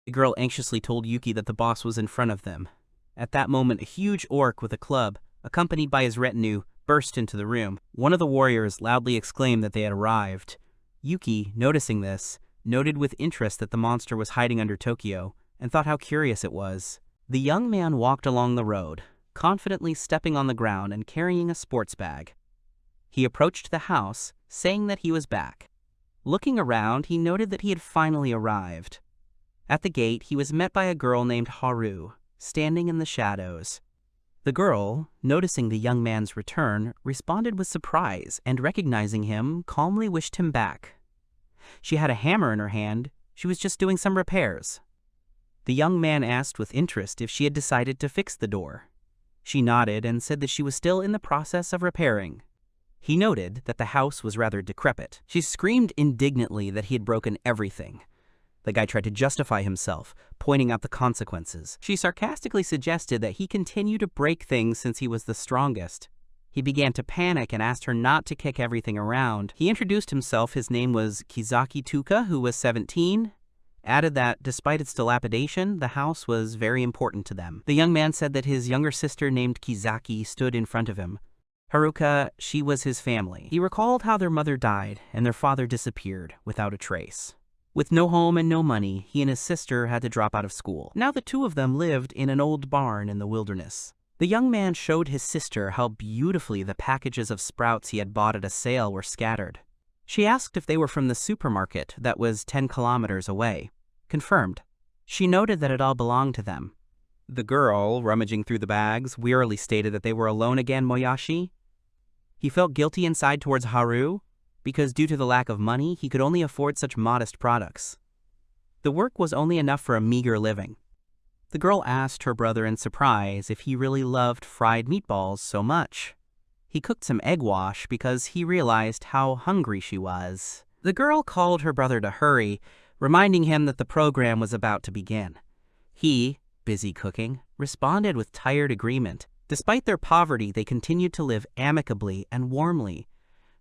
The girl anxiously told Yuki that the boss was in front of them. At that moment, a huge orc with a club, accompanied by his retinue, burst into the room. One of the warriors loudly exclaimed that they had arrived. Yuki, noticing this, noted with interest that the monster was hiding under Tokyo, and thought how curious it was. The young man walked along the road, confidently stepping on the ground and carrying a sports bag. He approached the house, saying that he was back. Looking around, he noted that he had finally arrived. At the gate, he was met by a girl named Haru, standing in the shadows. The girl, noticing the young man's return, responded with surprise and, recognizing him, calmly wished him back. She had a hammer in her hand. She was just doing some repairs. The young man asked with interest if she had decided to fix the door. She nodded and said that she was still in the process of repairing. He noted that the house was rather decrepit. She screamed indignantly that he had broken everything. The guy tried to justify himself, pointing out the consequences. She sarcastically suggested that he continue to break things since he was the strongest. He began to panic and asked her not to kick everything around. He introduced himself. His name was Kizaki Tuka, who was 17. Added that, despite its dilapidation, the house was very important to them. The young man said that his younger sister named Kizaki stood in front of him. Haruka, she was his family. He recalled how their mother died and their father disappeared without a trace. With no home and no money, he and his sister had to drop out of school. Now the two of them lived in an old barn in the wilderness. The young man showed his sister how beautifully the packages of sprouts he had bought at a sale were scattered. She asked if they were from the supermarket that was 10 kilometers away. Confirmed. She noted that it all belonged to them. The girl, rummaging through the bags, wearily stated that they were alone again, Moyashi. He felt guilty inside towards Haru, because due to the lack of money, he could only afford such modest products. The work was only enough for a meager living. The girl asked her brother in surprise if he really loved fried meatballs so much. He cooked some egg wash because he realized how hungry she was. The girl called her brother to hurry, reminding him that the program was about to begin. He, busy cooking, responded with tired agreement. Despite their poverty, they continued to live amicably and warmly,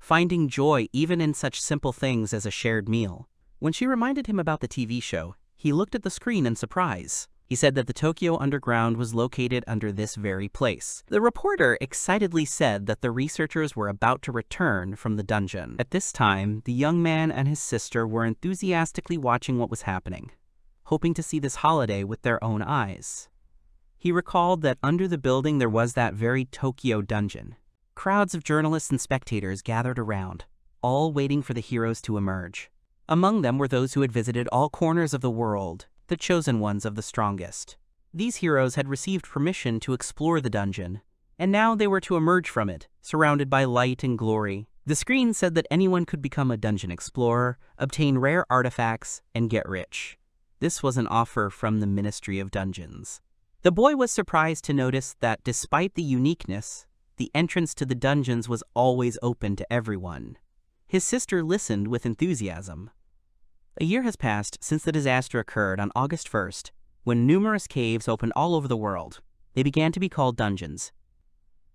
finding joy even in such simple things as a shared meal. When she reminded him about the TV show, he looked at the screen in surprise. He said that the Tokyo Underground was located under this very place. The reporter excitedly said that the researchers were about to return from the dungeon. At this time, the young man and his sister were enthusiastically watching what was happening, hoping to see this holiday with their own eyes. He recalled that under the building there was that very Tokyo dungeon. Crowds of journalists and spectators gathered around, all waiting for the heroes to emerge. Among them were those who had visited all corners of the world, the chosen ones of the strongest. These heroes had received permission to explore the dungeon, and now they were to emerge from it, surrounded by light and glory. The screen said that anyone could become a dungeon explorer, obtain rare artifacts, and get rich. This was an offer from the Ministry of Dungeons. The boy was surprised to notice that despite the uniqueness, the entrance to the dungeons was always open to everyone. His sister listened with enthusiasm. A year has passed since the disaster occurred on August 1st, when numerous caves opened all over the world. They began to be called dungeons.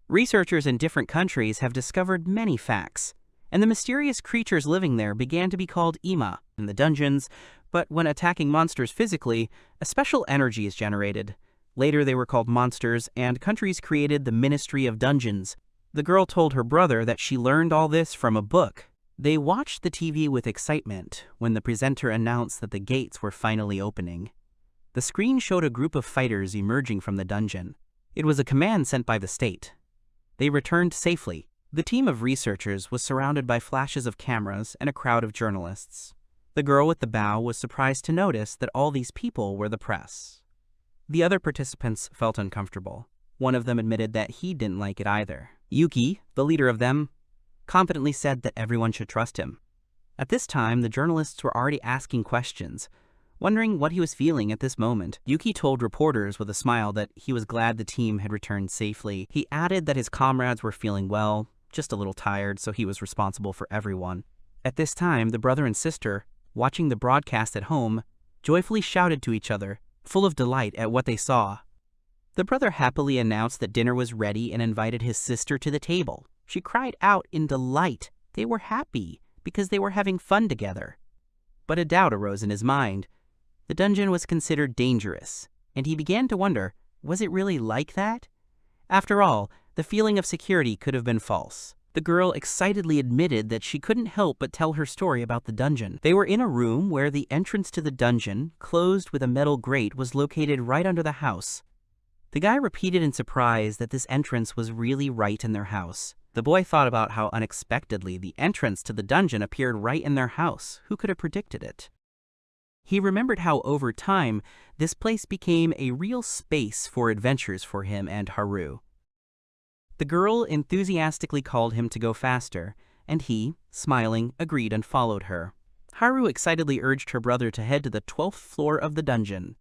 Researchers in different countries have discovered many facts, and the mysterious creatures living there began to be called ima in the dungeons, but when attacking monsters physically, a special energy is generated. Later they were called monsters, and countries created the Ministry of Dungeons. The girl told her brother that she learned all this from a book. They watched the TV with excitement when the presenter announced that the gates were finally opening. The screen showed a group of fighters emerging from the dungeon. It was a command sent by the state. They returned safely. The team of researchers was surrounded by flashes of cameras and a crowd of journalists. The girl with the bow was surprised to notice that all these people were the press. The other participants felt uncomfortable. One of them admitted that he didn't like it either. Yuki, the leader of them, confidently said that everyone should trust him. At this time, the journalists were already asking questions, wondering what he was feeling at this moment. Yuki told reporters with a smile that he was glad the team had returned safely. He added that his comrades were feeling well, just a little tired, so he was responsible for everyone. At this time, the brother and sister, watching the broadcast at home, joyfully shouted to each other, full of delight at what they saw. The brother happily announced that dinner was ready and invited his sister to the table. She cried out in delight. They were happy because they were having fun together. But a doubt arose in his mind. The dungeon was considered dangerous, and he began to wonder, was it really like that? After all, the feeling of security could have been false. The girl excitedly admitted that she couldn't help but tell her story about the dungeon. They were in a room where the entrance to the dungeon, closed with a metal grate, was located right under the house. The guy repeated in surprise that this entrance was really right in their house. The boy thought about how unexpectedly the entrance to the dungeon appeared right in their house. Who could have predicted it? He remembered how over time, this place became a real space for adventures for him and Haru. The girl enthusiastically called him to go faster, and he, smiling, agreed and followed her. Haru excitedly urged her brother to head to the 12th floor of the dungeon.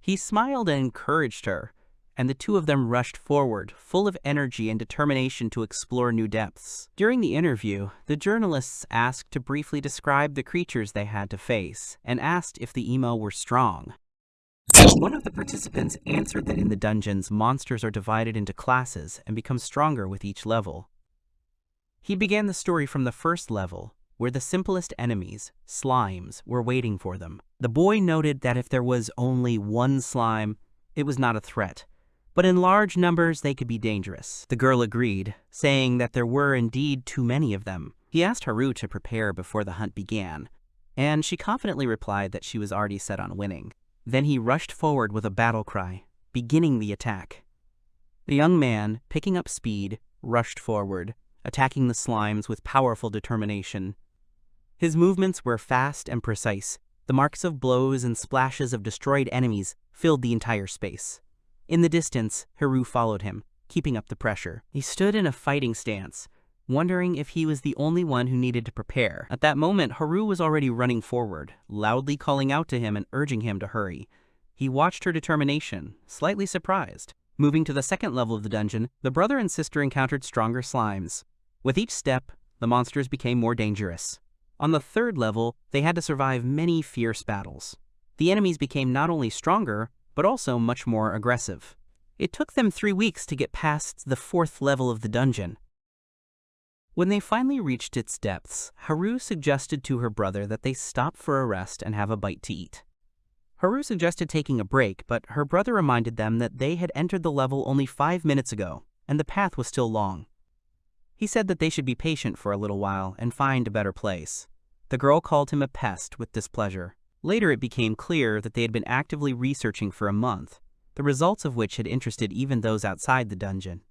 He smiled and encouraged her, and the two of them rushed forward, full of energy and determination to explore new depths. During the interview, the journalists asked to briefly describe the creatures they had to face, and asked if the emo were strong. One of the participants answered that in the dungeons, monsters are divided into classes and become stronger with each level. He began the story from the first level, where the simplest enemies, slimes, were waiting for them. The boy noted that if there was only one slime, it was not a threat, but in large numbers they could be dangerous. The girl agreed, saying that there were indeed too many of them. He asked Haru to prepare before the hunt began, and she confidently replied that she was already set on winning. Then he rushed forward with a battle cry, beginning the attack. The young man, picking up speed, rushed forward, attacking the slimes with powerful determination. His movements were fast and precise. The marks of blows and splashes of destroyed enemies filled the entire space. In the distance, Haru followed him, keeping up the pressure. He stood in a fighting stance, wondering if he was the only one who needed to prepare. At that moment, Haru was already running forward, loudly calling out to him and urging him to hurry. He watched her determination, slightly surprised. Moving to the second level of the dungeon, the brother and sister encountered stronger slimes. With each step, the monsters became more dangerous. On the third level, they had to survive many fierce battles. The enemies became not only stronger, but also much more aggressive. It took them 3 weeks to get past the 4th level of the dungeon. When they finally reached its depths, Haru suggested to her brother that they stop for a rest and have a bite to eat. Haru suggested taking a break, but her brother reminded them that they had entered the level only 5 minutes ago, and the path was still long. He said that they should be patient for a little while and find a better place. The girl called him a pest with displeasure. Later it became clear that they had been actively researching for a month, the results of which had interested even those outside the dungeon.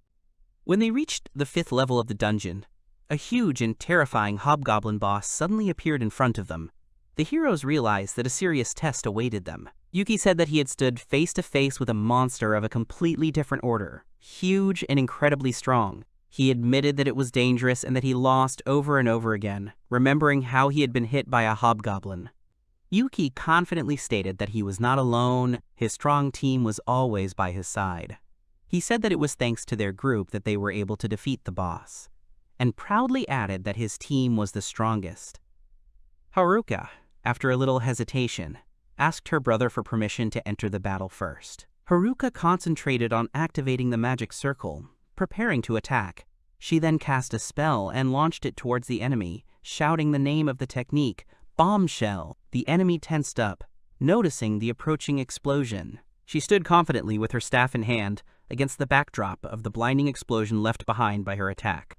When they reached the 5th level of the dungeon, a huge and terrifying hobgoblin boss suddenly appeared in front of them. The heroes realized that a serious test awaited them. Yuki said that he had stood face to face with a monster of a completely different order, huge and incredibly strong. He admitted that it was dangerous and that he lost over and over again, remembering how he had been hit by a hobgoblin. Yuki confidently stated that he was not alone, his strong team was always by his side. He said that it was thanks to their group that they were able to defeat the boss, and proudly added that his team was the strongest. Haruka, after a little hesitation, asked her brother for permission to enter the battle first. Haruka concentrated on activating the magic circle, preparing to attack. She then cast a spell and launched it towards the enemy, shouting the name of the technique, Bombshell. The enemy tensed up, noticing the approaching explosion. She stood confidently with her staff in hand against the backdrop of the blinding explosion left behind by her attack.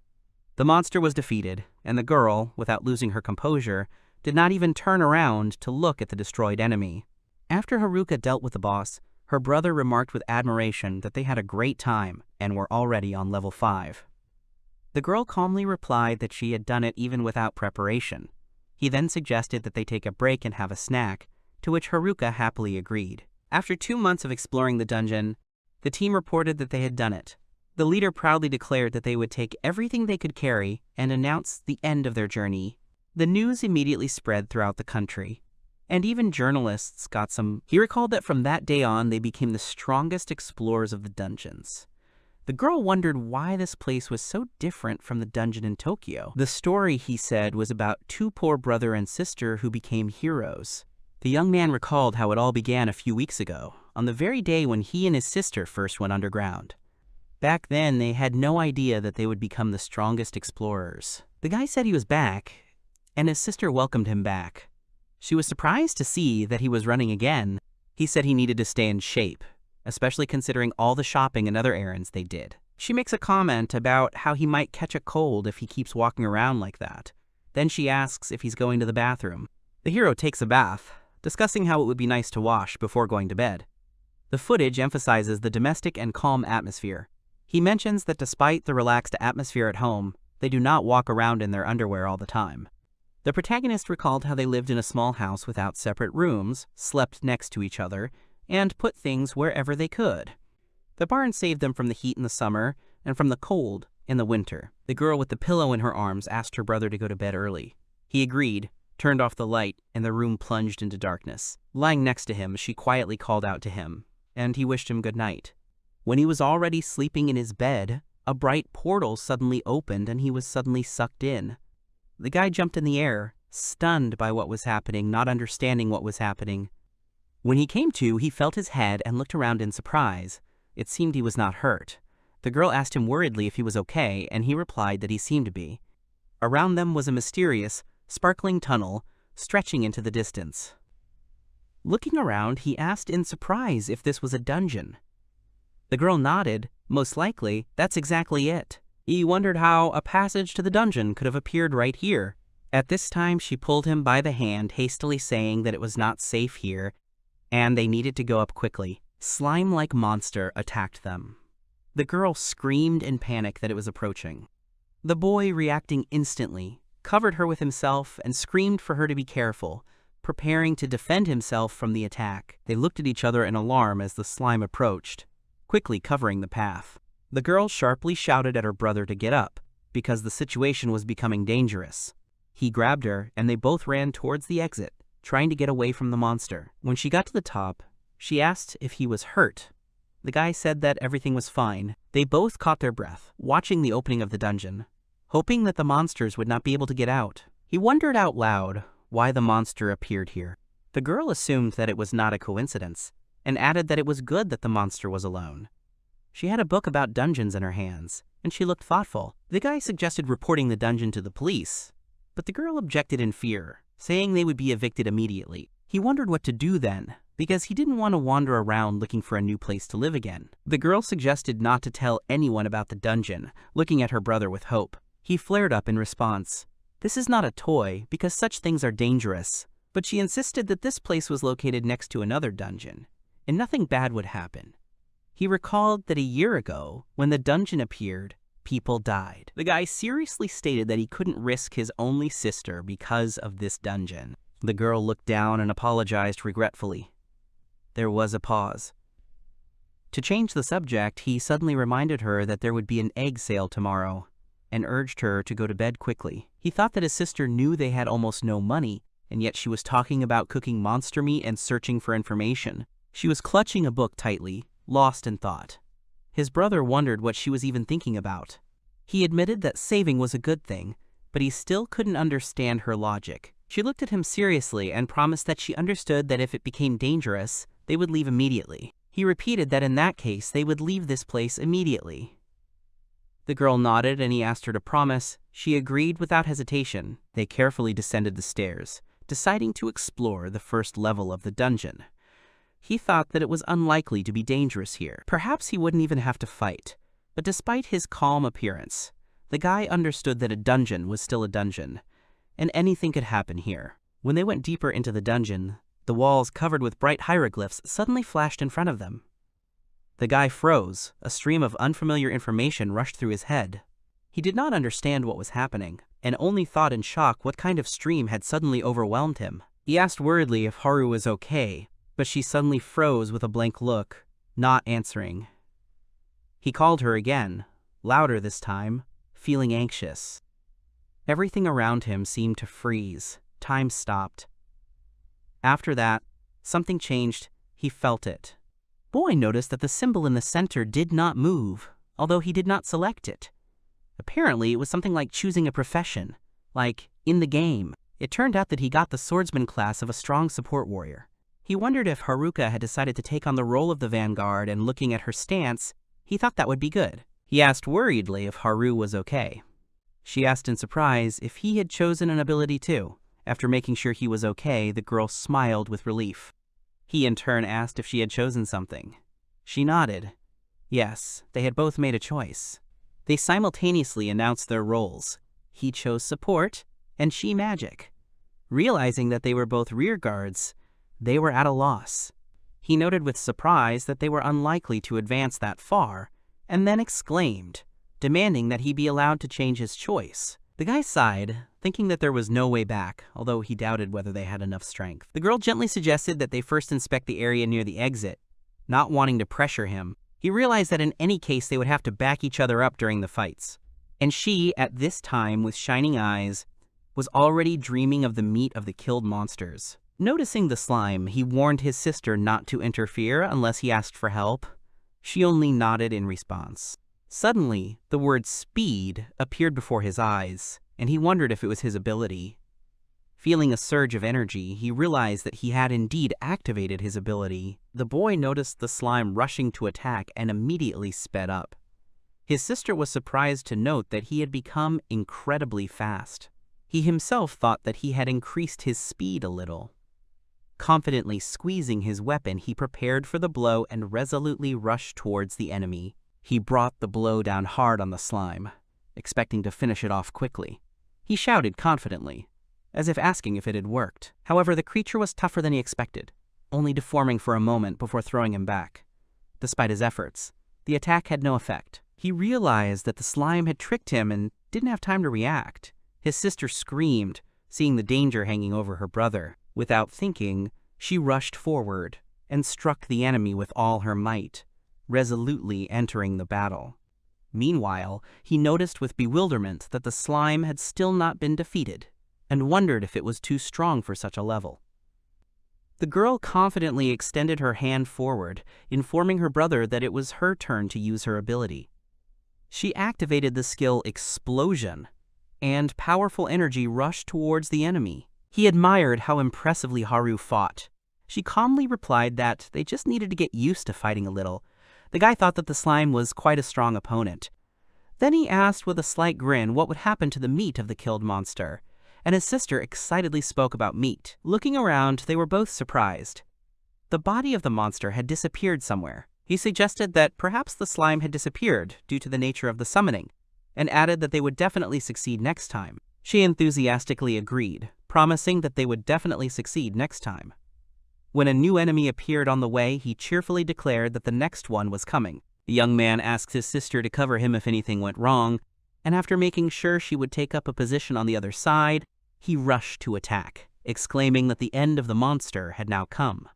The monster was defeated, and the girl, without losing her composure, did not even turn around to look at the destroyed enemy. After Haruka dealt with the boss, her brother remarked with admiration that they had a great time and were already on level 5. The girl calmly replied that she had done it even without preparation. He then suggested that they take a break and have a snack, to which Haruka happily agreed. After 2 months of exploring the dungeon, the team reported that they had done it. The leader proudly declared that they would take everything they could carry and announce the end of their journey. The news immediately spread throughout the country, and even journalists got some. He recalled that from that day on, they became the strongest explorers of the dungeons. The girl wondered why this place was so different from the dungeon in Tokyo. The story, he said, was about 2 poor brother and sister who became heroes. The young man recalled how it all began a few weeks ago, on the very day when he and his sister first went underground. Back then, they had no idea that they would become the strongest explorers. The guy said he was back, and his sister welcomed him back. She was surprised to see that he was running again. He said he needed to stay in shape, especially considering all the shopping and other errands they did. She makes a comment about how he might catch a cold if he keeps walking around like that. Then she asks if he's going to the bathroom. The hero takes a bath, discussing how it would be nice to wash before going to bed. The footage emphasizes the domestic and calm atmosphere. He mentions that despite the relaxed atmosphere at home, they do not walk around in their underwear all the time. The protagonist recalled how they lived in a small house without separate rooms, slept next to each other, and put things wherever they could. The barn saved them from the heat in the summer and from the cold in the winter. The girl with the pillow in her arms asked her brother to go to bed early. He agreed, turned off the light, and the room plunged into darkness. Lying next to him, she quietly called out to him, and he wished him good night. When he was already sleeping in his bed, a bright portal suddenly opened and he was suddenly sucked in. The guy jumped in the air, stunned by what was happening, not understanding what was happening. When he came to, he felt his head and looked around in surprise. It seemed he was not hurt. The girl asked him worriedly if he was okay, and he replied that he seemed to be. Around them was a mysterious, sparkling tunnel, stretching into the distance. Looking around, he asked in surprise if this was a dungeon. The girl nodded. Most likely, that's exactly it. He wondered how a passage to the dungeon could have appeared right here. At this time, she pulled him by the hand, hastily saying that it was not safe here, and they needed to go up quickly. Slime-like monster attacked them. The girl screamed in panic that it was approaching. The boy, reacting instantly, covered her with himself and screamed for her to be careful, preparing to defend himself from the attack. They looked at each other in alarm as the slime approached, quickly covering the path. The girl sharply shouted at her brother to get up, because the situation was becoming dangerous. He grabbed her, and they both ran towards the exit, trying to get away from the monster. When she got to the top, she asked if he was hurt. The guy said that everything was fine. They both caught their breath, watching the opening of the dungeon, hoping that the monsters would not be able to get out. He wondered out loud why the monster appeared here. The girl assumed that it was not a coincidence, and added that it was good that the monster was alone. She had a book about dungeons in her hands, and she looked thoughtful. The guy suggested reporting the dungeon to the police, but the girl objected in fear, saying they would be evicted immediately. He wondered what to do then, because he didn't want to wander around looking for a new place to live again. The girl suggested not to tell anyone about the dungeon, looking at her brother with hope. He flared up in response. This is not a toy, because such things are dangerous. But she insisted that this place was located next to another dungeon, and nothing bad would happen. He recalled that a year ago, when the dungeon appeared, people died. The guy seriously stated that he couldn't risk his only sister because of this dungeon. The girl looked down and apologized regretfully. There was a pause. To change the subject, he suddenly reminded her that there would be an egg sale tomorrow, and urged her to go to bed quickly. He thought that his sister knew they had almost no money, and yet she was talking about cooking monster meat and searching for information. She was clutching a book tightly, lost in thought. His brother wondered what she was even thinking about. He admitted that saving was a good thing, but he still couldn't understand her logic. She looked at him seriously and promised that she understood that if it became dangerous, they would leave immediately. He repeated that in that case, they would leave this place immediately. The girl nodded and he asked her to promise. She agreed without hesitation. They carefully descended the stairs, deciding to explore the first level of the dungeon. He thought that it was unlikely to be dangerous here. Perhaps he wouldn't even have to fight. But despite his calm appearance, the guy understood that a dungeon was still a dungeon, and anything could happen here. When they went deeper into the dungeon, the walls covered with bright hieroglyphs suddenly flashed in front of them. The guy froze. A stream of unfamiliar information rushed through his head. He did not understand what was happening, and only thought in shock what kind of stream had suddenly overwhelmed him. He asked worriedly if Haru was okay, but she suddenly froze with a blank look, not answering. He called her again, louder this time, feeling anxious. Everything around him seemed to freeze. Time stopped. After that, something changed. He felt it. Boy noticed that the symbol in the center did not move, although he did not select it. Apparently, it was something like choosing a profession, like in the game. It turned out that he got the swordsman class of a strong support warrior. He wondered if Haruka had decided to take on the role of the vanguard, and looking at her stance, he thought that would be good. He asked worriedly if Haru was okay. She asked in surprise if he had chosen an ability too. After making sure he was okay, the girl smiled with relief. He in turn asked if she had chosen something. She nodded. Yes, they had both made a choice. They simultaneously announced their roles. He chose support, and she magic. Realizing that they were both rear guards, they were at a loss. He noted with surprise that they were unlikely to advance that far, and then exclaimed, demanding that he be allowed to change his choice. The guy sighed, thinking that there was no way back, although he doubted whether they had enough strength. The girl gently suggested that they first inspect the area near the exit. Not wanting to pressure him, he realized that in any case they would have to back each other up during the fights. And she, at this time with shining eyes, was already dreaming of the meat of the killed monsters. Noticing the slime, he warned his sister not to interfere unless he asked for help. She only nodded in response. Suddenly, the word speed appeared before his eyes, and he wondered if it was his ability. Feeling a surge of energy, he realized that he had indeed activated his ability. The boy noticed the slime rushing to attack and immediately sped up. His sister was surprised to note that he had become incredibly fast. He himself thought that he had increased his speed a little. Confidently squeezing his weapon, he prepared for the blow and resolutely rushed towards the enemy. He brought the blow down hard on the slime, expecting to finish it off quickly. He shouted confidently, as if asking if it had worked. However, the creature was tougher than he expected, only deforming for a moment before throwing him back. Despite his efforts, the attack had no effect. He realized that the slime had tricked him and didn't have time to react. His sister screamed, seeing the danger hanging over her brother. Without thinking, she rushed forward and struck the enemy with all her might, resolutely entering the battle. Meanwhile, he noticed with bewilderment that the slime had still not been defeated, and wondered if it was too strong for such a level. The girl confidently extended her hand forward, informing her brother that it was her turn to use her ability. She activated the skill Explosion, and powerful energy rushed towards the enemy. He admired how impressively Haru fought. She calmly replied that they just needed to get used to fighting a little. The guy thought that the slime was quite a strong opponent. Then he asked with a slight grin what would happen to the meat of the killed monster, and his sister excitedly spoke about meat. Looking around, they were both surprised. The body of the monster had disappeared somewhere. He suggested that perhaps the slime had disappeared due to the nature of the summoning, and added that they would definitely succeed next time. She enthusiastically agreed, promising that they would definitely succeed next time. When a new enemy appeared on the way, he cheerfully declared that the next one was coming. The young man asked his sister to cover him if anything went wrong, and after making sure she would take up a position on the other side, he rushed to attack, exclaiming that the end of the monster had now come.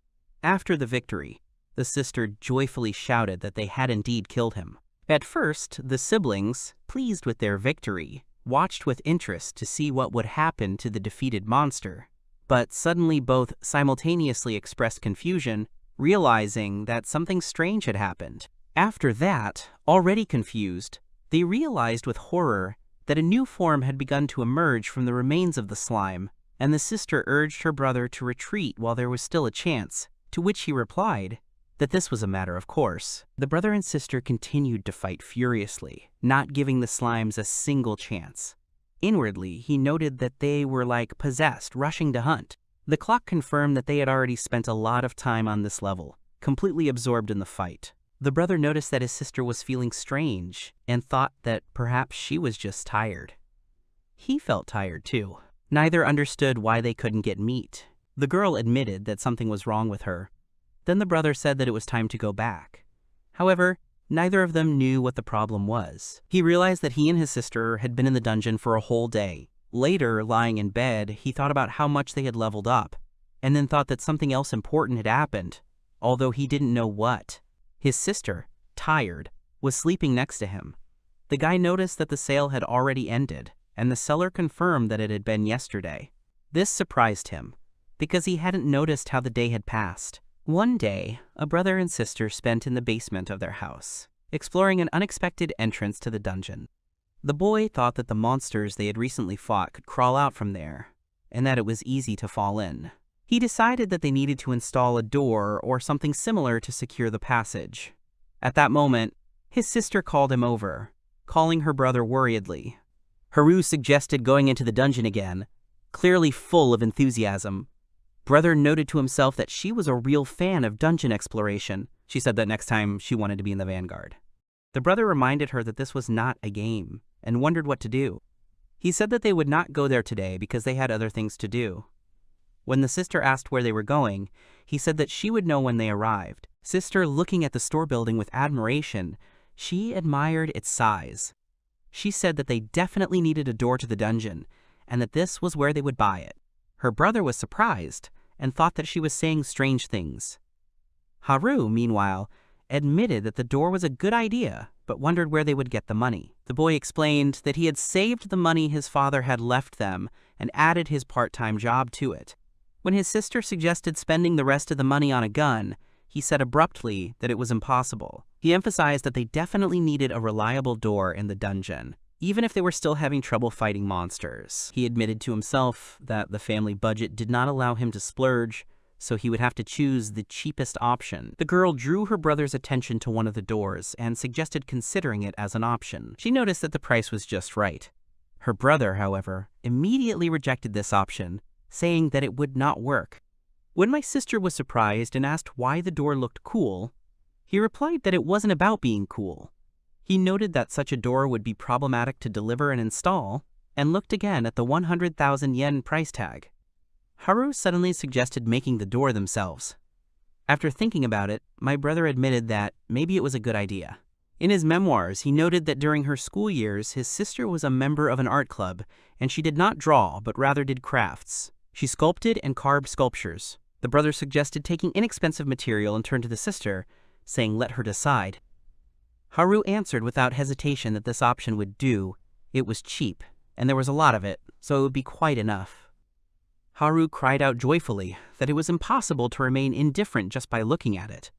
After the victory, the sister joyfully shouted that they had indeed killed him. At first, the siblings, pleased with their victory, watched with interest to see what would happen to the defeated monster, but suddenly both simultaneously expressed confusion, realizing that something strange had happened. After that, already confused, they realized with horror that a new form had begun to emerge from the remains of the slime, and the sister urged her brother to retreat while there was still a chance, to which he replied that this was a matter of course. The brother and sister continued to fight furiously, not giving the slimes a single chance. Inwardly, he noted that they were like possessed, rushing to hunt. The clock confirmed that they had already spent a lot of time on this level, completely absorbed in the fight. The brother noticed that his sister was feeling strange and thought that perhaps she was just tired. He felt tired too. Neither understood why they couldn't get meat. The girl admitted that something was wrong with her. Then the brother said that it was time to go back. However, neither of them knew what the problem was. He realized that he and his sister had been in the dungeon for a whole day. Later, lying in bed, he thought about how much they had leveled up, and then thought that something else important had happened, although he didn't know what. His sister, tired, was sleeping next to him. The guy noticed that the sale had already ended, and the seller confirmed that it had been yesterday. This surprised him, because he hadn't noticed how the day had passed. One day, a brother and sister spent in the basement of their house, exploring an unexpected entrance to the dungeon. The boy thought that the monsters they had recently fought could crawl out from there, and that it was easy to fall in. He decided that they needed to install a door or something similar to secure the passage. At that moment, his sister called him over, calling her brother worriedly. Haru suggested going into the dungeon again, clearly full of enthusiasm. Brother noted to himself that she was a real fan of dungeon exploration. She said that next time she wanted to be in the vanguard. The brother reminded her that this was not a game and wondered what to do. He said that they would not go there today because they had other things to do. When the sister asked where they were going, he said that she would know when they arrived. Sister, looking at the store building with admiration, she admired its size. She said that they definitely needed a door to the dungeon, and that this was where they would buy it. Her brother was surprised and thought that she was saying strange things. Haru, meanwhile, admitted that the door was a good idea, but wondered where they would get the money. The boy explained that he had saved the money his father had left them and added his part-time job to it. When his sister suggested spending the rest of the money on a gun, he said abruptly that it was impossible. He emphasized that they definitely needed a reliable door in the dungeon, even if they were still having trouble fighting monsters. He admitted to himself that the family budget did not allow him to splurge, so he would have to choose the cheapest option. The girl drew her brother's attention to one of the doors and suggested considering it as an option. She noticed that the price was just right. Her brother, however, immediately rejected this option, saying that it would not work. When my sister was surprised and asked why the door looked cool, he replied that it wasn't about being cool. He noted that such a door would be problematic to deliver and install, and looked again at the 100,000 yen price tag. Haru suddenly suggested making the door themselves. After thinking about it, my brother admitted that maybe it was a good idea. In his memoirs, he noted that during her school years, his sister was a member of an art club, and she did not draw, but rather did crafts. She sculpted and carved sculptures. The brother suggested taking inexpensive material and turned to the sister, saying let her decide. Haru answered without hesitation that this option would do. It was cheap, and there was a lot of it, so it would be quite enough. Haru cried out joyfully that it was impossible to remain indifferent just by looking at it.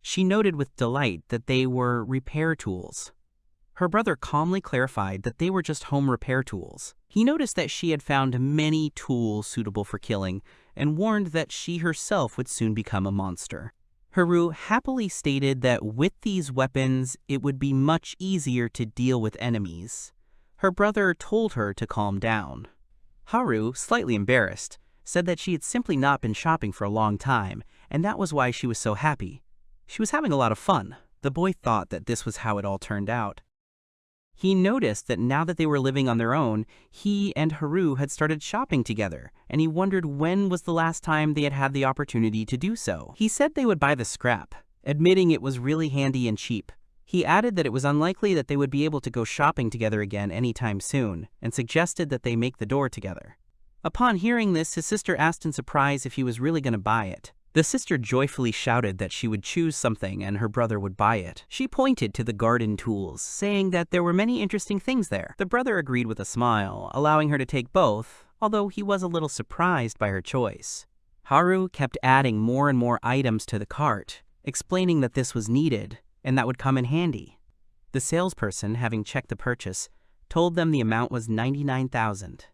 She noted with delight that they were repair tools. Her brother calmly clarified that they were just home repair tools. He noticed that she had found many tools suitable for killing and warned that she herself would soon become a monster. Haru happily stated that with these weapons, it would be much easier to deal with enemies. Her brother told her to calm down. Haru, slightly embarrassed, said that she had simply not been shopping for a long time, and that was why she was so happy. She was having a lot of fun. The boy thought that this was how it all turned out. He noticed that now that they were living on their own, he and Haru had started shopping together, and he wondered when was the last time they had had the opportunity to do so. He said they would buy the scrap, admitting it was really handy and cheap. He added that it was unlikely that they would be able to go shopping together again anytime soon, and suggested that they make the door together. Upon hearing this, his sister asked in surprise if he was really going to buy it. The sister joyfully shouted that she would choose something and her brother would buy it. She pointed to the garden tools, saying that there were many interesting things there. The brother agreed with a smile, allowing her to take both, although he was a little surprised by her choice. Haru kept adding more and more items to the cart, explaining that this was needed and that would come in handy. The salesperson, having checked the purchase, told them the amount was 99,000.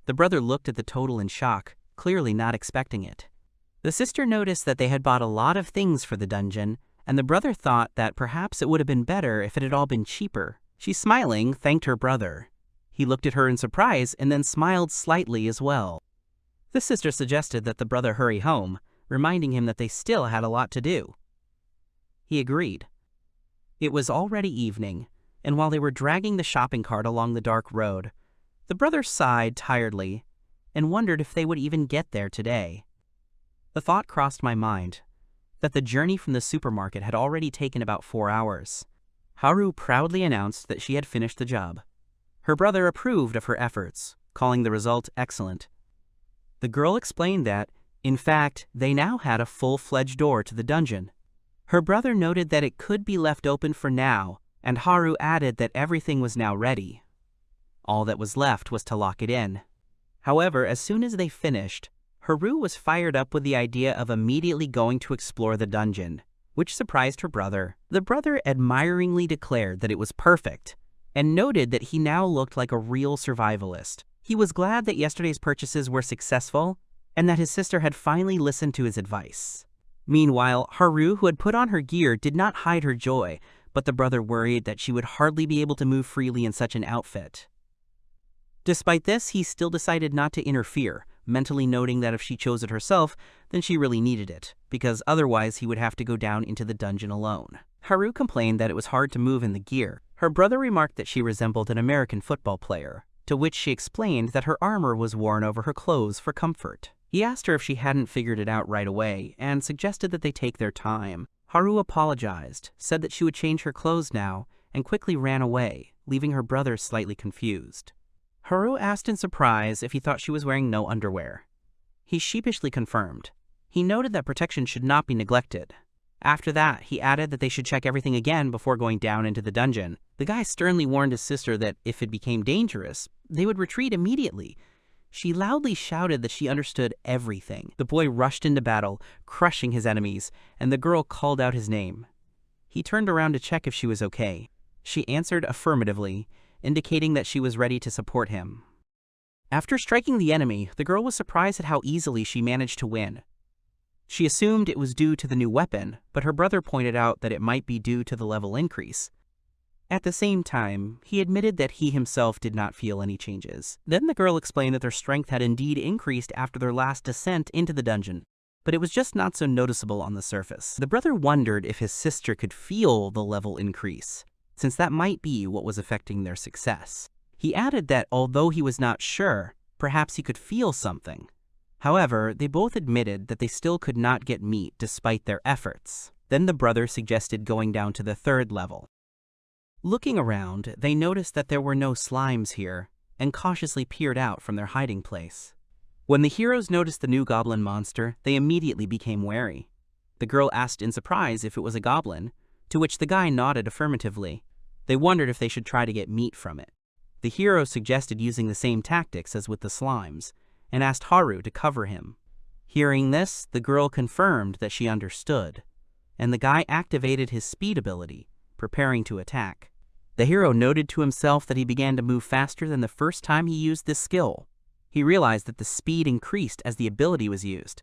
The brother looked at the total in shock, clearly not expecting it. The sister noticed that they had bought a lot of things for the dungeon, and the brother thought that perhaps it would have been better if it had all been cheaper. She, smiling, thanked her brother. He looked at her in surprise and then smiled slightly as well. The sister suggested that the brother hurry home, reminding him that they still had a lot to do. He agreed. It was already evening, and while they were dragging the shopping cart along the dark road, the brother sighed tiredly and wondered if they would even get there today. The thought crossed my mind that the journey from the supermarket had already taken about 4 hours. Haru proudly announced that she had finished the job. Her brother approved of her efforts, calling the result excellent. The girl explained that, in fact, they now had a full-fledged door to the dungeon. Her brother noted that it could be left open for now, and Haru added that everything was now ready. All that was left was to lock it in. However, as soon as they finished, Haru was fired up with the idea of immediately going to explore the dungeon, which surprised her brother. The brother admiringly declared that it was perfect, and noted that he now looked like a real survivalist. He was glad that yesterday's purchases were successful, and that his sister had finally listened to his advice. Meanwhile, Haru, who had put on her gear, did not hide her joy, but the brother worried that she would hardly be able to move freely in such an outfit. Despite this, he still decided not to interfere, mentally noting that if she chose it herself, then she really needed it, because otherwise he would have to go down into the dungeon alone. Haru complained that it was hard to move in the gear. Her brother remarked that she resembled an American football player, to which she explained that her armor was worn over her clothes for comfort. He asked her if she hadn't figured it out right away, and suggested that they take their time. Haru apologized, said that she would change her clothes now, and quickly ran away, leaving her brother slightly confused. Haru asked in surprise if he thought she was wearing no underwear. He sheepishly confirmed. He noted that protection should not be neglected. After that, he added that they should check everything again before going down into the dungeon. The guy sternly warned his sister that if it became dangerous, they would retreat immediately. She loudly shouted that she understood everything. The boy rushed into battle, crushing his enemies, and the girl called out his name. He turned around to check if she was okay. She answered affirmatively, indicating that she was ready to support him. After striking the enemy, the girl was surprised at how easily she managed to win. She assumed it was due to the new weapon, but her brother pointed out that it might be due to the level increase. At the same time, he admitted that he himself did not feel any changes. Then the girl explained that their strength had indeed increased after their last descent into the dungeon, but it was just not so noticeable on the surface. The brother wondered if his sister could feel the level increase, since that might be what was affecting their success. He added that although he was not sure, perhaps he could feel something. However, they both admitted that they still could not get meat despite their efforts. Then the brother suggested going down to the 3rd level. Looking around, they noticed that there were no slimes here, and cautiously peered out from their hiding place. When the heroes noticed the new goblin monster, they immediately became wary. The girl asked in surprise if it was a goblin, to which the guy nodded affirmatively. They wondered if they should try to get meat from it. The hero suggested using the same tactics as with the slimes, and asked Haru to cover him. Hearing this, the girl confirmed that she understood, and the guy activated his speed ability, preparing to attack. The hero noted to himself that he began to move faster than the first time he used this skill. He realized that the speed increased as the ability was used.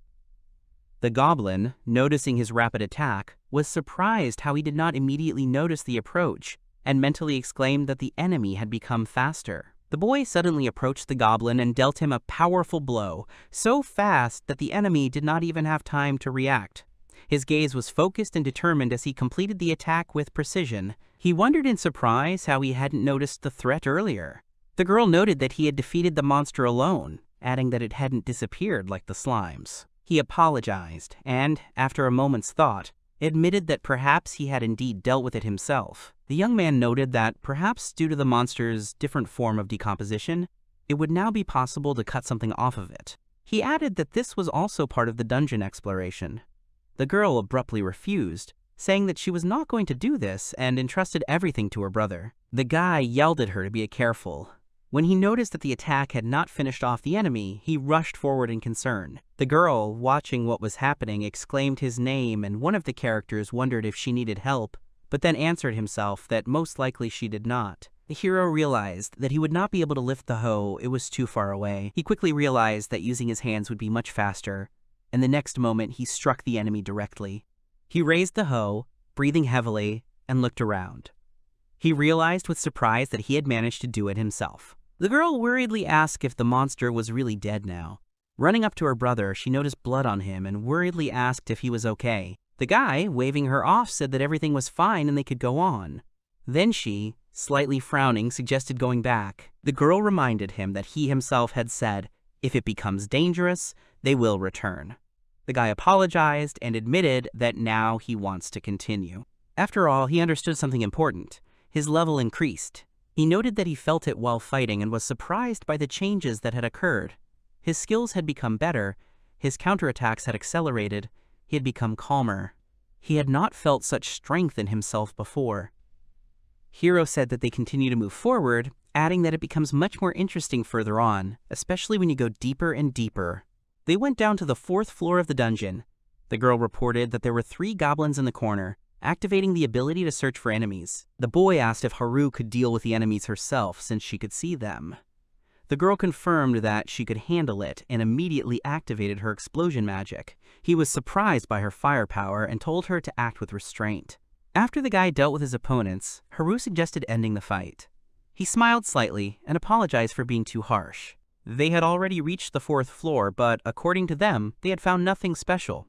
The goblin, noticing his rapid attack, was surprised how he did not immediately notice the approach, and mentally exclaimed that the enemy had become faster. The boy suddenly approached the goblin and dealt him a powerful blow, so fast that the enemy did not even have time to react. His gaze was focused and determined as he completed the attack with precision. He wondered in surprise how he hadn't noticed the threat earlier. The girl noted that he had defeated the monster alone, adding that it hadn't disappeared like the slimes. He apologized and, after a moment's thought, admitted that perhaps he had indeed dealt with it himself. The young man noted that, perhaps due to the monster's different form of decomposition, it would now be possible to cut something off of it. He added that this was also part of the dungeon exploration. The girl abruptly refused, saying that she was not going to do this and entrusted everything to her brother. The guy yelled at her to be careful. When he noticed that the attack had not finished off the enemy, he rushed forward in concern. The girl, watching what was happening, exclaimed his name, and one of the characters wondered if she needed help, but then answered himself that most likely she did not. The hero realized that he would not be able to lift the hoe, it was too far away. He quickly realized that using his hands would be much faster, and the next moment he struck the enemy directly. He raised the hoe, breathing heavily, and looked around. He realized with surprise that he had managed to do it himself. The girl worriedly asked if the monster was really dead now. Running up to her brother, she noticed blood on him and worriedly asked if he was okay. The guy, waving her off, said that everything was fine and they could go on. Then she, slightly frowning, suggested going back. The girl reminded him that he himself had said, if it becomes dangerous, they will return. The guy apologized and admitted that now he wants to continue. After all, he understood something important. His level increased. He noted that he felt it while fighting and was surprised by the changes that had occurred. His skills had become better, his counterattacks had accelerated, he had become calmer. He had not felt such strength in himself before. Hiro said that they continue to move forward, adding that it becomes much more interesting further on, especially when you go deeper and deeper. They went down to the 4th floor of the dungeon. The girl reported that there were 3 goblins in the corner, activating the ability to search for enemies. The boy asked if Haru could deal with the enemies herself since she could see them. The girl confirmed that she could handle it and immediately activated her explosion magic. He was surprised by her firepower and told her to act with restraint. After the guy dealt with his opponents, Haru suggested ending the fight. He smiled slightly and apologized for being too harsh. They had already reached the 4th floor, but according to them, they had found nothing special.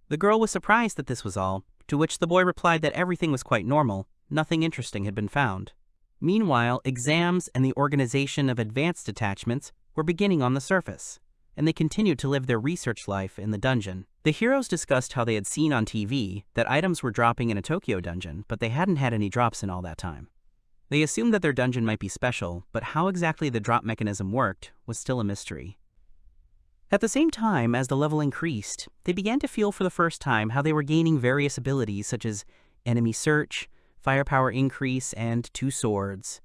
The girl was surprised that this was all, to which the boy replied that everything was quite normal, nothing interesting had been found. Meanwhile, exams and the organization of advanced detachments were beginning on the surface, and they continued to live their research life in the dungeon. The heroes discussed how they had seen on TV that items were dropping in a Tokyo dungeon, but they hadn't had any drops in all that time. They assumed that their dungeon might be special, but how exactly the drop mechanism worked was still a mystery. At the same time as the level increased, they began to feel for the first time how they were gaining various abilities such as enemy search, firepower increase, and 2 swords.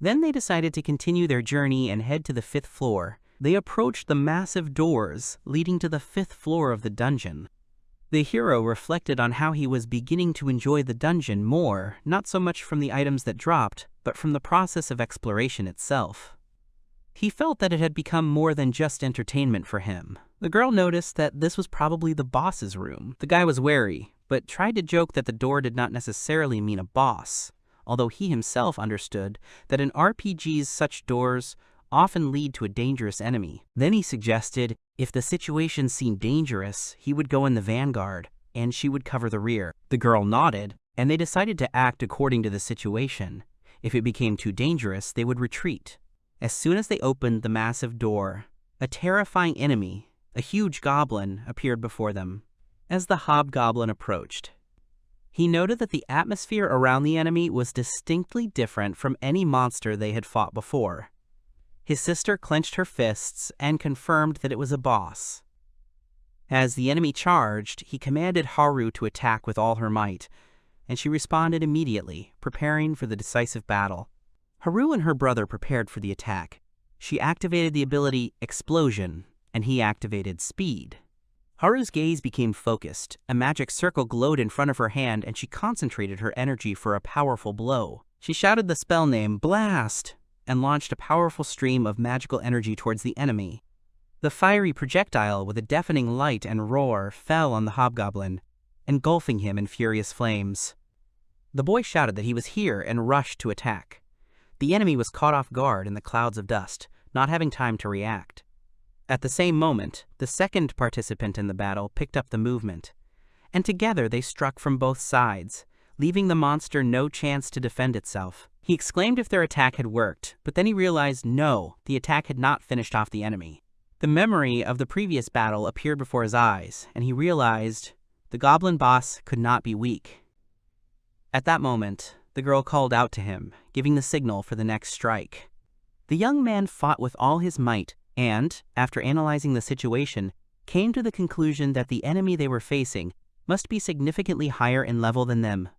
Then they decided to continue their journey and head to the 5th floor. They approached the massive doors leading to the 5th floor of the dungeon. The hero reflected on how he was beginning to enjoy the dungeon more, not so much from the items that dropped, but from the process of exploration itself. He felt that it had become more than just entertainment for him. The girl noticed that this was probably the boss's room. The guy was wary, but tried to joke that the door did not necessarily mean a boss, although he himself understood that in RPGs such doors often lead to a dangerous enemy. Then he suggested if the situation seemed dangerous, he would go in the vanguard, and she would cover the rear. The girl nodded, and they decided to act according to the situation. If it became too dangerous, they would retreat. As soon as they opened the massive door, a terrifying enemy, a huge goblin, appeared before them. As the hobgoblin approached, he noted that the atmosphere around the enemy was distinctly different from any monster they had fought before. His sister clenched her fists and confirmed that it was a boss. As the enemy charged, he commanded Haru to attack with all her might, and she responded immediately, preparing for the decisive battle. Haru and her brother prepared for the attack. She activated the ability Explosion, and he activated Speed. Haru's gaze became focused. A magic circle glowed in front of her hand, and she concentrated her energy for a powerful blow. She shouted the spell name, Blast, and launched a powerful stream of magical energy towards the enemy. The fiery projectile, with a deafening light and roar, fell on the hobgoblin, engulfing him in furious flames. The boy shouted that he was here and rushed to attack. The enemy was caught off guard in the clouds of dust, not having time to react. At the same moment, the second participant in the battle picked up the movement, and together they struck from both sides, leaving the monster no chance to defend itself. He exclaimed if their attack had worked, but then he realized no, the attack had not finished off the enemy. The memory of the previous battle appeared before his eyes, and he realized the goblin boss could not be weak. At that moment, the girl called out to him, giving the signal for the next strike. The young man fought with all his might and, after analyzing the situation, came to the conclusion that the enemy they were facing must be significantly higher in level than them.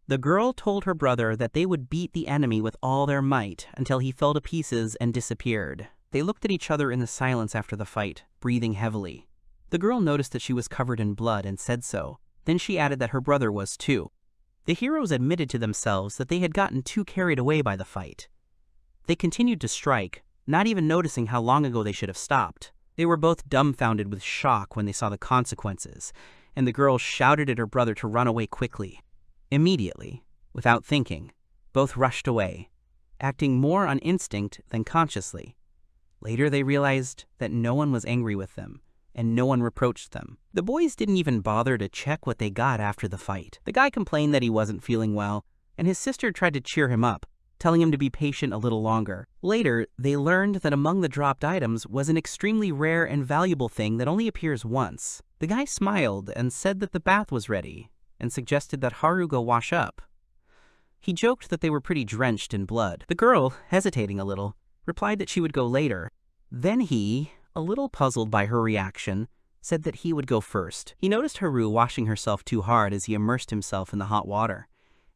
The girl told her brother that they would beat the enemy with all their might until he fell to pieces and disappeared. They looked at each other in the silence after the fight, breathing heavily. The girl noticed that she was covered in blood and said so. Then she added that her brother was too. The heroes admitted to themselves that they had gotten too carried away by the fight. They continued to strike, not even noticing how long ago they should have stopped. They were both dumbfounded with shock when they saw the consequences, and the girl shouted at her brother to run away quickly. Immediately, without thinking, both rushed away, acting more on instinct than consciously. Later they realized that no one was angry with them, and no one reproached them. The boys didn't even bother to check what they got after the fight. The guy complained that he wasn't feeling well, and his sister tried to cheer him up, telling him to be patient a little longer. Later, they learned that among the dropped items was an extremely rare and valuable thing that only appears once. The guy smiled and said that the bath was ready, and suggested that Haru go wash up. He joked that they were pretty drenched in blood. The girl, hesitating a little, replied that she would go later. Then he, a little puzzled by her reaction, said that he would go first. He noticed Haru washing herself too hard as he immersed himself in the hot water,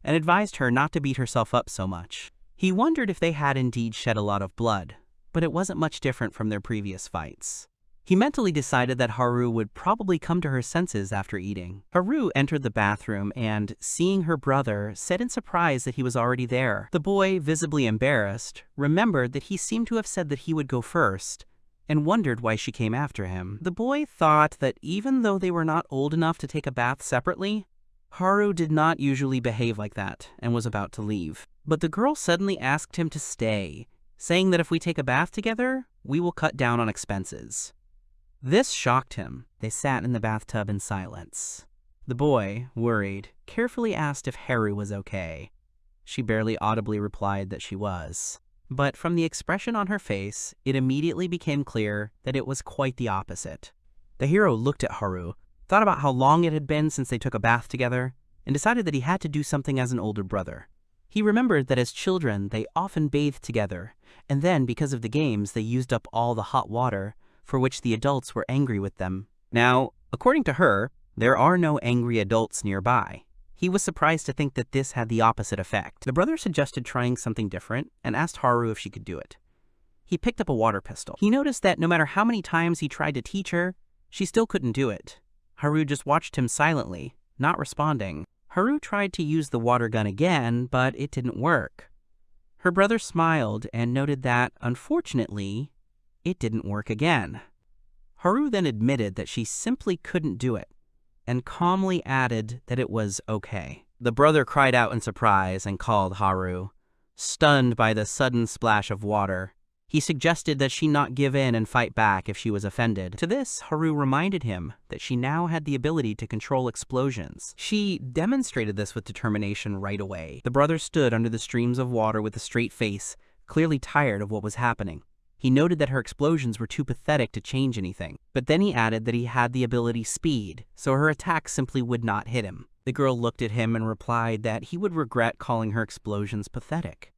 and advised her not to beat herself up so much. He wondered if they had indeed shed a lot of blood, but it wasn't much different from their previous fights. He mentally decided that Haru would probably come to her senses after eating. Haru entered the bathroom and, seeing her brother, said in surprise that he was already there. The boy, visibly embarrassed, remembered that he seemed to have said that he would go first, and wondered why she came after him. The boy thought that even though they were not old enough to take a bath separately, Haru did not usually behave like that and was about to leave. But the girl suddenly asked him to stay, saying that if we take a bath together, we will cut down on expenses. This shocked him. They sat in the bathtub in silence. The boy, worried, carefully asked if Haru was okay. She barely audibly replied that she was. But from the expression on her face, it immediately became clear that it was quite the opposite. The hero looked at Haru, thought about how long it had been since they took a bath together, and decided that he had to do something as an older brother. He remembered that as children, they often bathed together, and then, because of the games, they used up all the hot water, for which the adults were angry with them. Now, according to her, there are no angry adults nearby. He was surprised to think that this had the opposite effect. The brother suggested trying something different and asked Haru if she could do it. He picked up a water pistol. He noticed that no matter how many times he tried to teach her, she still couldn't do it. Haru just watched him silently, not responding. Haru tried to use the water gun again, but it didn't work. Her brother smiled and noted that, unfortunately, it didn't work again. Haru then admitted that she simply couldn't do it, and calmly added that it was okay. The brother cried out in surprise and called Haru. Stunned by the sudden splash of water, he suggested that she not give in and fight back if she was offended. To this, Haru reminded him that she now had the ability to control explosions. She demonstrated this with determination right away. The brother stood under the streams of water with a straight face, clearly tired of what was happening. He noted that her explosions were too pathetic to change anything, but then he added that he had the ability speed, so her attacks simply would not hit him. The girl looked at him and replied that he would regret calling her explosions pathetic.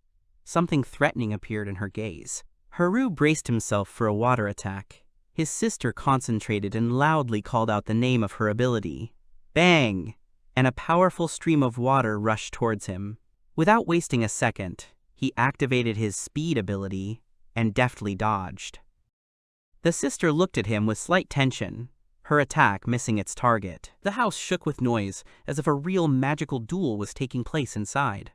Something threatening appeared in her gaze. Haru braced himself for a water attack. His sister concentrated and loudly called out the name of her ability. Bang! And a powerful stream of water rushed towards him. Without wasting a second, he activated his speed ability and deftly dodged. The sister looked at him with slight tension, her attack missing its target. The house shook with noise, as if a real magical duel was taking place inside.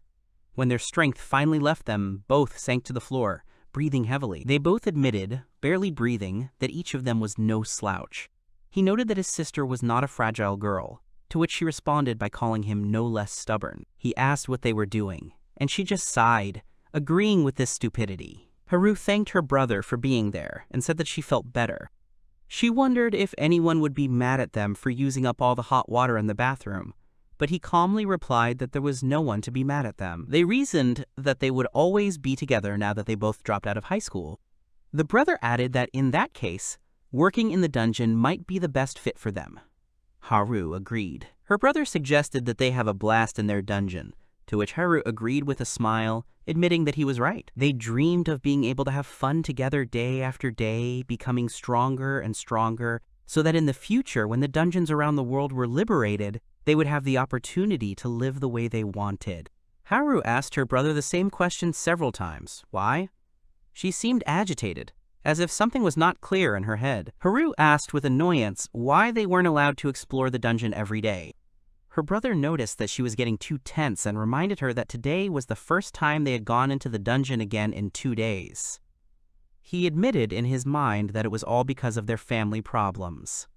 When their strength finally left them, both sank to the floor, breathing heavily. They both admitted, barely breathing, that each of them was no slouch. He noted that his sister was not a fragile girl, to which she responded by calling him no less stubborn. He asked what they were doing, and she just sighed, agreeing with this stupidity. Haru thanked her brother for being there and said that she felt better. She wondered if anyone would be mad at them for using up all the hot water in the bathroom, but he calmly replied that there was no one to be mad at them. They reasoned that they would always be together now that they both dropped out of high school. The brother added that in that case, working in the dungeon might be the best fit for them. Haru agreed. Her brother suggested that they have a blast in their dungeon, to which Haru agreed with a smile, admitting that he was right. They dreamed of being able to have fun together day after day, becoming stronger and stronger, so that in the future, when the dungeons around the world were liberated, they would have the opportunity to live the way they wanted. Haru asked her brother the same question several times. Why? She seemed agitated, as if something was not clear in her head. Haru asked with annoyance why they weren't allowed to explore the dungeon every day. Her brother noticed that she was getting too tense and reminded her that today was the first time they had gone into the dungeon again in 2 days. He admitted in his mind that it was all because of their family problems.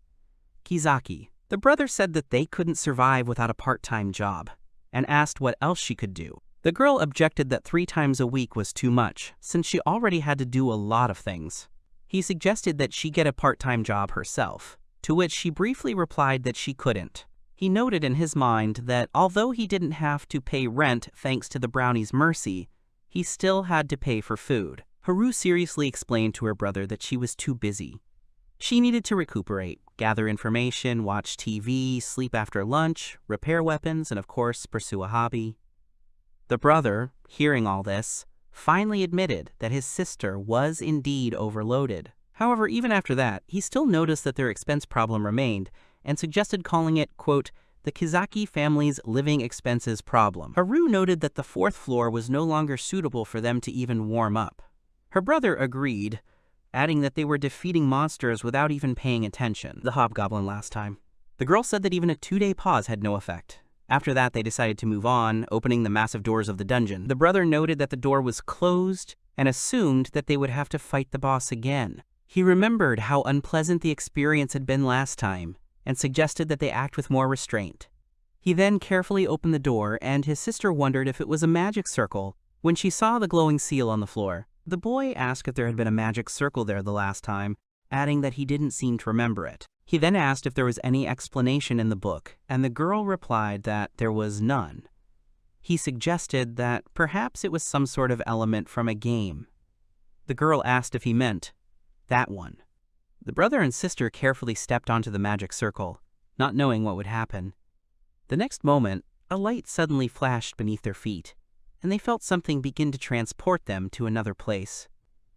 Kizaki. The brother said that they couldn't survive without a part-time job, and asked what else she could do. The girl objected that 3 times a week was too much, since she already had to do a lot of things. He suggested that she get a part-time job herself, to which she briefly replied that she couldn't. He noted in his mind that although he didn't have to pay rent thanks to the brownie's mercy, he still had to pay for food. Haru seriously explained to her brother that she was too busy. She needed to recuperate, gather information, watch TV, sleep after lunch, repair weapons, and of course, pursue a hobby. The brother, hearing all this, finally admitted that his sister was indeed overloaded. However, even after that, he still noticed that their expense problem remained and suggested calling it, quote, the Kizaki family's living expenses problem. Haru noted that the 4th floor was no longer suitable for them to even warm up. Her brother agreed, adding that they were defeating monsters without even paying attention. The hobgoblin last time. The girl said that even a 2-day pause had no effect. After that, they decided to move on, opening the massive doors of the dungeon. The brother noted that the door was closed and assumed that they would have to fight the boss again. He remembered how unpleasant the experience had been last time and suggested that they act with more restraint. He then carefully opened the door, and his sister wondered if it was a magic circle when she saw the glowing seal on the floor. The boy asked if there had been a magic circle there the last time, adding that he didn't seem to remember it. He then asked if there was any explanation in the book, and the girl replied that there was none. He suggested that perhaps it was some sort of element from a game. The girl asked if he meant that one. The brother and sister carefully stepped onto the magic circle, not knowing what would happen. The next moment, a light suddenly flashed beneath their feet, and they felt something begin to transport them to another place.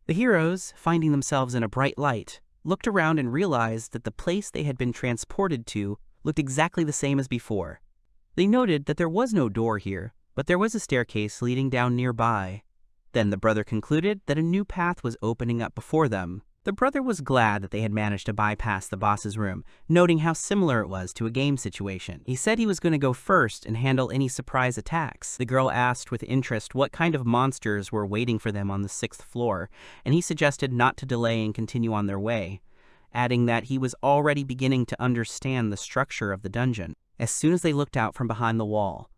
The heroes, finding themselves in a bright light, looked around and realized that the place they had been transported to looked exactly the same as before. They noted that there was no door here, but there was a staircase leading down nearby. Then the brother concluded that a new path was opening up before them. The brother was glad that they had managed to bypass the boss's room, noting how similar it was to a game situation. He said he was going to go first and handle any surprise attacks. The girl asked with interest what kind of monsters were waiting for them on the 6th floor, and he suggested not to delay and continue on their way, adding that he was already beginning to understand the structure of the dungeon. As soon as they looked out from behind the wall,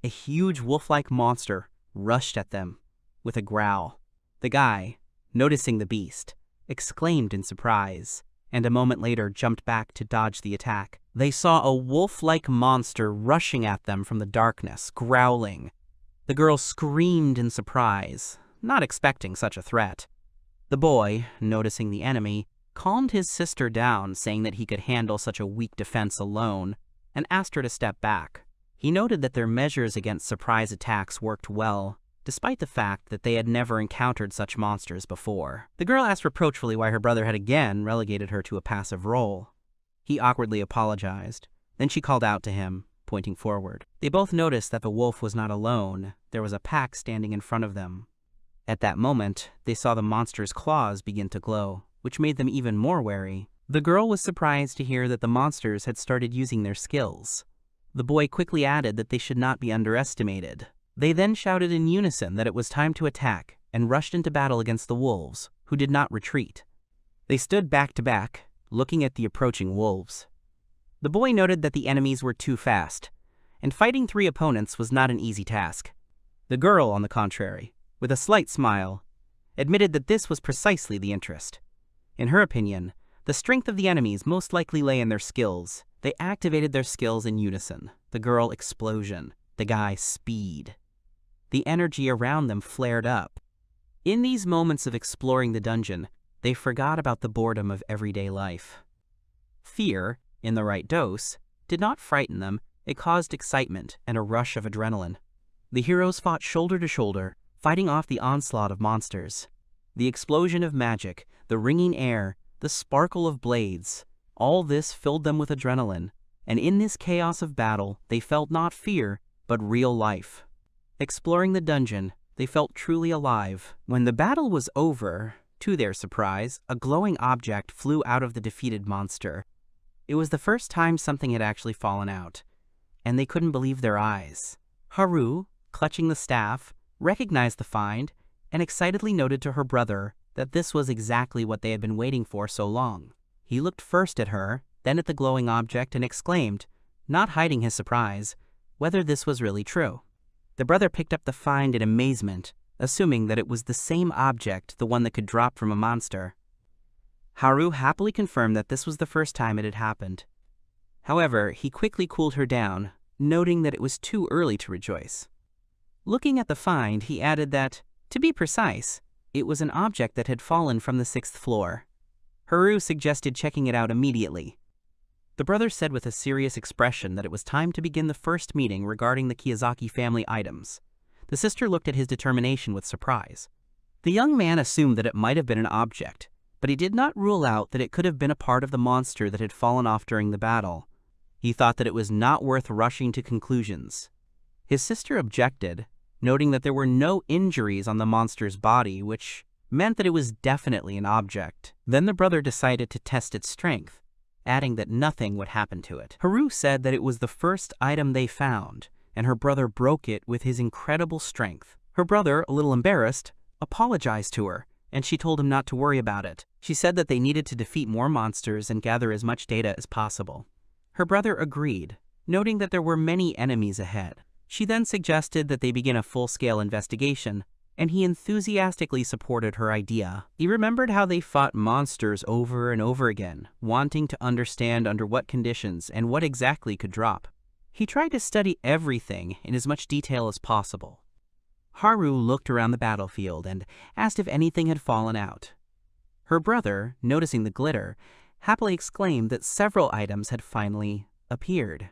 a huge wolf-like monster rushed at them with a growl. The guy, noticing the beast, exclaimed in surprise, and a moment later jumped back to dodge the attack. They saw a wolf-like monster rushing at them from the darkness, growling. The girl screamed in surprise, not expecting such a threat. The boy, noticing the enemy, calmed his sister down, saying that he could handle such a weak defense alone, and asked her to step back. He noted that their measures against surprise attacks worked well, despite the fact that they had never encountered such monsters before. The girl asked reproachfully why her brother had again relegated her to a passive role. He awkwardly apologized. Then she called out to him, pointing forward. They both noticed that the wolf was not alone. There was a pack standing in front of them. At that moment, they saw the monster's claws begin to glow, which made them even more wary. The girl was surprised to hear that the monsters had started using their skills. The boy quickly added that they should not be underestimated. They then shouted in unison that it was time to attack and rushed into battle against the wolves, who did not retreat. They stood back to back, looking at the approaching wolves. The boy noted that the enemies were too fast, and fighting 3 opponents was not an easy task. The girl, on the contrary, with a slight smile, admitted that this was precisely the interest. In her opinion, the strength of the enemies most likely lay in their skills. They activated their skills in unison. The girl, explosion. The guy, speed. The energy around them flared up. In these moments of exploring the dungeon, they forgot about the boredom of everyday life. Fear, in the right dose, did not frighten them. It caused excitement and a rush of adrenaline. The heroes fought shoulder to shoulder, fighting off the onslaught of monsters. The explosion of magic, the ringing air, the sparkle of blades, all this filled them with adrenaline, and in this chaos of battle, they felt not fear, but real life. Exploring the dungeon, they felt truly alive. When the battle was over, to their surprise, a glowing object flew out of the defeated monster. It was the first time something had actually fallen out, and they couldn't believe their eyes. Haru, clutching the staff, recognized the find, and excitedly noted to her brother that this was exactly what they had been waiting for so long. He looked first at her, then at the glowing object, and exclaimed, not hiding his surprise, whether this was really true. The brother picked up the find in amazement, assuming that it was the same object, the one that could drop from a monster. Haru happily confirmed that this was the first time it had happened. However, he quickly cooled her down, noting that it was too early to rejoice. Looking at the find, he added that, to be precise, it was an object that had fallen from the 6th floor. Haru suggested checking it out immediately. The brother said with a serious expression that it was time to begin the first meeting regarding the Kiyosaki family items. The sister looked at his determination with surprise. The young man assumed that it might have been an object, but he did not rule out that it could have been a part of the monster that had fallen off during the battle. He thought that it was not worth rushing to conclusions. His sister objected, noting that there were no injuries on the monster's body, which meant that it was definitely an object. Then the brother decided to test its strength, adding that nothing would happen to it. Haru said that it was the first item they found, and her brother broke it with his incredible strength. Her brother, a little embarrassed, apologized to her, and she told him not to worry about it. She said that they needed to defeat more monsters and gather as much data as possible. Her brother agreed, noting that there were many enemies ahead. She then suggested that they begin a full-scale investigation, and he enthusiastically supported her idea. He remembered how they fought monsters over and over again, wanting to understand under what conditions and what exactly could drop. He tried to study everything in as much detail as possible. Haru looked around the battlefield and asked if anything had fallen out. Her brother, noticing the glitter, happily exclaimed that several items had finally appeared.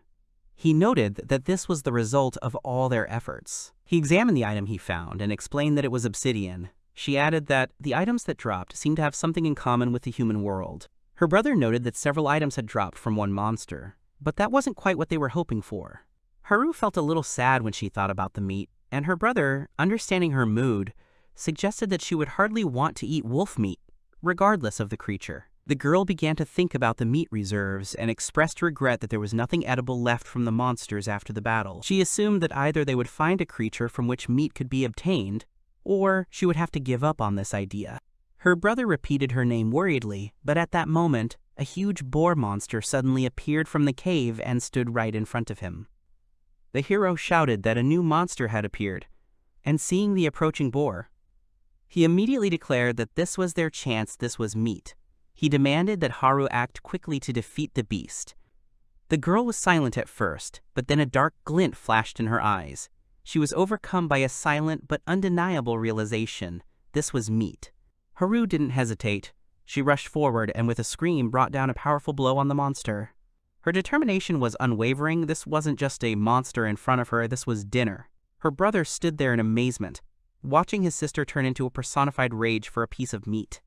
He noted that this was the result of all their efforts. He examined the item he found and explained that it was obsidian. She added that the items that dropped seemed to have something in common with the human world. Her brother noted that several items had dropped from one monster, but that wasn't quite what they were hoping for. Haru felt a little sad when she thought about the meat, and her brother, understanding her mood, suggested that she would hardly want to eat wolf meat, regardless of the creature. The girl began to think about the meat reserves and expressed regret that there was nothing edible left from the monsters after the battle. She assumed that either they would find a creature from which meat could be obtained, or she would have to give up on this idea. Her brother repeated her name worriedly, but at that moment, a huge boar monster suddenly appeared from the cave and stood right in front of him. The hero shouted that a new monster had appeared, and seeing the approaching boar, he immediately declared that this was their chance, this was meat. He demanded that Haru act quickly to defeat the beast. The girl was silent at first, but then a dark glint flashed in her eyes. She was overcome by a silent but undeniable realization. This was meat. Haru didn't hesitate. She rushed forward and with a scream brought down a powerful blow on the monster. Her determination was unwavering. This wasn't just a monster in front of her, this was dinner. Her brother stood there in amazement, watching his sister turn into a personified rage for a piece of meat.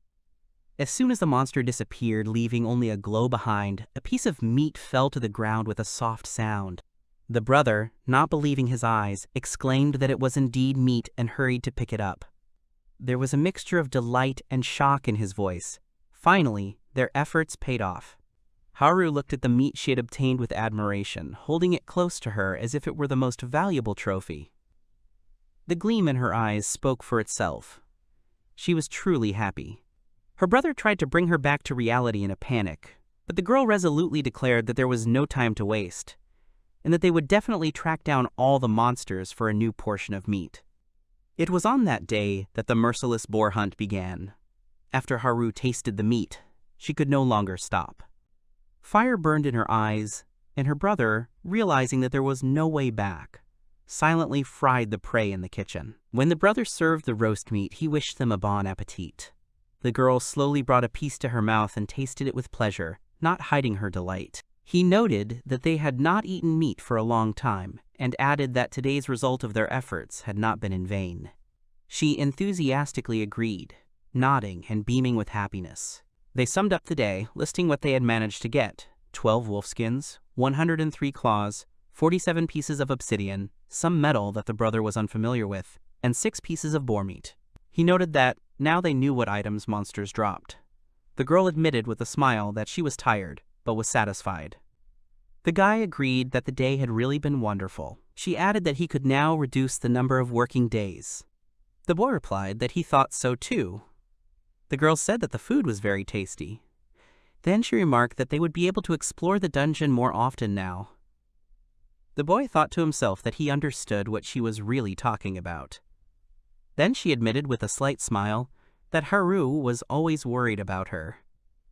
As soon as the monster disappeared, leaving only a glow behind, a piece of meat fell to the ground with a soft sound. The brother, not believing his eyes, exclaimed that it was indeed meat and hurried to pick it up. There was a mixture of delight and shock in his voice. Finally, their efforts paid off. Haru looked at the meat she had obtained with admiration, holding it close to her as if it were the most valuable trophy. The gleam in her eyes spoke for itself. She was truly happy. Her brother tried to bring her back to reality in a panic, but the girl resolutely declared that there was no time to waste, and that they would definitely track down all the monsters for a new portion of meat. It was on that day that the merciless boar hunt began. After Haru tasted the meat, she could no longer stop. Fire burned in her eyes, and her brother, realizing that there was no way back, silently fried the prey in the kitchen. When the brother served the roast meat, he wished them a bon appetit. The girl slowly brought a piece to her mouth and tasted it with pleasure, not hiding her delight. He noted that they had not eaten meat for a long time, and added that today's result of their efforts had not been in vain. She enthusiastically agreed, nodding and beaming with happiness. They summed up the day, listing what they had managed to get: 12 wolfskins, 103 claws, 47 pieces of obsidian, some metal that the brother was unfamiliar with, and 6 pieces of boar meat. He noted that now they knew what items monsters dropped. The girl admitted with a smile that she was tired, but was satisfied. The guy agreed that the day had really been wonderful. She added that he could now reduce the number of working days. The boy replied that he thought so too. The girl said that the food was very tasty. Then she remarked that they would be able to explore the dungeon more often now. The boy thought to himself that he understood what she was really talking about. Then she admitted with a slight smile that Haru was always worried about her.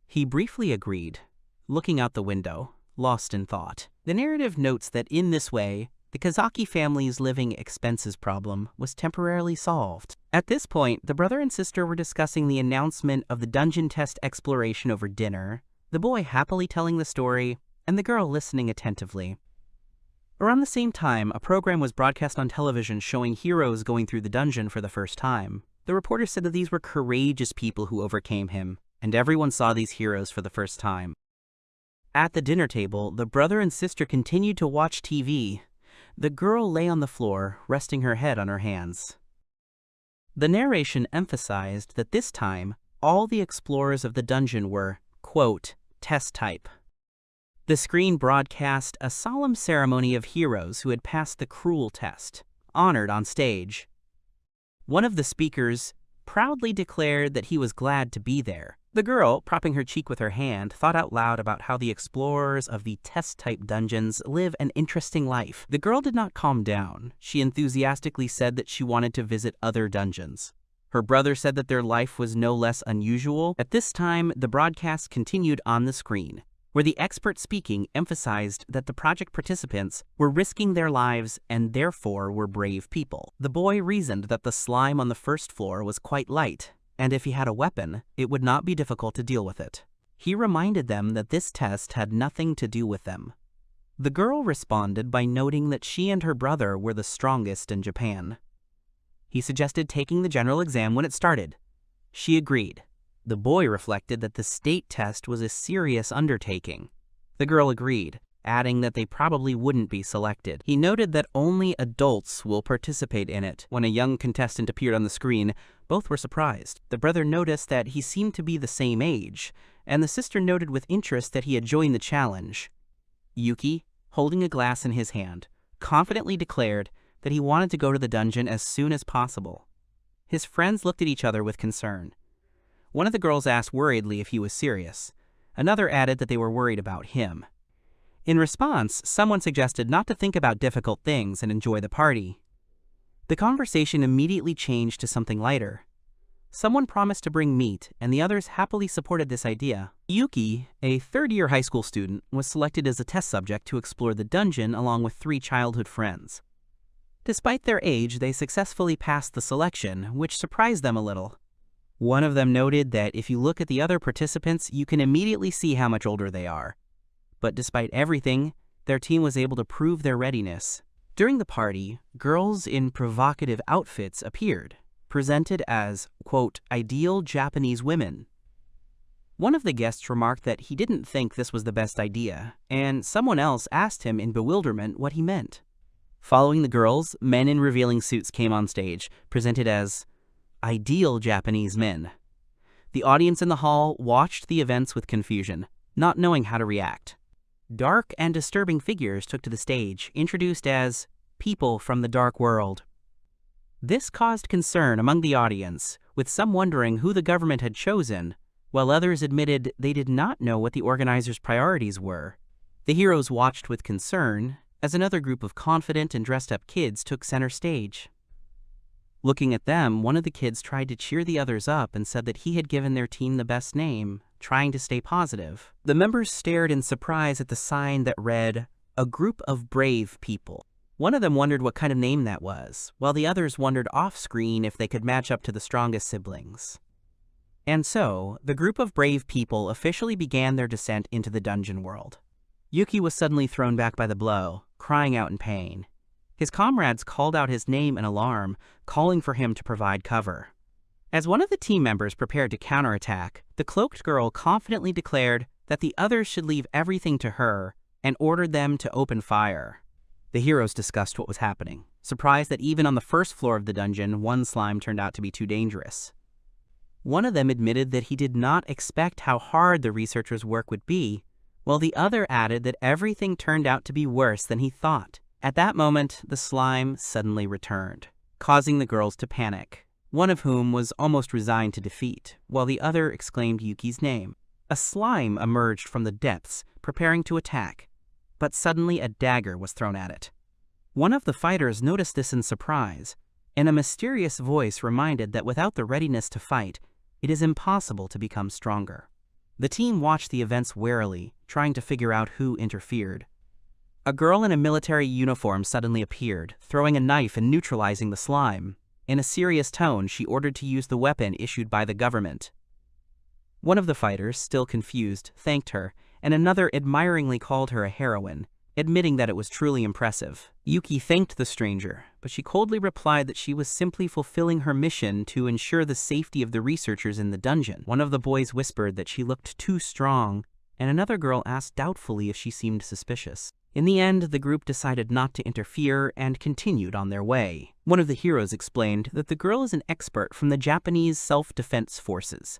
He briefly agreed, looking out the window, lost in thought. The narrative notes that in this way, the Kazaki family's living expenses problem was temporarily solved. At this point, the brother and sister were discussing the announcement of the dungeon test exploration over dinner, the boy happily telling the story, and the girl listening attentively. Around the same time, a program was broadcast on television showing heroes going through the dungeon for the first time. The reporter said that these were courageous people who overcame him, and everyone saw these heroes for the first time. At the dinner table, the brother and sister continued to watch TV. The girl lay on the floor, resting her head on her hands. The narration emphasized that this time, all the explorers of the dungeon were, quote, test type. The screen broadcast a solemn ceremony of heroes who had passed the cruel test, honored on stage. One of the speakers proudly declared that he was glad to be there, The girl, propping her cheek with her hand, thought out loud about how the explorers of the test-type dungeons live an interesting life. The girl did not calm down. She enthusiastically said that she wanted to visit other dungeons. Her brother said that their life was no less unusual. At this time, the broadcast continued on the screen, where the expert speaking emphasized that the project participants were risking their lives and therefore were brave people. The boy reasoned that the slime on the first floor was quite light, and if he had a weapon, it would not be difficult to deal with it. He reminded them that this test had nothing to do with them. The girl responded by noting that she and her brother were the strongest in Japan. He suggested taking the general exam when it started. She agreed. The boy reflected that the state test was a serious undertaking. The girl agreed, adding that they probably wouldn't be selected. He noted that only adults will participate in it. When a young contestant appeared on the screen, both were surprised. The brother noticed that he seemed to be the same age, and the sister noted with interest that he had joined the challenge. Yuki, holding a glass in his hand, confidently declared that he wanted to go to the dungeon as soon as possible. His friends looked at each other with concern. One of the girls asked worriedly if he was serious. Another added that they were worried about him. In response, someone suggested not to think about difficult things and enjoy the party. The conversation immediately changed to something lighter. Someone promised to bring meat, and the others happily supported this idea. Yuki, a third-year high school student, was selected as a test subject to explore the dungeon along with 3 childhood friends. Despite their age, they successfully passed the selection, which surprised them a little. One of them noted that if you look at the other participants, you can immediately see how much older they are. But despite everything, their team was able to prove their readiness. During the party, girls in provocative outfits appeared, presented as, quote, ideal Japanese women. One of the guests remarked that he didn't think this was the best idea, and someone else asked him in bewilderment what he meant. Following the girls, men in revealing suits came on stage, presented as ideal Japanese men. The audience in the hall watched the events with confusion, not knowing how to react. Dark and disturbing figures took to the stage, introduced as people from the dark world. This caused concern among the audience, with some wondering who the government had chosen, while others admitted they did not know what the organizers' priorities were. The heroes watched with concern as another group of confident and dressed-up kids took center stage. Looking at them, one of the kids tried to cheer the others up and said that he had given their team the best name, trying to stay positive. The members stared in surprise at the sign that read, "A group of brave people." One of them wondered what kind of name that was, while the others wondered off-screen if they could match up to the strongest siblings. And so, the group of brave people officially began their descent into the dungeon world. Yuki was suddenly thrown back by the blow, crying out in pain. His comrades called out his name in alarm, calling for him to provide cover. As one of the team members prepared to counterattack, the cloaked girl confidently declared that the others should leave everything to her and ordered them to open fire. The heroes discussed what was happening, surprised that even on the first floor of the dungeon, one slime turned out to be too dangerous. One of them admitted that he did not expect how hard the researchers' work would be, while the other added that everything turned out to be worse than he thought. At that moment, the slime suddenly returned, causing the girls to panic, one of whom was almost resigned to defeat, while the other exclaimed Yuki's name. A slime emerged from the depths, preparing to attack, but suddenly a dagger was thrown at it. One of the fighters noticed this in surprise, and a mysterious voice reminded that without the readiness to fight, it is impossible to become stronger. The team watched the events warily, trying to figure out who interfered. A girl in a military uniform suddenly appeared, throwing a knife and neutralizing the slime. In a serious tone, she ordered to use the weapon issued by the government. One of the fighters, still confused, thanked her, and another admiringly called her a heroine, admitting that it was truly impressive. Yuki thanked the stranger, but she coldly replied that she was simply fulfilling her mission to ensure the safety of the researchers in the dungeon. One of the boys whispered that she looked too strong, and another girl asked doubtfully if she seemed suspicious. In the end, the group decided not to interfere and continued on their way. One of the heroes explained that the girl is an expert from the Japanese Self-Defense Forces,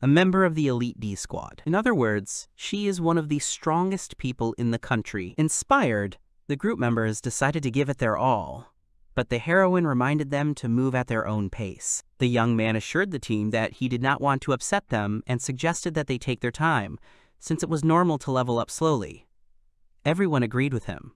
a member of the Elite D Squad. In other words, she is one of the strongest people in the country. Inspired, the group members decided to give it their all. but the heroine reminded them to move at their own pace. The young man assured the team that he did not want to upset them and suggested that they take their time, since it was normal to level up slowly. Everyone agreed with him.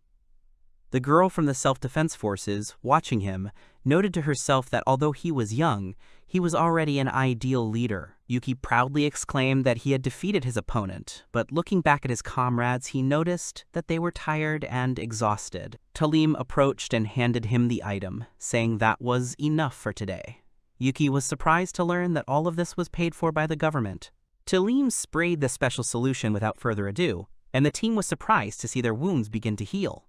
The girl from the self-defense forces, watching him, noted to herself that although he was young, he was already an ideal leader. Yuki proudly exclaimed that he had defeated his opponent, but looking back at his comrades, he noticed that they were tired and exhausted. Talim approached and handed him the item, saying that was enough for today. Yuki was surprised to learn that all of this was paid for by the government. Talim sprayed the special solution without further ado, and the team was surprised to see their wounds begin to heal.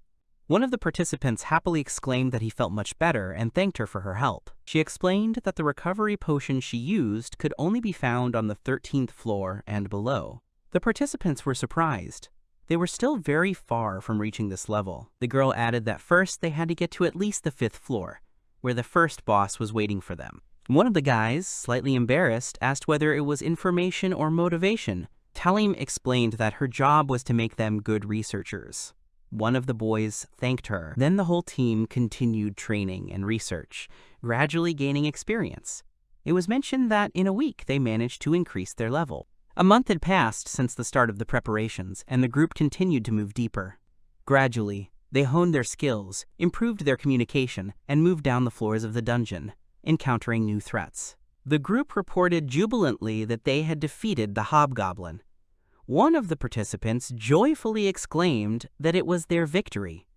One of the participants happily exclaimed that he felt much better and thanked her for her help. She explained that the recovery potion she used could only be found on the 13th floor and below. The participants were surprised. They were still very far from reaching this level. The girl added that first they had to get to at least the 5th floor, where the first boss was waiting for them. One of the guys, slightly embarrassed, asked whether it was information or motivation. Talim explained that her job was to make them good researchers. One of the boys thanked her. Then the whole team continued training and research, gradually gaining experience. It was mentioned that in a week they managed to increase their level. A month had passed since the start of the preparations, and the group continued to move deeper. Gradually, they honed their skills, improved their communication, and moved down the floors of the dungeon, encountering new threats. The group reported jubilantly that they had defeated the hobgoblin. One of the participants joyfully exclaimed that it was their victory.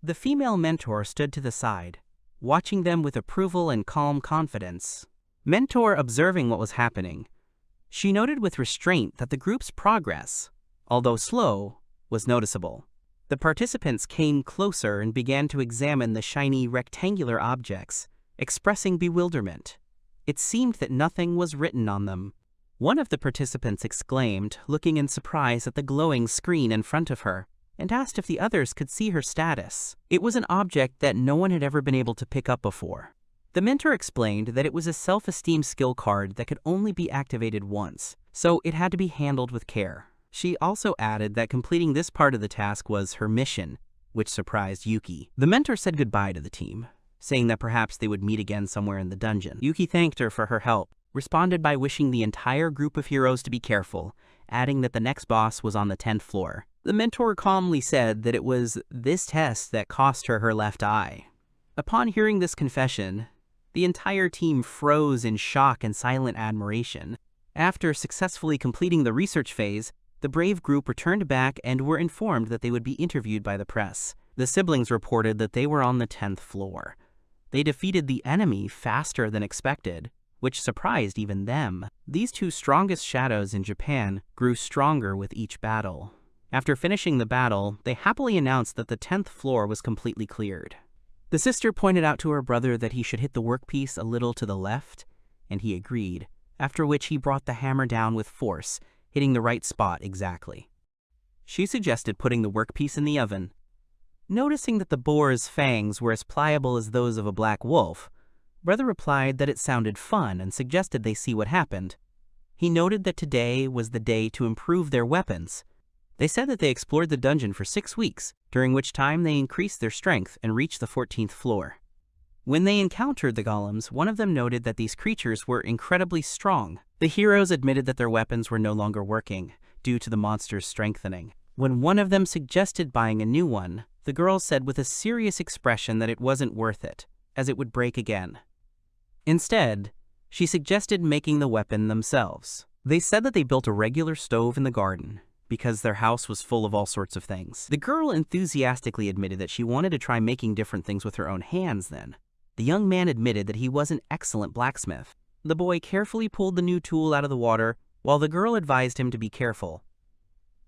The female mentor stood to the side, watching them with approval and calm confidence. Mentor observing what was happening, she noted with restraint that the group's progress, although slow, was noticeable. The participants came closer and began to examine the shiny rectangular objects, expressing bewilderment. It seemed that nothing was written on them. One of the participants exclaimed, looking in surprise at the glowing screen in front of her, and asked if the others could see her status. It was an object that no one had ever been able to pick up before. The mentor explained that it was a self-esteem skill card that could only be activated once, so it had to be handled with care. She also added that completing this part of the task was her mission, which surprised Yuki. The mentor said goodbye to the team, saying that perhaps they would meet again somewhere in the dungeon. Yuki thanked her for her help, responded by wishing the entire group of heroes to be careful, adding that the next boss was on the 10th floor. The mentor calmly said that it was this test that cost her her left eye. Upon hearing this confession, the entire team froze in shock and silent admiration. After successfully completing the research phase, the brave group returned back and were informed that they would be interviewed by the press. The siblings reported that they were on the 10th floor. They defeated the enemy faster than expected, which surprised even them. These two strongest shadows in Japan grew stronger with each battle. After finishing the battle, they happily announced that the 10th floor was completely cleared. The sister pointed out to her brother that he should hit the workpiece a little to the left, and he agreed, after which he brought the hammer down with force, hitting the right spot exactly. She suggested putting the workpiece in the oven. Noticing that the boar's fangs were as pliable as those of a black wolf, Brother replied that it sounded fun and suggested they see what happened. He noted that today was the day to improve their weapons. They said that they explored the dungeon for 6 weeks, during which time they increased their strength and reached the 14th floor. When they encountered the golems, one of them noted that these creatures were incredibly strong. The heroes admitted that their weapons were no longer working, due to the monsters strengthening. When one of them suggested buying a new one, the girl said with a serious expression that it wasn't worth it, as it would break again. Instead, she suggested making the weapon themselves. They said that they built a regular stove in the garden, because their house was full of all sorts of things. The girl enthusiastically admitted that she wanted to try making different things with her own hands then. The young man admitted that he was an excellent blacksmith. The boy carefully pulled the new tool out of the water, while the girl advised him to be careful.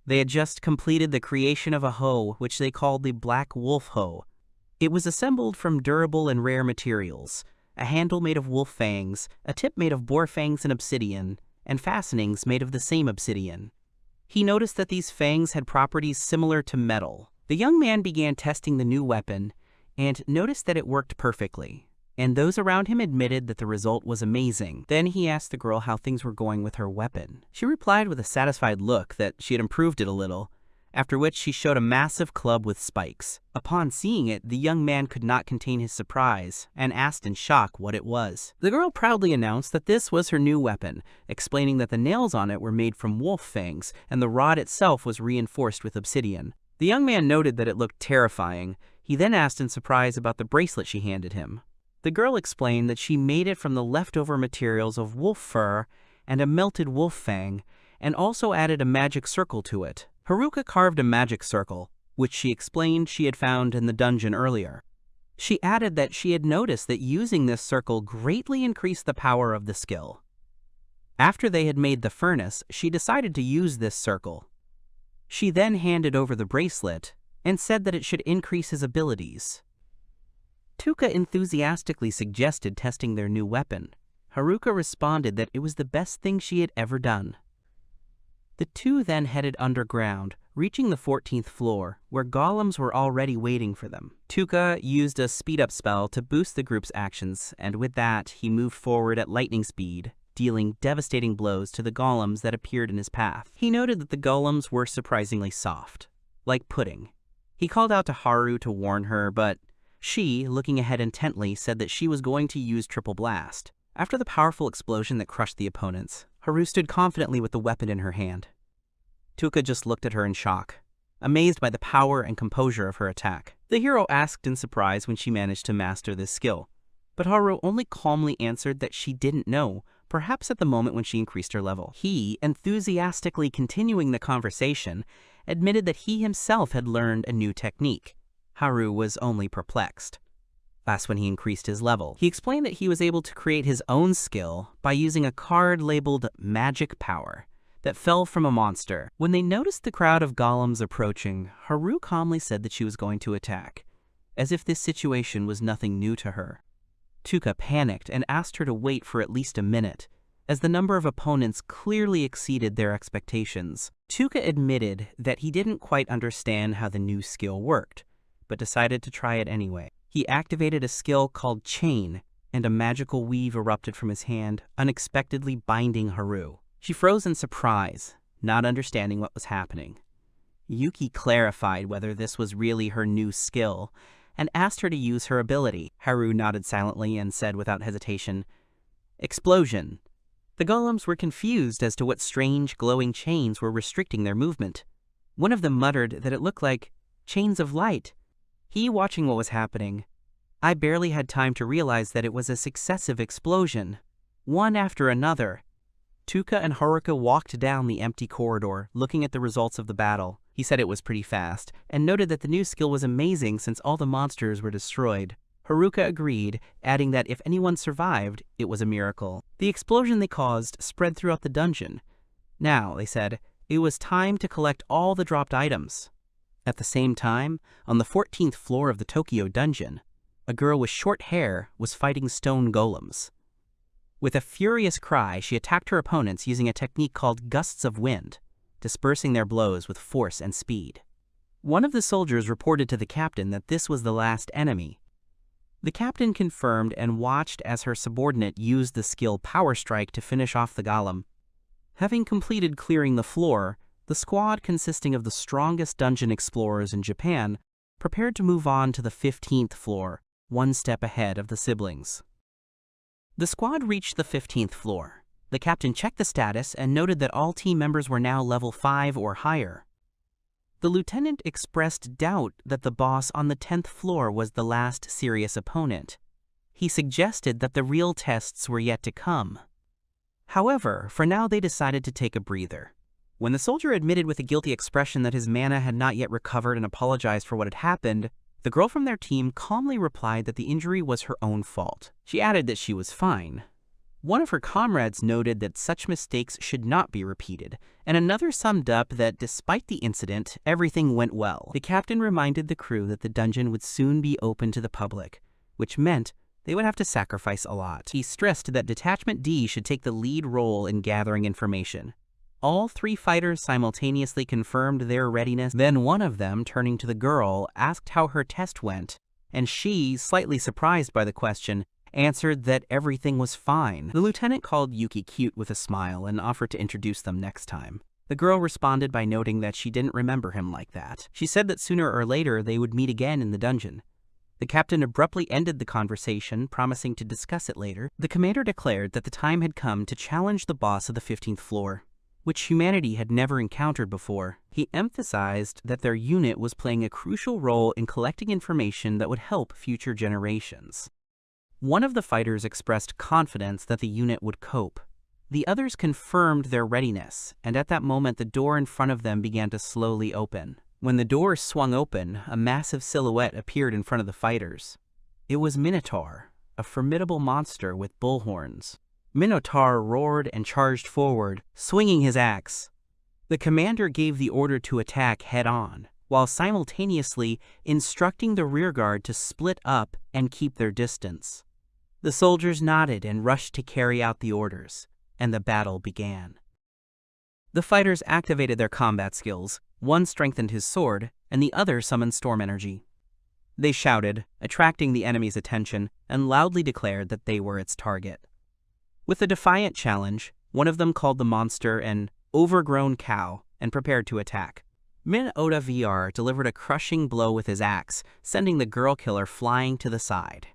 They had just completed the creation of a hoe, which they called the Black Wolf Hoe. It was assembled from durable and rare materials, a handle made of wolf fangs, a tip made of boar fangs and obsidian, and fastenings made of the same obsidian. He noticed that these fangs had properties similar to metal. The young man began testing the new weapon and noticed that it worked perfectly, and those around him admitted that the result was amazing. Then he asked the girl how things were going with her weapon. She replied with a satisfied look that she had improved it a little, after which she showed a massive club with spikes. Upon seeing it, the young man could not contain his surprise and asked in shock what it was. The girl proudly announced that this was her new weapon, explaining that the nails on it were made from wolf fangs and the rod itself was reinforced with obsidian. The young man noted that it looked terrifying. He then asked in surprise about the bracelet she handed him. The girl explained that she made it from the leftover materials of wolf fur and a melted wolf fang, and also added a magic circle to it. Haruka carved a magic circle, which she explained she had found in the dungeon earlier. She added that she had noticed that using this circle greatly increased the power of the skill. After they had made the furnace, she decided to use this circle. She then handed over the bracelet and said that it should increase his abilities. Tuka enthusiastically suggested testing their new weapon. Haruka responded that it was the best thing she had ever done. The two then headed underground, reaching the 14th floor, where golems were already waiting for them. Tuka used a speed-up spell to boost the group's actions, and with that, he moved forward at lightning speed, dealing devastating blows to the golems that appeared in his path. He noted that the golems were surprisingly soft, like pudding. He called out to Haru to warn her, but she, looking ahead intently, said that she was going to use Triple Blast. After the powerful explosion that crushed the opponents, Haru stood confidently with the weapon in her hand. Tuka just looked at her in shock, amazed by the power and composure of her attack. The hero asked in surprise when she managed to master this skill, but Haru only calmly answered that she didn't know, perhaps at the moment when she increased her level. He, enthusiastically continuing the conversation, admitted that he himself had learned a new technique. Haru was only perplexed. That's when he increased his level. He explained that he was able to create his own skill by using a card labeled Magic Power that fell from a monster. When they noticed the crowd of golems approaching, Haru calmly said that she was going to attack, as if this situation was nothing new to her. Tuka panicked and asked her to wait for at least a minute, as the number of opponents clearly exceeded their expectations. Tuka admitted that he didn't quite understand how the new skill worked, but decided to try it anyway. He activated a skill called Chain, and a magical weave erupted from his hand, unexpectedly binding Haru. She froze in surprise, not understanding what was happening. Yuki clarified whether this was really her new skill, and asked her to use her ability. Haru nodded silently and said without hesitation, "Explosion." The golems were confused as to what strange glowing chains were restricting their movement. One of them muttered that it looked like chains of light. He watching what was happening. I barely had time to realize that it was a successive explosion, one after another. Tuka and Haruka walked down the empty corridor, looking at the results of the battle. He said it was pretty fast, and noted that the new skill was amazing since all the monsters were destroyed. Haruka agreed, adding that if anyone survived, it was a miracle. The explosion they caused spread throughout the dungeon. Now, they said, it was time to collect all the dropped items. At the same time, on the 14th floor of the Tokyo dungeon, a girl with short hair was fighting stone golems. With a furious cry, she attacked her opponents using a technique called gusts of wind, dispersing their blows with force and speed. One of the soldiers reported to the captain that this was the last enemy. The captain confirmed and watched as her subordinate used the skill Power Strike to finish off the golem. Having completed clearing the floor, the squad, consisting of the strongest dungeon explorers in Japan, prepared to move on to the 15th floor, one step ahead of the siblings. The squad reached the 15th floor. The captain checked the status and noted that all team members were now level 5 or higher. The lieutenant expressed doubt that the boss on the 10th floor was the last serious opponent. He suggested that the real tests were yet to come. However, for now they decided to take a breather. When the soldier admitted with a guilty expression that his mana had not yet recovered and apologized for what had happened, the girl from their team calmly replied that the injury was her own fault. She added that she was fine. One of her comrades noted that such mistakes should not be repeated, and another summed up that despite the incident, everything went well. The captain reminded the crew that the dungeon would soon be open to the public, which meant they would have to sacrifice a lot. He stressed that Detachment D should take the lead role in gathering information. All 3 fighters simultaneously confirmed their readiness. Then one of them, turning to the girl, asked how her test went, and she, slightly surprised by the question, answered that everything was fine. The lieutenant called Yuki cute with a smile and offered to introduce them next time. The girl responded by noting that she didn't remember him like that. She said that sooner or later they would meet again in the dungeon. The captain abruptly ended the conversation, promising to discuss it later. The commander declared that the time had come to challenge the boss of the 15th floor, which humanity had never encountered before. He emphasized that their unit was playing a crucial role in collecting information that would help future generations. One of the fighters expressed confidence that the unit would cope. The others confirmed their readiness, and at that moment the door in front of them began to slowly open. When the door swung open, a massive silhouette appeared in front of the fighters. It was Minotaur, a formidable monster with bull horns. Minotaur roared and charged forward, swinging his axe. The commander gave the order to attack head-on, while simultaneously instructing the rearguard to split up and keep their distance. The soldiers nodded and rushed to carry out the orders, and the battle began. The fighters activated their combat skills. One strengthened his sword, and the other summoned storm energy. They shouted, attracting the enemy's attention, and loudly declared that they were its target. With a defiant challenge, one of them called the monster an overgrown cow and prepared to attack. Min Oda VR delivered a crushing blow with his axe, sending the girl killer flying to the side.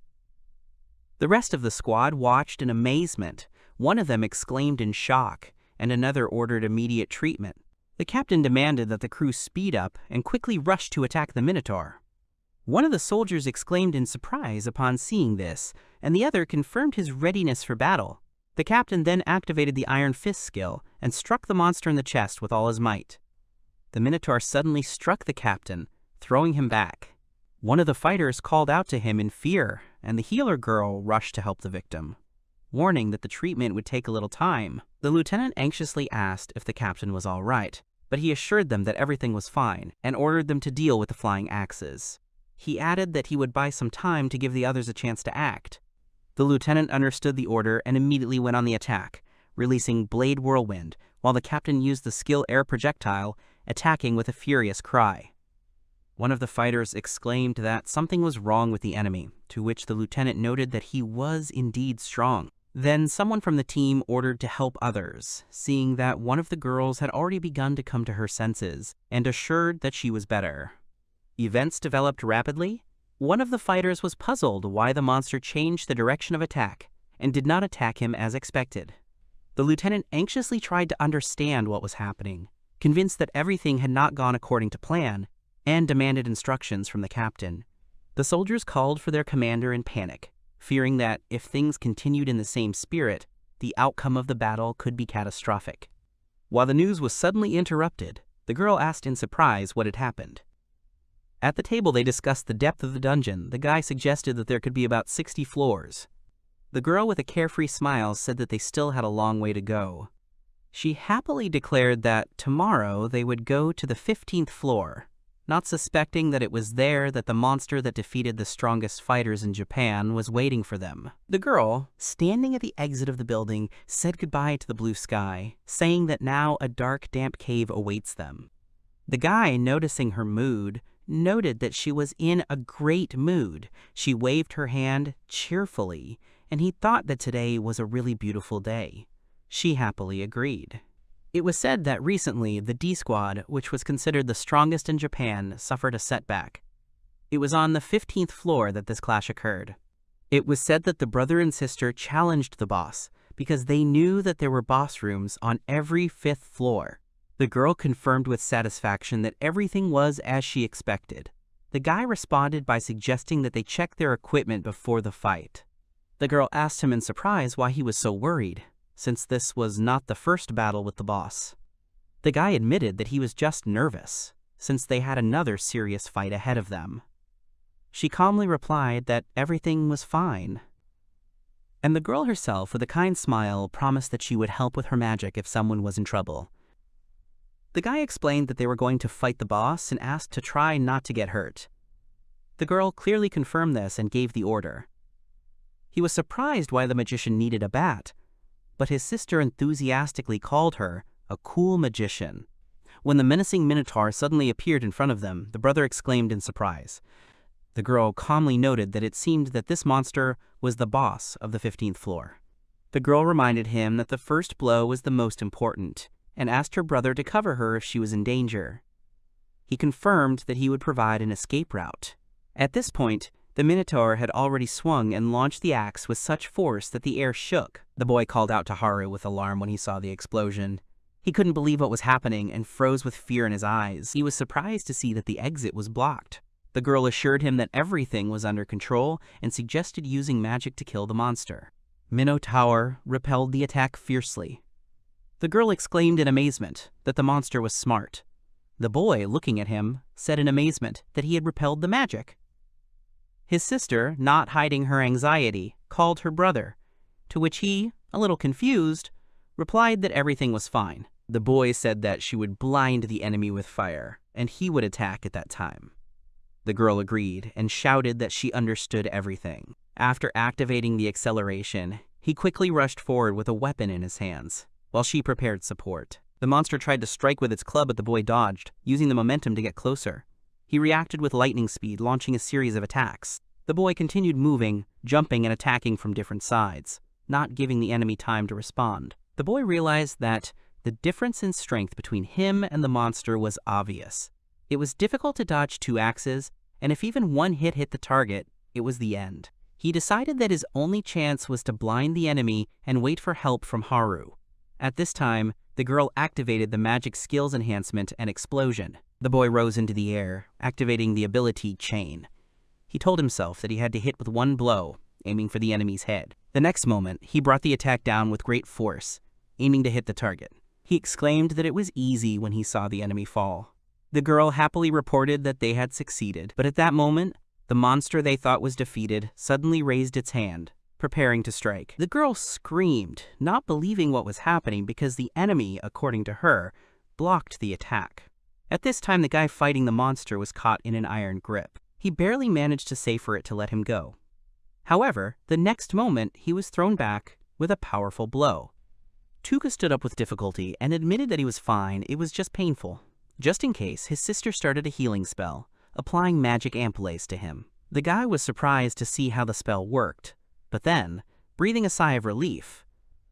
The rest of the squad watched in amazement. One of them exclaimed in shock, and another ordered immediate treatment. The captain demanded that the crew speed up and quickly rush to attack the Minotaur. One of the soldiers exclaimed in surprise upon seeing this, and the other confirmed his readiness for battle. The captain then activated the Iron Fist skill and struck the monster in the chest with all his might. The Minotaur suddenly struck the captain, throwing him back. One of the fighters called out to him in fear, and the healer girl rushed to help the victim. Warning that the treatment would take a little time, the lieutenant anxiously asked if the captain was all right, but he assured them that everything was fine and ordered them to deal with the flying axes. He added that he would buy some time to give the others a chance to act. The lieutenant understood the order and immediately went on the attack, releasing Blade Whirlwind, while the captain used the skill Air Projectile, attacking with a furious cry. One of the fighters exclaimed that something was wrong with the enemy, to which the lieutenant noted that he was indeed strong. Then someone from the team ordered to help others, seeing that one of the girls had already begun to come to her senses, and assured that she was better. Events developed rapidly. One of the fighters was puzzled why the monster changed the direction of attack, and did not attack him as expected. The lieutenant anxiously tried to understand what was happening, convinced that everything had not gone according to plan, and demanded instructions from the captain. The soldiers called for their commander in panic, fearing that if things continued in the same spirit, the outcome of the battle could be catastrophic. While the news was suddenly interrupted, the girl asked in surprise what had happened. At the table they discussed the depth of the dungeon. The guy suggested that there could be about 60 floors. The girl with a carefree smile said that they still had a long way to go. She happily declared that tomorrow they would go to the 15th floor, not suspecting that it was there that the monster that defeated the strongest fighters in Japan was waiting for them. The girl, standing at the exit of the building, said goodbye to the blue sky, saying that now a dark, damp cave awaits them. The guy, noticing her mood, noted that she was in a great mood. She waved her hand cheerfully, and he thought that today was a really beautiful day. She happily agreed. It was said that recently the D Squad, which was considered the strongest in Japan, suffered a setback. It was on the 15th floor that this clash occurred. It was said that the brother and sister challenged the boss because they knew that there were boss rooms on every 5th floor. The girl confirmed with satisfaction that everything was as she expected. The guy responded by suggesting that they check their equipment before the fight. The girl asked him in surprise why he was so worried, since this was not the first battle with the boss. The guy admitted that he was just nervous, since they had another serious fight ahead of them. She calmly replied that everything was fine. And the girl herself, with a kind smile, promised that she would help with her magic if someone was in trouble. The guy explained that they were going to fight the boss and asked to try not to get hurt. The girl clearly confirmed this and gave the order. He was surprised why the magician needed a bat, but his sister enthusiastically called her a cool magician. When the menacing Minotaur suddenly appeared in front of them, the brother exclaimed in surprise. The girl calmly noted that it seemed that this monster was the boss of the 15th floor. The girl reminded him that the first blow was the most important, and asked her brother to cover her if she was in danger. He confirmed that he would provide an escape route. At this point, the Minotaur had already swung and launched the axe with such force that the air shook. The boy called out to Haru with alarm when he saw the explosion. He couldn't believe what was happening and froze with fear in his eyes. He was surprised to see that the exit was blocked. The girl assured him that everything was under control and suggested using magic to kill the monster. Minotaur repelled the attack fiercely. The girl exclaimed in amazement that the monster was smart. The boy, looking at him, said in amazement that he had repelled the magic. His sister, not hiding her anxiety, called her brother, to which he, a little confused, replied that everything was fine. The boy said that she would blind the enemy with fire, and he would attack at that time. The girl agreed and shouted that she understood everything. After activating the acceleration, he quickly rushed forward with a weapon in his hands, while she prepared support. The monster tried to strike with its club, but the boy dodged, using the momentum to get closer. He reacted with lightning speed, launching a series of attacks. The boy continued moving, jumping and attacking from different sides, not giving the enemy time to respond. The boy realized that the difference in strength between him and the monster was obvious. It was difficult to dodge two axes, and if even one hit the target, it was the end. He decided that his only chance was to blind the enemy and wait for help from Haru. At this time, the girl activated the magic skills enhancement and explosion. The boy rose into the air, activating the ability Chain. He told himself that he had to hit with one blow, aiming for the enemy's head. The next moment, he brought the attack down with great force, aiming to hit the target. He exclaimed that it was easy when he saw the enemy fall. The girl happily reported that they had succeeded, but at that moment, the monster they thought was defeated suddenly raised its hand, preparing to strike. The girl screamed, not believing what was happening because the enemy, according to her, blocked the attack. At this time, the guy fighting the monster was caught in an iron grip. He barely managed to say for it to let him go. However, the next moment, he was thrown back with a powerful blow. Tuka stood up with difficulty and admitted that he was fine, it was just painful. Just in case, his sister started a healing spell, applying magic ampoules to him. The guy was surprised to see how the spell worked, but then, breathing a sigh of relief,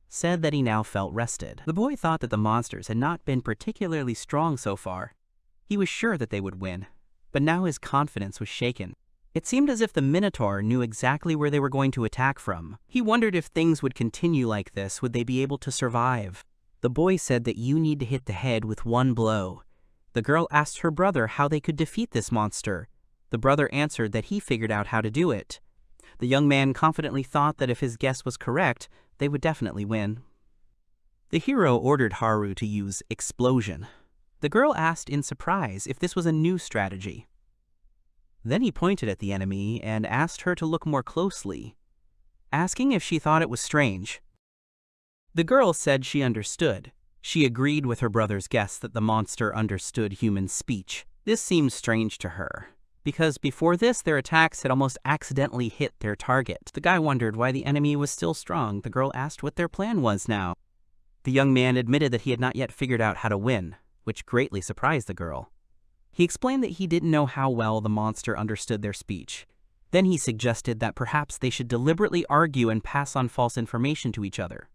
said that he now felt rested. The boy thought that the monsters had not been particularly strong so far. He was sure that they would win, but now his confidence was shaken. It seemed as if the Minotaur knew exactly where they were going to attack from. He wondered if things would continue like this, would they be able to survive? The boy said that you need to hit the head with one blow. The girl asked her brother how they could defeat this monster. The brother answered that he figured out how to do it. The young man confidently thought that if his guess was correct, they would definitely win. The hero ordered Haru to use explosion. The girl asked in surprise if this was a new strategy. Then he pointed at the enemy and asked her to look more closely, asking if she thought it was strange. The girl said she understood. She agreed with her brother's guess that the monster understood human speech. This seemed strange to her, because before this their attacks had almost accidentally hit their target. The guy wondered why the enemy was still strong. The girl asked what their plan was now. The young man admitted that he had not yet figured out how to win, which greatly surprised the girl. He explained that he didn't know how well the monster understood their speech. Then he suggested that perhaps they should deliberately argue and pass on false information to each other.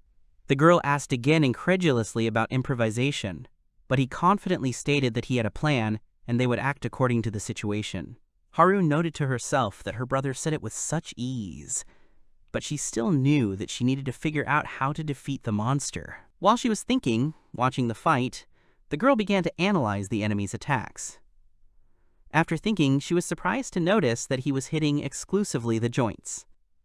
The girl asked again incredulously about improvisation, but he confidently stated that he had a plan and they would act according to the situation. Haru noted to herself that her brother said it with such ease, but she still knew that she needed to figure out how to defeat the monster. While she was thinking, watching the fight, the girl began to analyze the enemy's attacks. After thinking, she was surprised to notice that he was hitting exclusively the joints.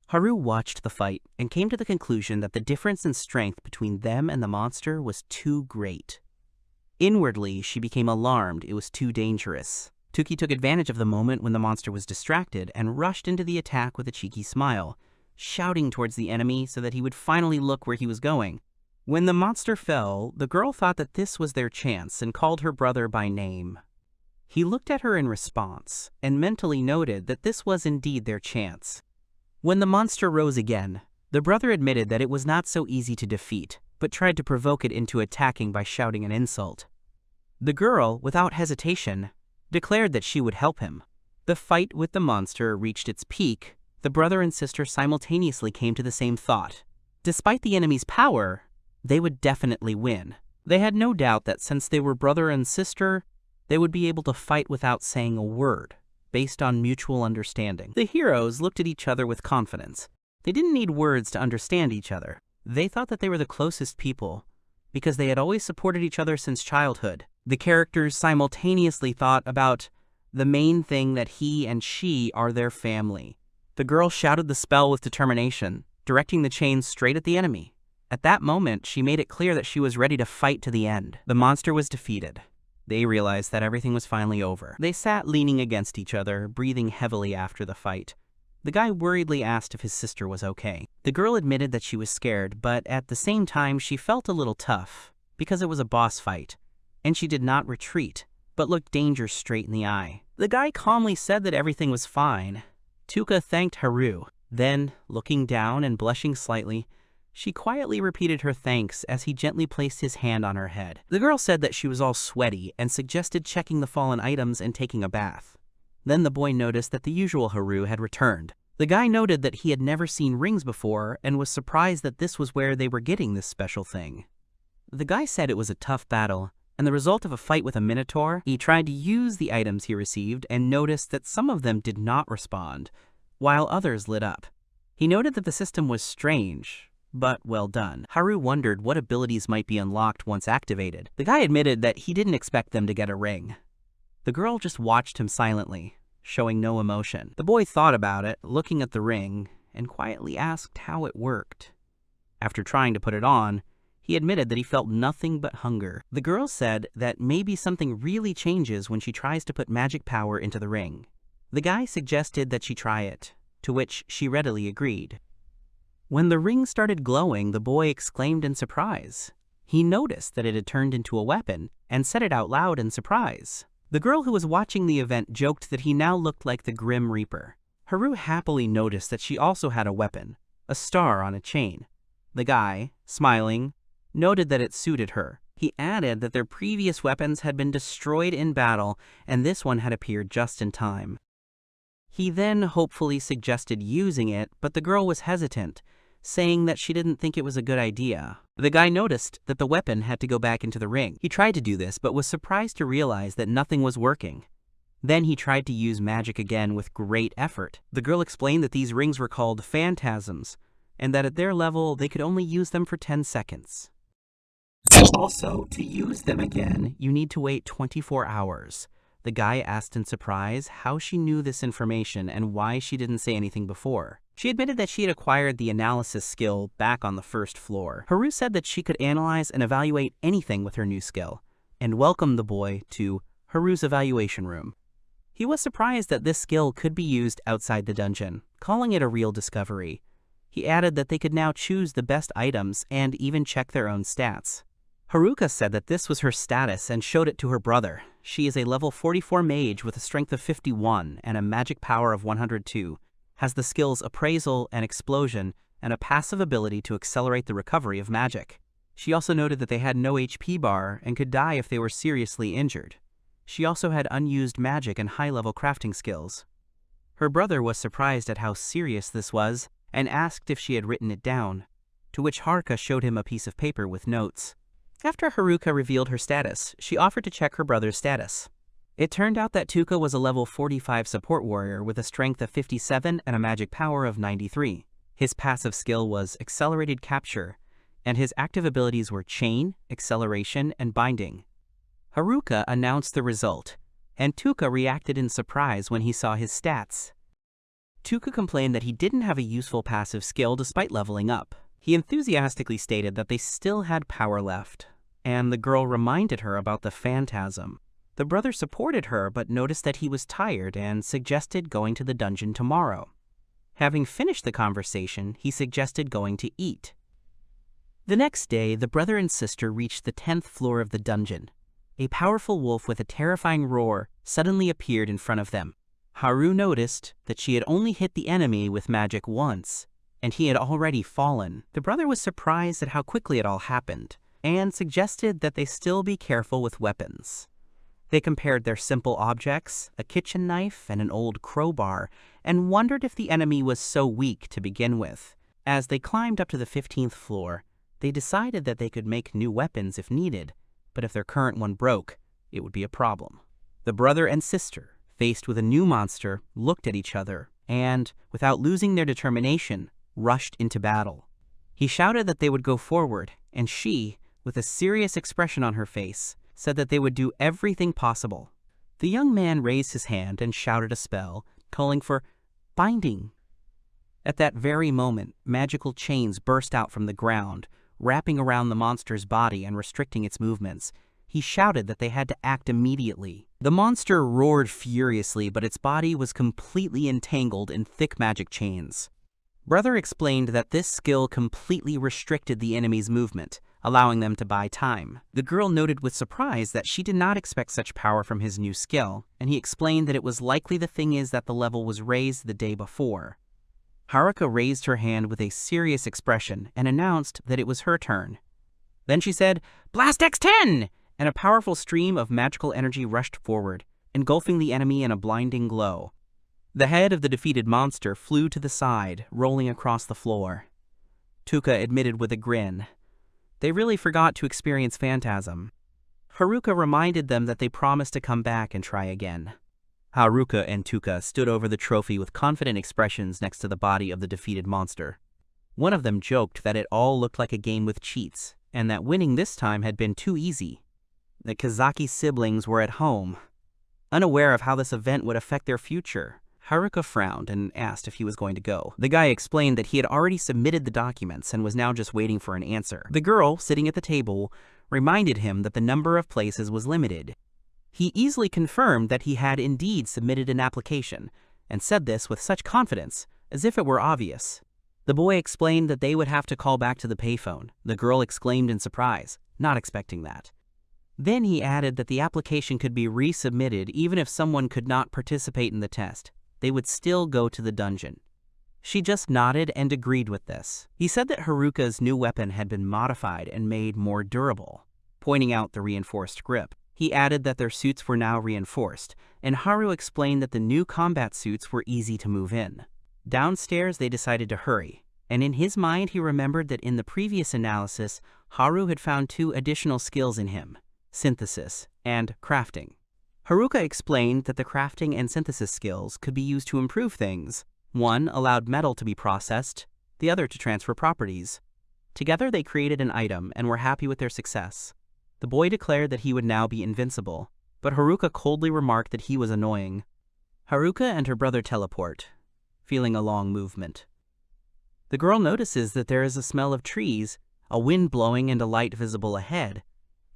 Haru watched the fight and came to the conclusion that the difference in strength between them and the monster was too great. Inwardly, she became alarmed it was too dangerous. Tuki took advantage of the moment when the monster was distracted and rushed into the attack with a cheeky smile, shouting towards the enemy so that he would finally look where he was going. When the monster fell, the girl thought that this was their chance and called her brother by name. He looked at her in response and mentally noted that this was indeed their chance. When the monster rose again, the brother admitted that it was not so easy to defeat, but tried to provoke it into attacking by shouting an insult. The girl, without hesitation, declared that she would help him. The fight with the monster reached its peak. The brother and sister simultaneously came to the same thought. Despite the enemy's power, they would definitely win. They had no doubt that since they were brother and sister, they would be able to fight without saying a word, based on mutual understanding. The heroes looked at each other with confidence. They didn't need words to understand each other. They thought that they were the closest people, because they had always supported each other since childhood. The characters simultaneously thought about the main thing, that he and she are their family. The girl shouted the spell with determination, directing the chains straight at the enemy. At that moment, she made it clear that she was ready to fight to the end. The monster was defeated. They realized that everything was finally over. They sat leaning against each other, breathing heavily after the fight. The guy worriedly asked if his sister was okay. The girl admitted that she was scared, but at the same time she felt a little tough, because it was a boss fight, and she did not retreat, but looked danger straight in the eye. The guy calmly said that everything was fine. Tuka thanked Haru. Then, looking down and blushing slightly, she quietly repeated her thanks as he gently placed his hand on her head. The girl said that she was all sweaty and suggested checking the fallen items and taking a bath. Then the boy noticed that the usual Haru had returned. The guy noted that he had never seen rings before and was surprised that this was where they were getting this special thing. The guy said it was a tough battle, and the result of a fight with a minotaur. He tried to use the items he received and noticed that some of them did not respond, while others lit up. He noted that the system was strange, but well done. Haru wondered what abilities might be unlocked once activated. The guy admitted that he didn't expect them to get a ring. The girl just watched him silently, showing no emotion. The boy thought about it, looking at the ring, and quietly asked how it worked. After trying to put it on, he admitted that he felt nothing but hunger. The girl said that maybe something really changes when she tries to put magic power into the ring. The guy suggested that she try it, to which she readily agreed. When the ring started glowing, the boy exclaimed in surprise. He noticed that it had turned into a weapon and said it out loud in surprise. The girl who was watching the event joked that he now looked like the Grim Reaper. Haru happily noticed that she also had a weapon, a star on a chain. The guy, smiling, noted that it suited her. He added that their previous weapons had been destroyed in battle, and this one had appeared just in time. He then hopefully suggested using it, but the girl was hesitant, saying that she didn't think it was a good idea. The guy noticed that the weapon had to go back into the ring. He tried to do this, but was surprised to realize that nothing was working. Then he tried to use magic again with great effort. The girl explained that these rings were called phantasms, and that at their level they could only use them for 10 seconds. Also, to use them again, you need to wait 24 hours. The guy asked in surprise how she knew this information and why she didn't say anything before. She admitted that she had acquired the analysis skill back on the first floor. Haru said that she could analyze and evaluate anything with her new skill, and welcomed the boy to Haru's evaluation room. He was surprised that this skill could be used outside the dungeon, calling it a real discovery. He added that they could now choose the best items and even check their own stats. Haruka said that this was her status and showed it to her brother. She is a level 44 mage with a strength of 51 and a magic power of 102, has the skills Appraisal and Explosion, and a passive ability to accelerate the recovery of magic. She also noted that they had no HP bar and could die if they were seriously injured. She also had unused magic and high-level crafting skills. Her brother was surprised at how serious this was and asked if she had written it down, to which Haruka showed him a piece of paper with notes. After Haruka revealed her status, she offered to check her brother's status. It turned out that Tuka was a level 45 support warrior with a strength of 57 and a magic power of 93. His passive skill was Accelerated Capture, and his active abilities were Chain, Acceleration, and Binding. Haruka announced the result, and Tuka reacted in surprise when he saw his stats. Tuka complained that he didn't have a useful passive skill despite leveling up. He enthusiastically stated that they still had power left, and the girl reminded her about the phantasm. The brother supported her but noticed that he was tired and suggested going to the dungeon tomorrow. Having finished the conversation, he suggested going to eat. The next day, the brother and sister reached the 10th floor of the dungeon. A powerful wolf with a terrifying roar suddenly appeared in front of them. Haru noticed that she had only hit the enemy with magic once, and he had already fallen. The brother was surprised at how quickly it all happened, and suggested that they still be careful with weapons. They compared their simple objects, a kitchen knife and an old crowbar, and wondered if the enemy was so weak to begin with. As they climbed up to the 15th floor, They decided that they could make new weapons if needed, but if their current one broke, it would be a problem. The brother and sister, faced with a new monster, looked at each other and, without losing their determination, rushed into battle. He shouted that they would go forward, and she, with a serious expression on her face, said that they would do everything possible. The young man raised his hand and shouted a spell, calling for binding. At that very moment, magical chains burst out from the ground, wrapping around the monster's body and restricting its movements. He shouted that they had to act immediately. The monster roared furiously, but its body was completely entangled in thick magic chains. Brother explained that this skill completely restricted the enemy's movement, allowing them to buy time. The girl noted with surprise that she did not expect such power from his new skill, and he explained that it was likely the thing is that the level was raised the day before. Haruka raised her hand with a serious expression and announced that it was her turn. Then she said, "Blast X10!" and a powerful stream of magical energy rushed forward, engulfing the enemy in a blinding glow. The head of the defeated monster flew to the side, rolling across the floor. Tuka admitted with a grin. They really forgot to experience Phantasm. Haruka reminded them that they promised to come back and try again. Haruka and Tuka stood over the trophy with confident expressions next to the body of the defeated monster. One of them joked that it all looked like a game with cheats, and that winning this time had been too easy. The Kazaki siblings were at home. Unaware of how this event would affect their future, Haruka frowned and asked if he was going to go. The guy explained that he had already submitted the documents and was now just waiting for an answer. The girl, sitting at the table, reminded him that the number of places was limited. He easily confirmed that he had indeed submitted an application, and said this with such confidence, as if it were obvious. The boy explained that they would have to call back to the payphone. The girl exclaimed in surprise, not expecting that. Then he added that the application could be resubmitted even if someone could not participate in the test. They would still go to the dungeon. She just nodded and agreed with this. He said that Haruka's new weapon had been modified and made more durable, pointing out the reinforced grip. He added that their suits were now reinforced, and Haru explained that the new combat suits were easy to move in. Downstairs, they decided to hurry, and in his mind he remembered that in the previous analysis, Haru had found 2 additional skills in him: synthesis and crafting. Haruka explained that the crafting and synthesis skills could be used to improve things. One allowed metal to be processed, the other to transfer properties. Together they created an item and were happy with their success. The boy declared that he would now be invincible, but Haruka coldly remarked that he was annoying. Haruka and her brother teleport, feeling a long movement. The girl notices that there is a smell of trees, a wind blowing and a light visible ahead.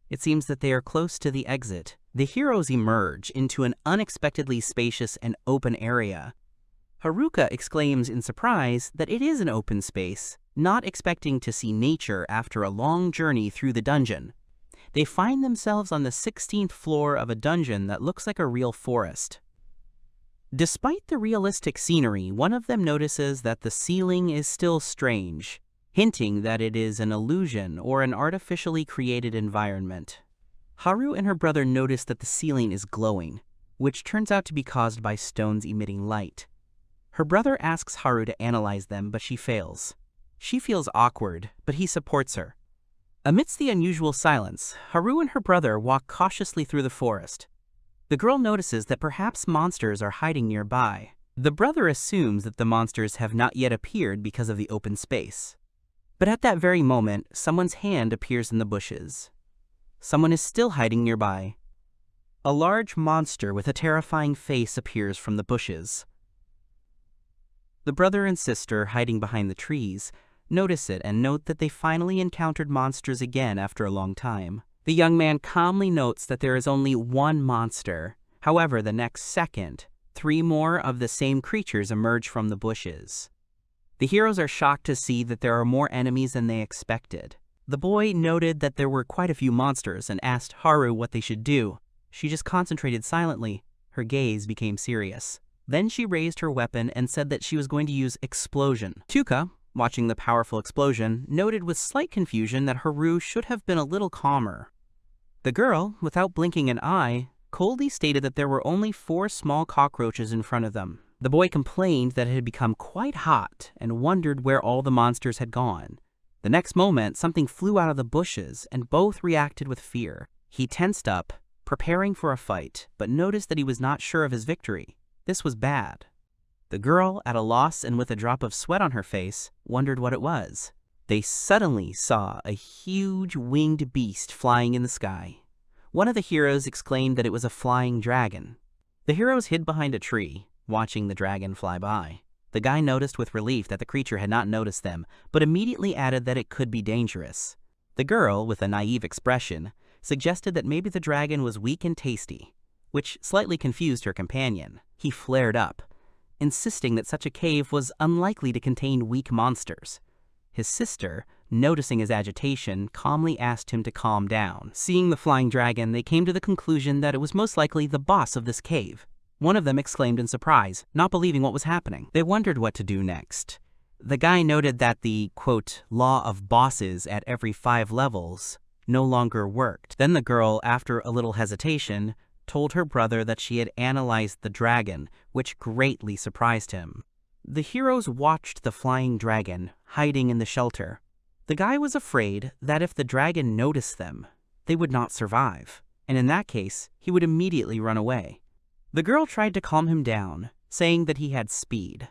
It seems that they are close to the exit. The heroes emerge into an unexpectedly spacious and open area. Haruka exclaims in surprise that it is an open space, not expecting to see nature after a long journey through the dungeon. They find themselves on the 16th floor of a dungeon that looks like a real forest. Despite the realistic scenery, one of them notices that the ceiling is still strange, hinting that it is an illusion or an artificially created environment. Haru and her brother notice that the ceiling is glowing, which turns out to be caused by stones emitting light. Her brother asks Haru to analyze them, but she fails. She feels awkward, but he supports her. Amidst the unusual silence, Haru and her brother walk cautiously through the forest. The girl notices that perhaps monsters are hiding nearby. The brother assumes that the monsters have not yet appeared because of the open space. But at that very moment, someone's hand appears in the bushes. Someone is still hiding nearby. A large monster with a terrifying face appears from the bushes. The brother and sister, hiding behind the trees, notice it and note that they finally encountered monsters again after a long time. The young man calmly notes that there is only one monster. However, the next second, 3 more of the same creatures emerge from the bushes. The heroes are shocked to see that there are more enemies than they expected. The boy noted that there were quite a few monsters and asked Haru what they should do. She just concentrated silently. Her gaze became serious. Then she raised her weapon and said that she was going to use explosion. Tuka, watching the powerful explosion, noted with slight confusion that Haru should have been a little calmer. The girl, without blinking an eye, coldly stated that there were only 4 small cockroaches in front of them. The boy complained that it had become quite hot and wondered where all the monsters had gone. The next moment, something flew out of the bushes, and both reacted with fear. He tensed up, preparing for a fight, but noticed that he was not sure of his victory. This was bad. The girl, at a loss and with a drop of sweat on her face, wondered what it was. They suddenly saw a huge winged beast flying in the sky. One of the heroes exclaimed that it was a flying dragon. The heroes hid behind a tree, watching the dragon fly by. The guy noticed with relief that the creature had not noticed them, but immediately added that it could be dangerous. The girl, with a naive expression, suggested that maybe the dragon was weak and tasty, which slightly confused her companion. He flared up, insisting that such a cave was unlikely to contain weak monsters. His sister, noticing his agitation, calmly asked him to calm down. Seeing the flying dragon, they came to the conclusion that it was most likely the boss of this cave. One of them exclaimed in surprise, not believing what was happening. They wondered what to do next. The guy noted that the, quote, law of bosses at every 5 levels no longer worked. Then the girl, after a little hesitation, told her brother that she had analyzed the dragon, which greatly surprised him. The heroes watched the flying dragon, hiding in the shelter. The guy was afraid that if the dragon noticed them, they would not survive, and in that case, he would immediately run away. The girl tried to calm him down, saying that he had speed.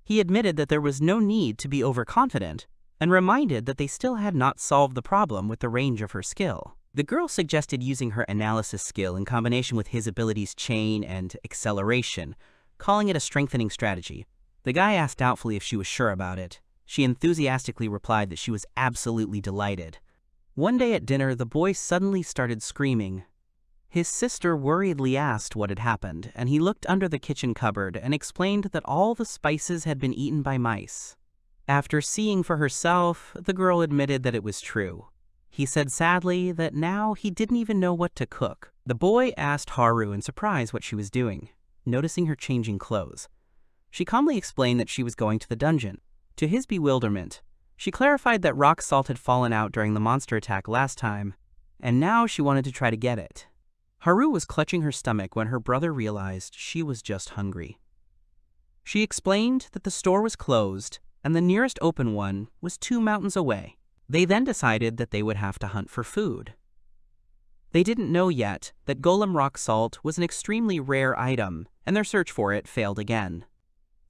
He admitted that there was no need to be overconfident, and reminded that they still had not solved the problem with the range of her skill. The girl suggested using her analysis skill in combination with his abilities chain and acceleration, calling it a strengthening strategy. The guy asked doubtfully if she was sure about it. She enthusiastically replied that she was absolutely delighted. One day at dinner, the boy suddenly started screaming. His sister worriedly asked what had happened, and he looked under the kitchen cupboard and explained that all the spices had been eaten by mice. After seeing for herself, the girl admitted that it was true. He said sadly that now he didn't even know what to cook. The boy asked Haru in surprise what she was doing, noticing her changing clothes. She calmly explained that she was going to the dungeon. To his bewilderment, she clarified that rock salt had fallen out during the monster attack last time, and now she wanted to try to get it. Haru was clutching her stomach when her brother realized she was just hungry. She explained that the store was closed, and the nearest open one was 2 mountains away. They then decided that they would have to hunt for food. They didn't know yet that golem rock salt was an extremely rare item, and their search for it failed again.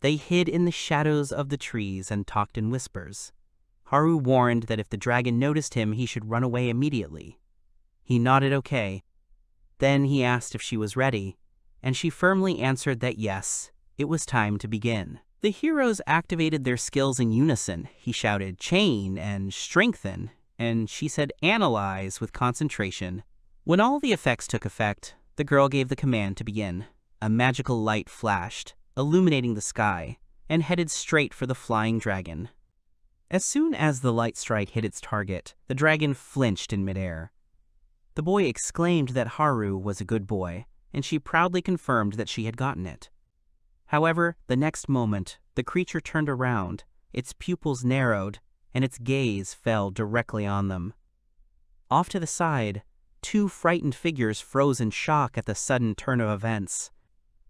They hid in the shadows of the trees and talked in whispers. Haru warned that if the dragon noticed him, he should run away immediately. He nodded okay. Then he asked if she was ready, and she firmly answered that yes, it was time to begin. The heroes activated their skills in unison. He shouted chain and strengthen, and she said analyze with concentration. When all the effects took effect, the girl gave the command to begin. A magical light flashed, illuminating the sky, and headed straight for the flying dragon. As soon as the light strike hit its target, the dragon flinched in midair. The boy exclaimed that Haru was a good boy, and she proudly confirmed that she had gotten it. However, the next moment, the creature turned around, its pupils narrowed, and its gaze fell directly on them. Off to the side, 2 frightened figures froze in shock at the sudden turn of events.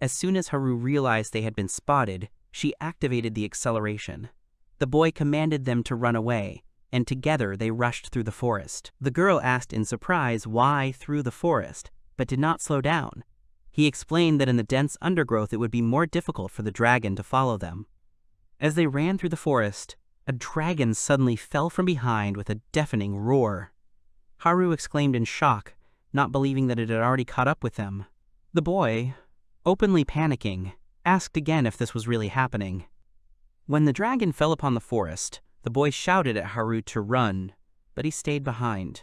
As soon as Haru realized they had been spotted, she activated the acceleration. The boy commanded them to run away, and together they rushed through the forest. The girl asked in surprise why through the forest, but did not slow down. He explained that in the dense undergrowth it would be more difficult for the dragon to follow them. As they ran through the forest, a dragon suddenly fell from behind with a deafening roar. Haru exclaimed in shock, not believing that it had already caught up with them. The boy, openly panicking, asked again if this was really happening. When the dragon fell upon the forest, the boy shouted at Haru to run, but he stayed behind.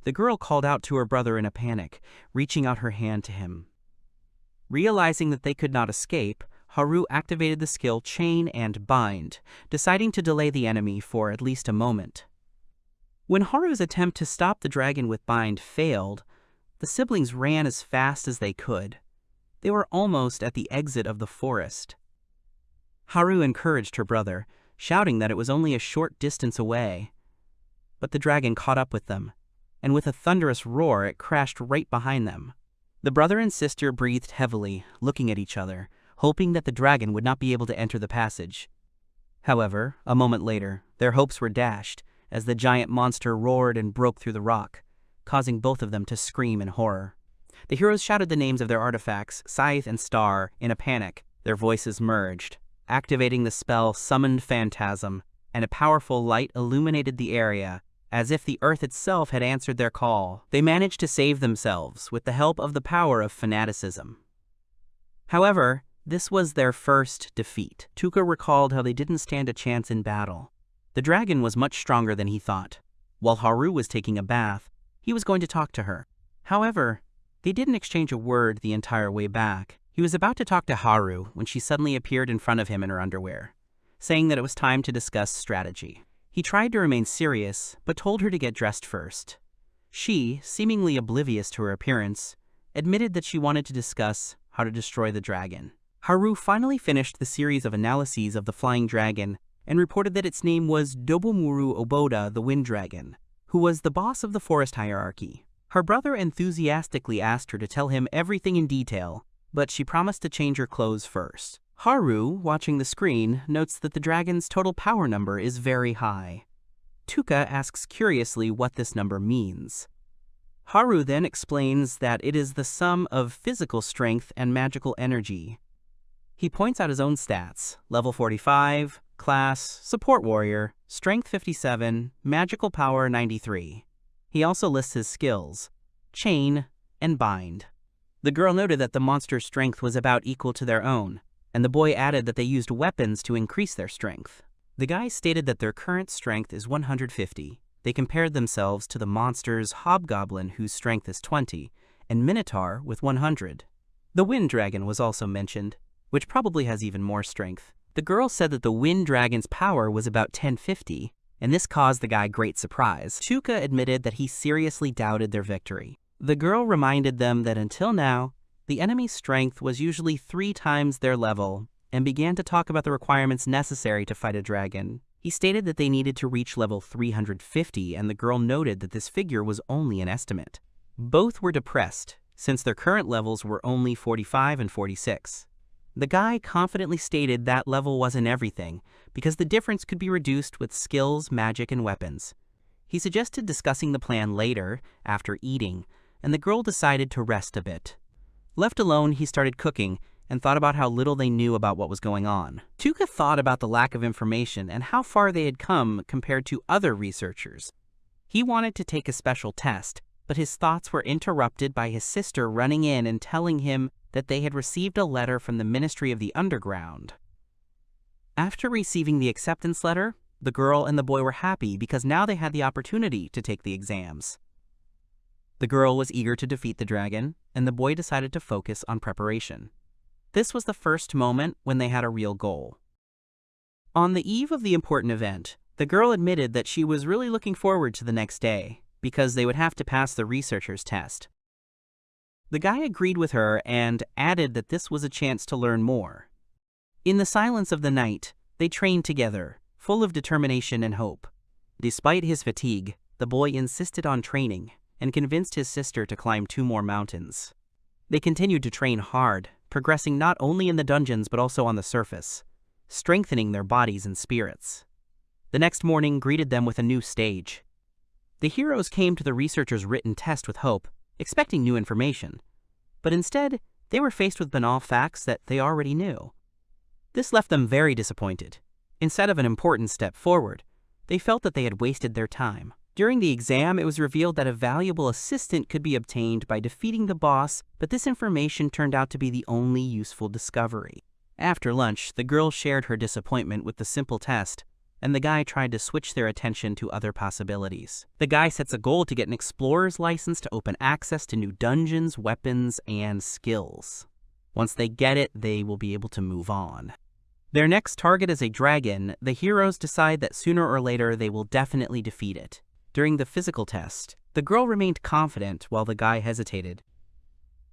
The girl called out to her brother in a panic, reaching out her hand to him. Realizing that they could not escape, Haru activated the skill Chain and Bind, deciding to delay the enemy for at least a moment. When Haru's attempt to stop the dragon with Bind failed, the siblings ran as fast as they could. They were almost at the exit of the forest. Haru encouraged her brother, shouting that it was only a short distance away. But the dragon caught up with them, and with a thunderous roar it crashed right behind them. The brother and sister breathed heavily, looking at each other, hoping that the dragon would not be able to enter the passage. However, a moment later, their hopes were dashed, as the giant monster roared and broke through the rock, causing both of them to scream in horror. The heroes shouted the names of their artifacts, Scythe and Star, in a panic. Their voices merged, activating the spell Summoned Phantasm, and a powerful light illuminated the area, as if the earth itself had answered their call. They managed to save themselves with the help of the power of fanaticism. However, this was their first defeat. Tuka recalled how they didn't stand a chance in battle. The dragon was much stronger than he thought. While Haru was taking a bath, he was going to talk to her. However, they didn't exchange a word the entire way back. He was about to talk to Haru when she suddenly appeared in front of him in her underwear, saying that it was time to discuss strategy. He tried to remain serious, but told her to get dressed first. She, seemingly oblivious to her appearance, admitted that she wanted to discuss how to destroy the dragon. Haru finally finished the series of analyses of the flying dragon and reported that its name was Dobomuru Oboda the Wind Dragon, who was the boss of the forest hierarchy. Her brother enthusiastically asked her to tell him everything in detail, but she promised to change her clothes first. Haru, watching the screen, notes that the dragon's total power number is very high. Tuka asks curiously what this number means. Haru then explains that it is the sum of physical strength and magical energy. He points out his own stats: level 45, class, support warrior, strength 57, magical power 93. He also lists his skills: chain and bind. The girl noted that the monster's strength was about equal to their own, and the boy added that they used weapons to increase their strength. The guy stated that their current strength is 150. They compared themselves to the monster's hobgoblin, whose strength is 20, and minotaur with 100. The wind dragon was also mentioned, which probably has even more strength. The girl said that the wind dragon's power was about 1050, and this caused the guy great surprise. Tuka admitted that he seriously doubted their victory. The girl reminded them that until now, the enemy's strength was usually 3 times their level, and began to talk about the requirements necessary to fight a dragon. He stated that they needed to reach level 350, and the girl noted that this figure was only an estimate. Both were depressed, since their current levels were only 45 and 46. The guy confidently stated that level wasn't everything, because the difference could be reduced with skills, magic, and weapons. He suggested discussing the plan later, after eating, and the girl decided to rest a bit. Left alone, he started cooking and thought about how little they knew about what was going on. Tuka thought about the lack of information and how far they had come compared to other researchers. He wanted to take a special test, but his thoughts were interrupted by his sister running in and telling him that they had received a letter from the Ministry of the Underground. After receiving the acceptance letter, the girl and the boy were happy because now they had the opportunity to take the exams. The girl was eager to defeat the dragon, and the boy decided to focus on preparation. This was the first moment when they had a real goal. On the eve of the important event, the girl admitted that she was really looking forward to the next day, because they would have to pass the researcher's test. The guy agreed with her and added that this was a chance to learn more. In the silence of the night, they trained together, full of determination and hope. Despite his fatigue, the boy insisted on training and convinced his sister to climb 2 more mountains. They continued to train hard, progressing not only in the dungeons but also on the surface, strengthening their bodies and spirits. The next morning greeted them with a new stage. The heroes came to the researcher's written test with hope, expecting new information, but instead they were faced with banal facts that they already knew. This left them very disappointed. Instead of an important step forward, they felt that they had wasted their time. During the exam, it was revealed that a valuable assistant could be obtained by defeating the boss, but this information turned out to be the only useful discovery. After lunch, the girl shared her disappointment with the simple test, and the guy tried to switch their attention to other possibilities. The guy sets a goal to get an explorer's license to open access to new dungeons, weapons, and skills. Once they get it, they will be able to move on. Their next target is a dragon. The heroes decide that sooner or later they will definitely defeat it. During the physical test, the girl remained confident while the guy hesitated.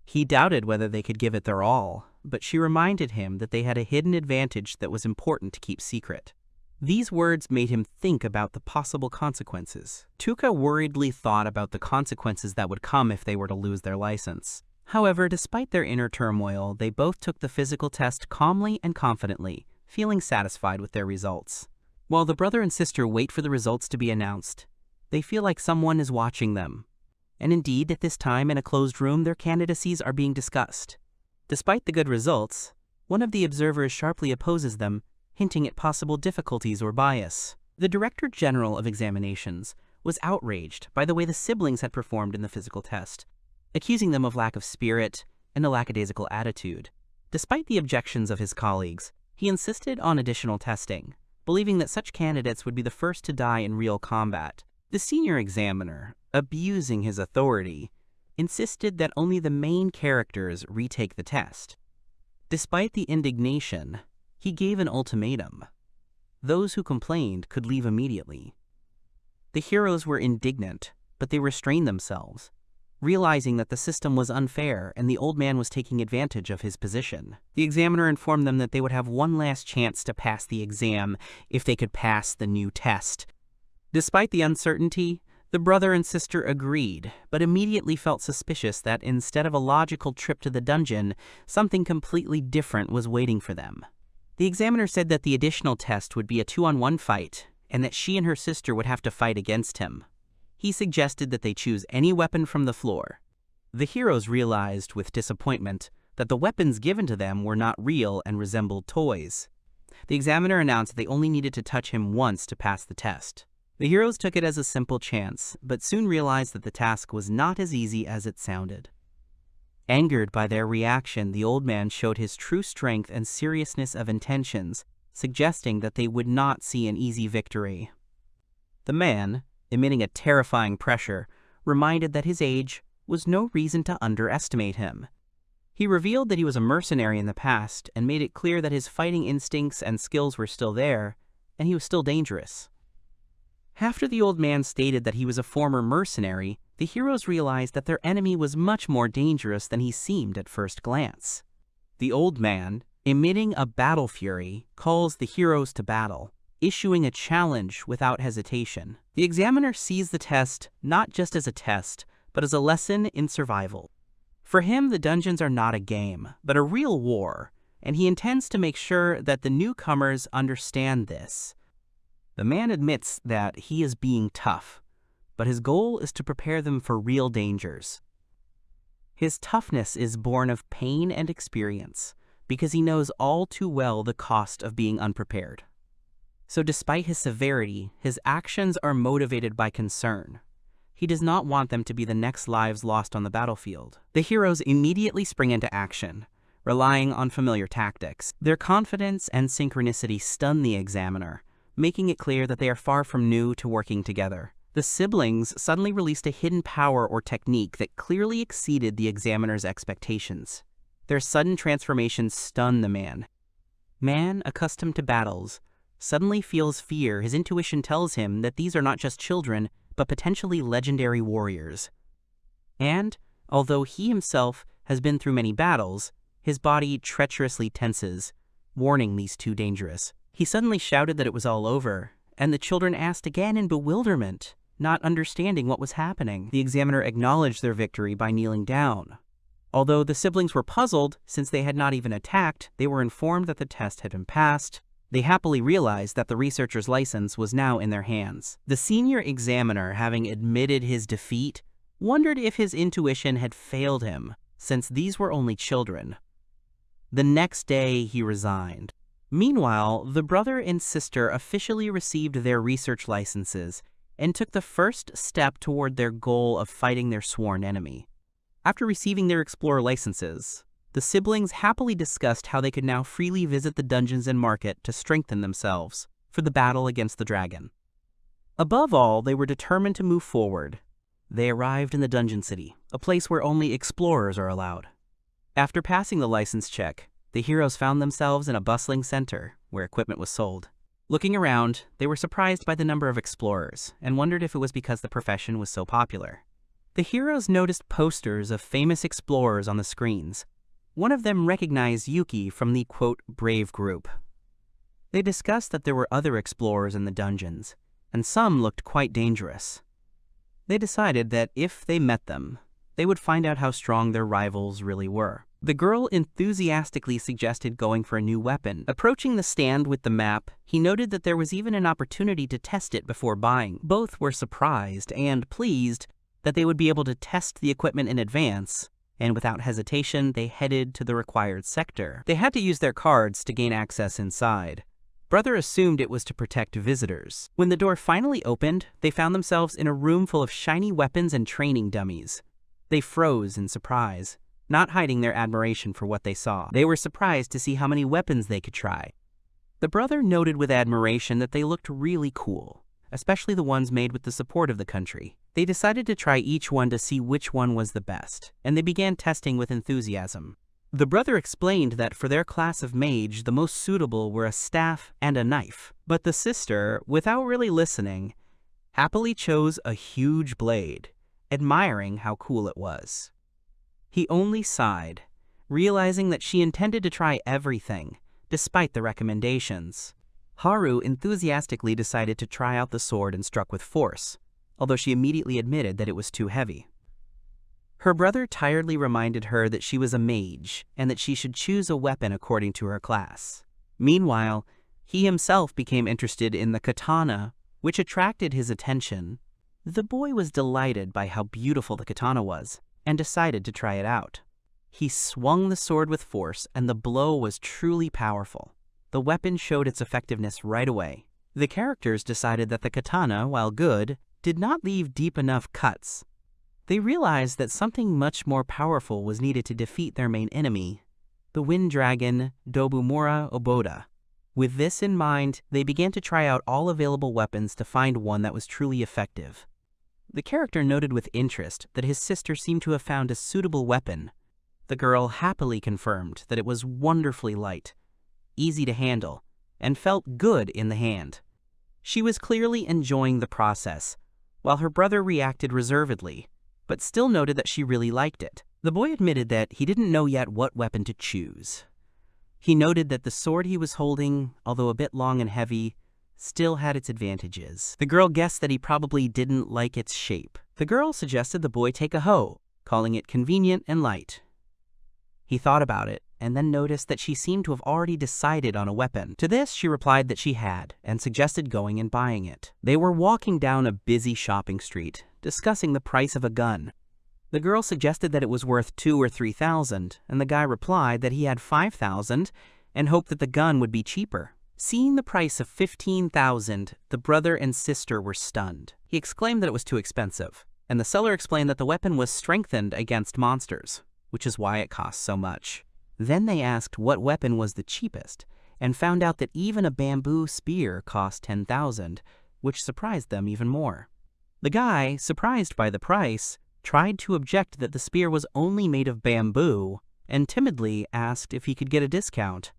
He doubted whether they could give it their all, but she reminded him that they had a hidden advantage that was important to keep secret. These words made him think about the possible consequences. Tuka worriedly thought about the consequences that would come if they were to lose their license. However, despite their inner turmoil, they both took the physical test calmly and confidently, feeling satisfied with their results. While the brother and sister wait for the results to be announced, they feel like someone is watching them. And indeed, at this time in a closed room, their candidacies are being discussed. Despite the good results, one of the observers sharply opposes them, hinting at possible difficulties or bias. The Director General of Examinations was outraged by the way the siblings had performed in the physical test, accusing them of lack of spirit and a lackadaisical attitude. Despite the objections of his colleagues, he insisted on additional testing, believing that such candidates would be the first to die in real combat. The senior examiner, abusing his authority, insisted that only the main characters retake the test. Despite the indignation, he gave an ultimatum. Those who complained could leave immediately. The heroes were indignant, but they restrained themselves, realizing that the system was unfair and the old man was taking advantage of his position. The examiner informed them that they would have one last chance to pass the exam if they could pass the new test. Despite the uncertainty, the brother and sister agreed, but immediately felt suspicious that instead of a logical trip to the dungeon, something completely different was waiting for them. The examiner said that the additional test would be a 2-on-1 fight, and that she and her sister would have to fight against him. He suggested that they choose any weapon from the floor. The heroes realized with disappointment that the weapons given to them were not real and resembled toys. The examiner announced that they only needed to touch him once to pass the test. The heroes took it as a simple chance, but soon realized that the task was not as easy as it sounded. Angered by their reaction, the old man showed his true strength and seriousness of intentions, suggesting that they would not see an easy victory. The man, emitting a terrifying pressure, reminded that his age was no reason to underestimate him. He revealed that he was a mercenary in the past and made it clear that his fighting instincts and skills were still there, and he was still dangerous. After the old man stated that he was a former mercenary, the heroes realized that their enemy was much more dangerous than he seemed at first glance. The old man, emitting a battle fury, calls the heroes to battle, issuing a challenge without hesitation. The examiner sees the test not just as a test, but as a lesson in survival. For him, the dungeons are not a game, but a real war, and he intends to make sure that the newcomers understand this. The man admits that he is being tough, but his goal is to prepare them for real dangers. His toughness is born of pain and experience, because he knows all too well the cost of being unprepared. So despite his severity, his actions are motivated by concern. He does not want them to be the next lives lost on the battlefield. The heroes immediately spring into action, relying on familiar tactics. Their confidence and synchronicity stun the examiner, making it clear that they are far from new to working together. The siblings suddenly released a hidden power or technique that clearly exceeded the examiner's expectations. Their sudden transformations stun the man. Man, accustomed to battles, suddenly feels fear. His intuition tells him that these are not just children, but potentially legendary warriors. And, although he himself has been through many battles, his body treacherously tenses, warning these two dangerous. He suddenly shouted that it was all over, and the children asked again in bewilderment, not understanding what was happening. The examiner acknowledged their victory by kneeling down. Although the siblings were puzzled, since they had not even attacked, they were informed that the test had been passed. They happily realized that the researcher's license was now in their hands. The senior examiner, having admitted his defeat, wondered if his intuition had failed him, since these were only children. The next day, he resigned. Meanwhile, the brother and sister officially received their research licenses and took the first step toward their goal of fighting their sworn enemy. After receiving their explorer licenses, the siblings happily discussed how they could now freely visit the dungeons and market to strengthen themselves for the battle against the dragon. Above all, they were determined to move forward. They arrived in the dungeon city, a place where only explorers are allowed. After passing the license check, the heroes found themselves in a bustling center where equipment was sold. Looking around, they were surprised by the number of explorers and wondered if it was because the profession was so popular. The heroes noticed posters of famous explorers on the screens. One of them recognized Yuki from the, quote, brave group. They discussed that there were other explorers in the dungeons, and some looked quite dangerous. They decided that if they met them, they would find out how strong their rivals really were. The girl enthusiastically suggested going for a new weapon. Approaching the stand with the map, he noted that there was even an opportunity to test it before buying. Both were surprised and pleased that they would be able to test the equipment in advance, and without hesitation, they headed to the required sector. They had to use their cards to gain access inside. Brother assumed it was to protect visitors. When the door finally opened, they found themselves in a room full of shiny weapons and training dummies. They froze in surprise, not hiding their admiration for what they saw. They were surprised to see how many weapons they could try. The brother noted with admiration that they looked really cool, especially the ones made with the support of the country. They decided to try each one to see which one was the best, and they began testing with enthusiasm. The brother explained that for their class of mage, the most suitable were a staff and a knife. But the sister, without really listening, happily chose a huge blade, admiring how cool it was. He only sighed, realizing that she intended to try everything, despite the recommendations. Haru enthusiastically decided to try out the sword and struck with force, although she immediately admitted that it was too heavy. Her brother tiredly reminded her that she was a mage and that she should choose a weapon according to her class. Meanwhile, he himself became interested in the katana, which attracted his attention. The boy was delighted by how beautiful the katana was and decided to try it out. He swung the sword with force, and the blow was truly powerful. The weapon showed its effectiveness right away. The characters decided that the katana, while good, did not leave deep enough cuts. They realized that something much more powerful was needed to defeat their main enemy, the wind dragon Dobumura Oboda. With this in mind, they began to try out all available weapons to find one that was truly effective. The character noted with interest that his sister seemed to have found a suitable weapon. The girl happily confirmed that it was wonderfully light, easy to handle, and felt good in the hand. She was clearly enjoying the process, while her brother reacted reservedly, but still noted that she really liked it. The boy admitted that he didn't know yet what weapon to choose. He noted that the sword he was holding, although a bit long and heavy, still had its advantages. The girl guessed that he probably didn't like its shape. The girl suggested the boy take a hoe, calling it convenient and light. He thought about it, and then noticed that she seemed to have already decided on a weapon. To this, she replied that she had, and suggested going and buying it. They were walking down a busy shopping street, discussing the price of a gun. The girl suggested that it was worth $2,000 or $3,000, and the guy replied that he had $5,000 and hoped that the gun would be cheaper. Seeing the price of $15,000, the brother and sister were stunned. He exclaimed that it was too expensive, and the seller explained that the weapon was strengthened against monsters, which is why it cost so much. Then they asked what weapon was the cheapest, and found out that even a bamboo spear cost $10,000, which surprised them even more. The guy, surprised by the price, tried to object that the spear was only made of bamboo, and timidly asked if he could get a discount.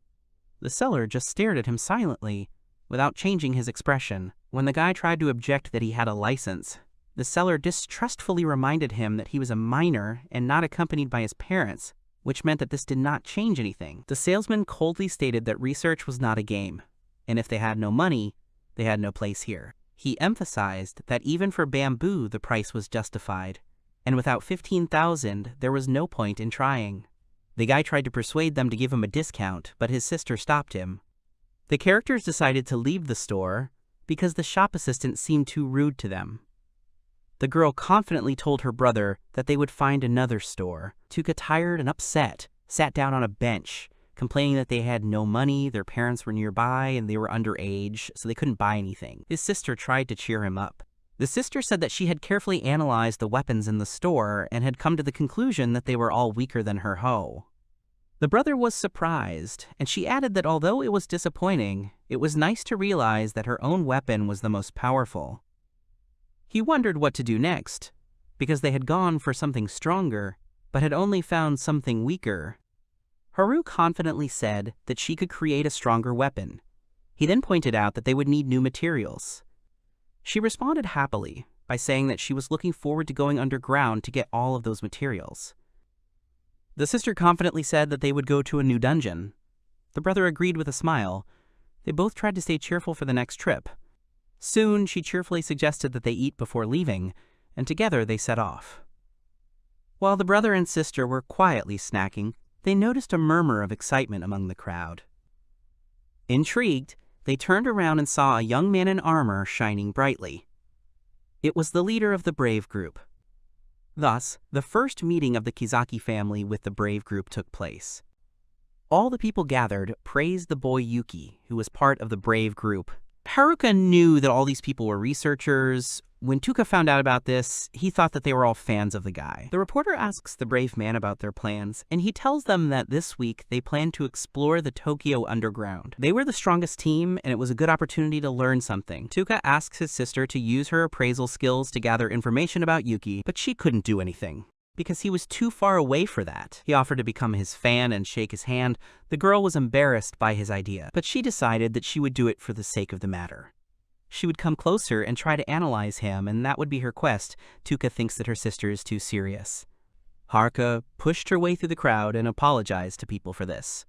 The seller just stared at him silently, without changing his expression. When the guy tried to object that he had a license, the seller distrustfully reminded him that he was a minor and not accompanied by his parents, which meant that this did not change anything. The salesman coldly stated that research was not a game, and if they had no money, they had no place here. He emphasized that even for bamboo the price was justified, and without $15,000 there was no point in trying. The guy tried to persuade them to give him a discount, but his sister stopped him. The characters decided to leave the store because the shop assistant seemed too rude to them. The girl confidently told her brother that they would find another store. Tuka, tired and upset, sat down on a bench, complaining that they had no money, their parents were nearby, and they were underage, so they couldn't buy anything. His sister tried to cheer him up. The sister said that she had carefully analyzed the weapons in the store and had come to the conclusion that they were all weaker than her hoe. The brother was surprised, and she added that although it was disappointing, it was nice to realize that her own weapon was the most powerful. He wondered what to do next, because they had gone for something stronger, but had only found something weaker. Haru confidently said that she could create a stronger weapon. He then pointed out that they would need new materials. She responded happily by saying that she was looking forward to going underground to get all of those materials. The sister confidently said that they would go to a new dungeon. The brother agreed with a smile. They both tried to stay cheerful for the next trip. Soon, she cheerfully suggested that they eat before leaving, and together they set off. While the brother and sister were quietly snacking, they noticed a murmur of excitement among the crowd. Intrigued, they turned around and saw a young man in armor shining brightly. It was the leader of the Brave group. Thus, the first meeting of the Kizaki family with the Brave group took place. All the people gathered praised the boy Yuki, who was part of the Brave group. Haruka knew that all these people were researchers. When Tuka found out about this, he thought that they were all fans of the guy. The reporter asks the brave man about their plans, and he tells them that this week they plan to explore the Tokyo underground. They were the strongest team, and it was a good opportunity to learn something. Tuka asks his sister to use her appraisal skills to gather information about Yuki, but she couldn't do anything, because he was too far away for that. He offered to become his fan and shake his hand. The girl was embarrassed by his idea, but she decided that she would do it for the sake of the matter. She would come closer and try to analyze him, and that would be her quest. Tuka thinks that her sister is too serious. Haruka pushed her way through the crowd and apologized to people for this.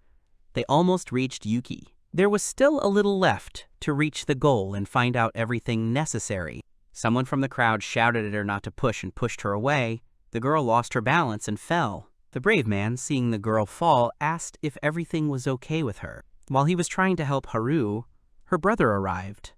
They almost reached Yuki. There was still a little left to reach the goal and find out everything necessary. Someone from the crowd shouted at her not to push and pushed her away. The girl lost her balance and fell. The brave man, seeing the girl fall, asked if everything was okay with her. While he was trying to help Haru, her brother arrived.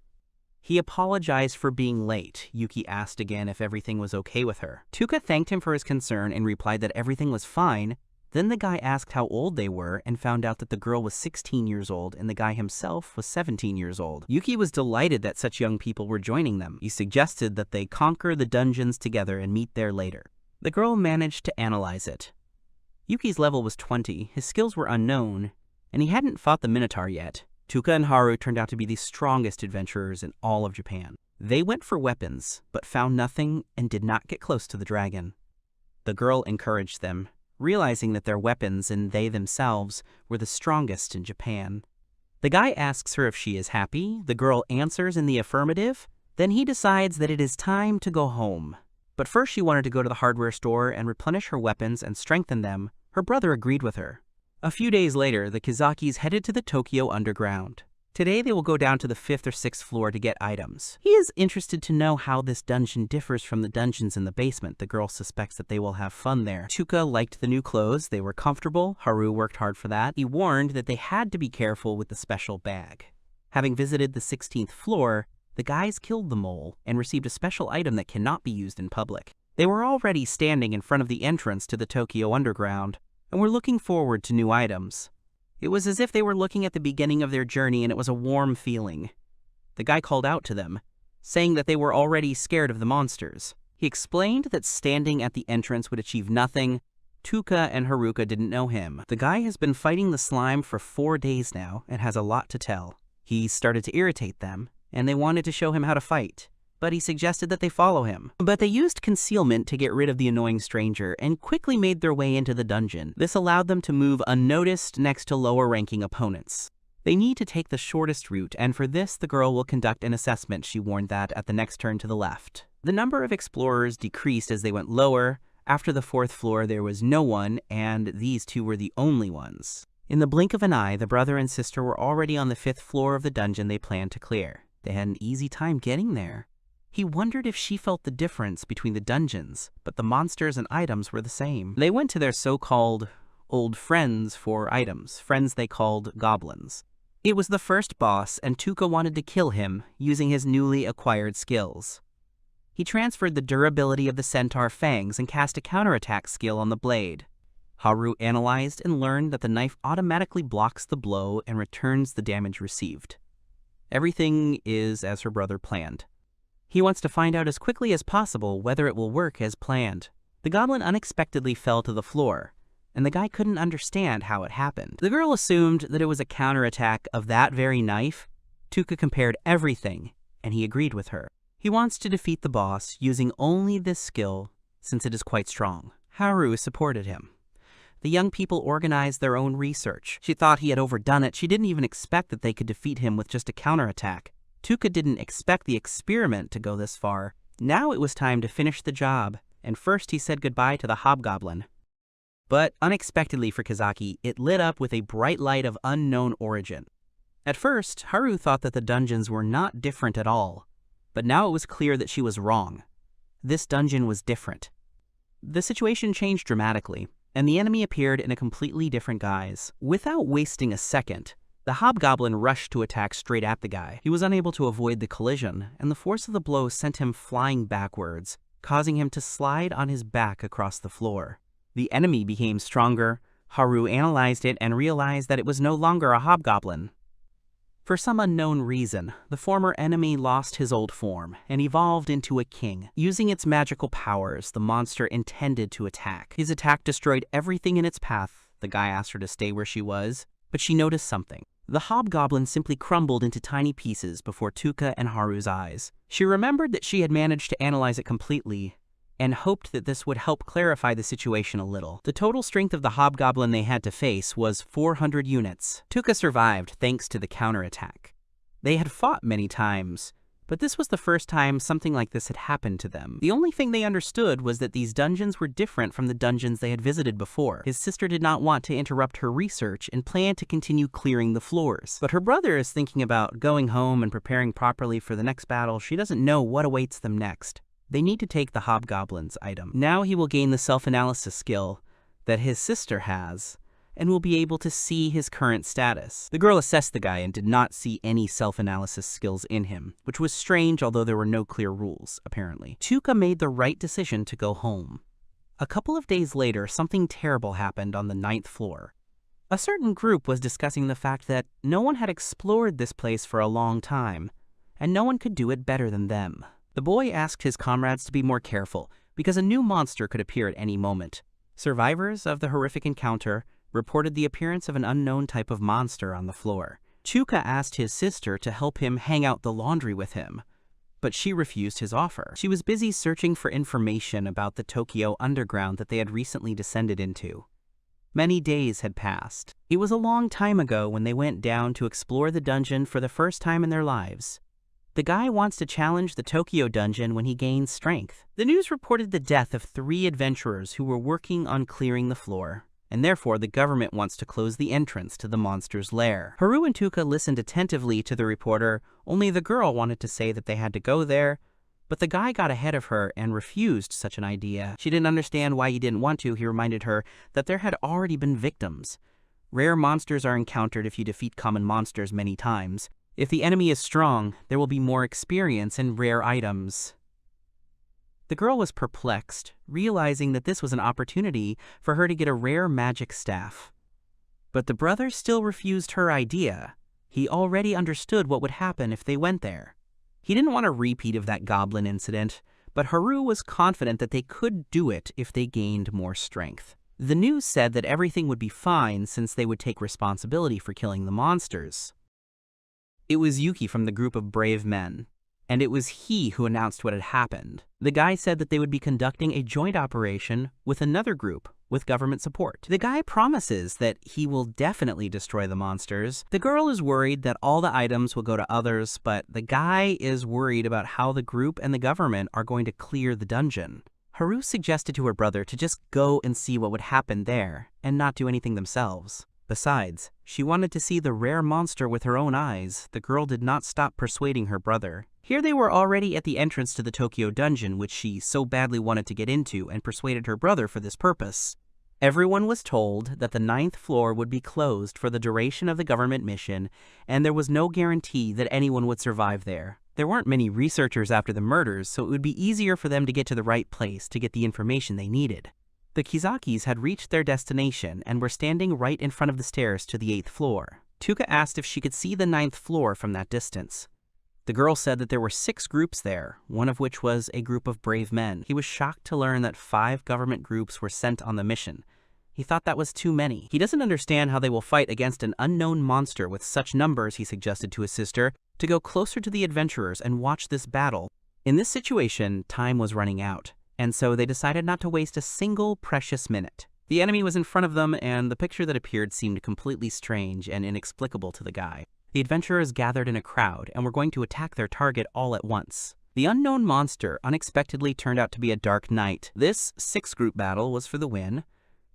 He apologized for being late. Yuki asked again if everything was okay with her. Tuka thanked him for his concern and replied that everything was fine. Then the guy asked how old they were and found out that the girl was 16 years old and the guy himself was 17 years old. Yuki was delighted that such young people were joining them. He suggested that they conquer the dungeons together and meet there later. The girl managed to analyze it. Yuki's level was 20, his skills were unknown, and he hadn't fought the Minotaur yet. Tuka and Haru turned out to be the strongest adventurers in all of Japan. They went for weapons, but found nothing and did not get close to the dragon. The girl encouraged them, realizing that their weapons and they themselves were the strongest in Japan. The guy asks her if she is happy. The girl answers in the affirmative. Then he decides that it is time to go home. But first she wanted to go to the hardware store and replenish her weapons and strengthen them. Her brother agreed with her. A few days later, the Kizakis headed to the Tokyo underground. Today they will go down to the 5th or 6th floor to get items. He is interested to know how this dungeon differs from the dungeons in the basement. The girl suspects that they will have fun there. Tuka liked the new clothes. They were comfortable. Haru worked hard for that. He warned that they had to be careful with the special bag. Having visited the 16th floor, the guys killed the mole and received a special item that cannot be used in public. They were already standing in front of the entrance to the Tokyo underground and were looking forward to new items. It was as if they were looking at the beginning of their journey, and it was a warm feeling. The guy called out to them, saying that they were already scared of the monsters. He explained that standing at the entrance would achieve nothing. Tuka and Haruka didn't know him. The guy has been fighting the slime for 4 days now and has a lot to tell. He started to irritate them, and they wanted to show him how to fight. But he suggested that they follow him. But they used concealment to get rid of the annoying stranger and quickly made their way into the dungeon. This allowed them to move unnoticed next to lower-ranking opponents. They need to take the shortest route, and for this the girl will conduct an assessment. She warned that at the next turn to the left. The number of explorers decreased as they went lower. After the 4th floor there was no one, and these two were the only ones. In the blink of an eye, the brother and sister were already on the 5th floor of the dungeon they planned to clear. They had an easy time getting there. He wondered if she felt the difference between the dungeons, but the monsters and items were the same. They went to their so-called old friends for items, friends they called goblins. It was the first boss, and Tuka wanted to kill him using his newly acquired skills. He transferred the durability of the centaur fangs and cast a counterattack skill on the blade. Haru analyzed and learned that the knife automatically blocks the blow and returns the damage received. Everything is as her brother planned. He wants to find out as quickly as possible whether it will work as planned. The goblin unexpectedly fell to the floor, and the guy couldn't understand how it happened. The girl assumed that it was a counterattack of that very knife. Tuka compared everything, and he agreed with her. He wants to defeat the boss using only this skill, since it is quite strong. Haru supported him. The young people organized their own research. She thought he had overdone it. She didn't even expect that they could defeat him with just a counterattack. Tuka didn't expect the experiment to go this far. Now it was time to finish the job, and first he said goodbye to the hobgoblin. But unexpectedly for Kizaki, it lit up with a bright light of unknown origin. At first, Haru thought that the dungeons were not different at all, but now it was clear that she was wrong. This dungeon was different. The situation changed dramatically. and the enemy appeared in a completely different guise. Without wasting a second, the hobgoblin rushed to attack straight at the guy. He was unable to avoid the collision, and the force of the blow sent him flying backwards, causing him to slide on his back across the floor. The enemy became stronger. Haru analyzed it and realized that it was no longer a hobgoblin. For some unknown reason, the former enemy lost his old form and evolved into a king. Using its magical powers, the monster intended to attack. His attack destroyed everything in its path. The guy asked her to stay where she was, but she noticed something. The hobgoblin simply crumbled into tiny pieces before Tuka and Haru's eyes. She remembered that she had managed to analyze it completely, and hoped that this would help clarify the situation a little. The total strength of the hobgoblin they had to face was 400 units. Tuka survived thanks to the counterattack. They had fought many times, but this was the first time something like this had happened to them. The only thing they understood was that these dungeons were different from the dungeons they had visited before. His sister did not want to interrupt her research and planned to continue clearing the floors. But her brother is thinking about going home and preparing properly for the next battle. She doesn't know what awaits them next. They need to take the hobgoblin's item. Now he will gain the self-analysis skill that his sister has, and will be able to see his current status. The girl assessed the guy and did not see any self-analysis skills in him, which was strange, although there were no clear rules, apparently. Tuka made the right decision to go home. A couple of days later, something terrible happened on the 9th floor. A certain group was discussing the fact that no one had explored this place for a long time, and no one could do it better than them. The boy asked his comrades to be more careful, because a new monster could appear at any moment. Survivors of the horrific encounter reported the appearance of an unknown type of monster on the floor. Tuka asked his sister to help him hang out the laundry with him, but she refused his offer. She was busy searching for information about the Tokyo underground that they had recently descended into. Many days had passed. It was a long time ago when they went down to explore the dungeon for the first time in their lives. The guy wants to challenge the Tokyo dungeon when he gains strength. The news reported the death of 3 adventurers who were working on clearing the floor, and therefore the government wants to close the entrance to the monster's lair. Haru and Tuka listened attentively to the reporter, only the girl wanted to say that they had to go there, but the guy got ahead of her and refused such an idea. She didn't understand why he didn't want to. He reminded her that there had already been victims. Rare monsters are encountered if you defeat common monsters many times. If the enemy is strong, there will be more experience and rare items. The girl was perplexed, realizing that this was an opportunity for her to get a rare magic staff. But the brother still refused her idea. He already understood what would happen if they went there. He didn't want a repeat of that goblin incident, but Haru was confident that they could do it if they gained more strength. The news said that everything would be fine since they would take responsibility for killing the monsters. It was Yuki from the group of brave men, and it was he who announced what had happened. The guy said that they would be conducting a joint operation with another group with government support. The guy promises that he will definitely destroy the monsters. The girl is worried that all the items will go to others, but the guy is worried about how the group and the government are going to clear the dungeon. Haru suggested to her brother to just go and see what would happen there and not do anything themselves. Besides, she wanted to see the rare monster with her own eyes. The girl did not stop persuading her brother. Here they were already at the entrance to the Tokyo dungeon, which she so badly wanted to get into, and persuaded her brother for this purpose. Everyone was told that the 9th floor would be closed for the duration of the government mission, and there was no guarantee that anyone would survive there. There weren't many researchers after the murders, so it would be easier for them to get to the right place to get the information they needed. The Kizakis had reached their destination and were standing right in front of the stairs to the 8th floor. Tuka asked if she could see the 9th floor from that distance. The girl said that there were 6 groups there, one of which was a group of brave men. He was shocked to learn that 5 government groups were sent on the mission. He thought that was too many. He doesn't understand how they will fight against an unknown monster with such numbers, he suggested to his sister, to go closer to the adventurers and watch this battle. In this situation, time was running out, and so they decided not to waste a single precious minute. The enemy was in front of them, and the picture that appeared seemed completely strange and inexplicable to the guy. The adventurers gathered in a crowd and were going to attack their target all at once. The unknown monster unexpectedly turned out to be a dark knight. This 6-group battle was for the win,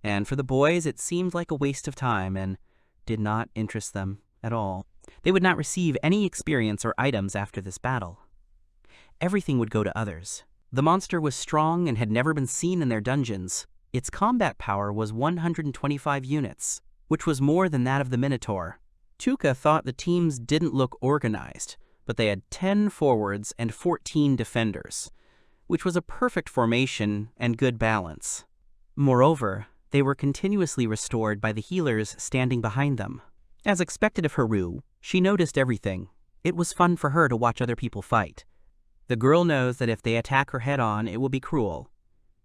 and for the boys it seemed like a waste of time and did not interest them at all. They would not receive any experience or items after this battle. Everything would go to others. The monster was strong and had never been seen in their dungeons. Its combat power was 125 units, which was more than that of the Minotaur. Tuca thought the teams didn't look organized, but they had 10 forwards and 14 defenders, which was a perfect formation and good balance. Moreover, they were continuously restored by the healers standing behind them. As expected of Haru, she noticed everything. It was fun for her to watch other people fight. The girl knows that if they attack her head-on, it will be cruel.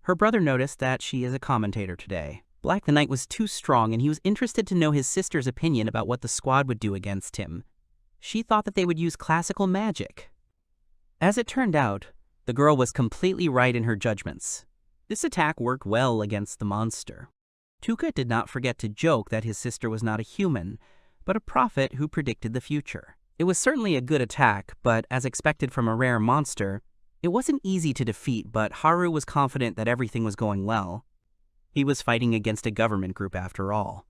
Her brother noticed that she is a commentator today. Black the Knight was too strong, and he was interested to know his sister's opinion about what the squad would do against him. She thought that they would use classical magic. As it turned out, the girl was completely right in her judgments. This attack worked well against the monster. Tuca did not forget to joke that his sister was not a human, but a prophet who predicted the future. It was certainly a good attack, but as expected from a rare monster, it wasn't easy to defeat, but Haru was confident that everything was going well. He was fighting against a government group after all.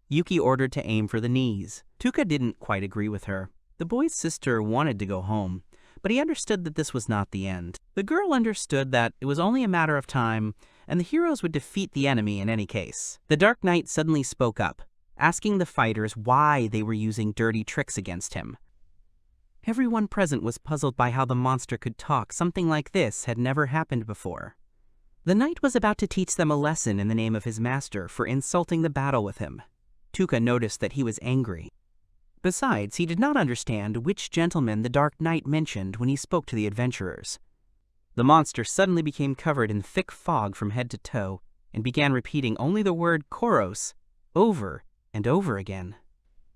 Yuki ordered to aim for the knees. Tuca didn't quite agree with her. The boy's sister wanted to go home, but he understood that this was not the end. The girl understood that it was only a matter of time, and the heroes would defeat the enemy in any case. The Dark Knight suddenly spoke up, asking the fighters why they were using dirty tricks against him. Everyone present was puzzled by how the monster could talk. Something like this had never happened before. The knight was about to teach them a lesson in the name of his master for insulting the battle with him. Tuca noticed that he was angry. Besides, he did not understand which gentleman the Dark Knight mentioned when he spoke to the adventurers. The monster suddenly became covered in thick fog from head to toe and began repeating only the word Koros over and over again.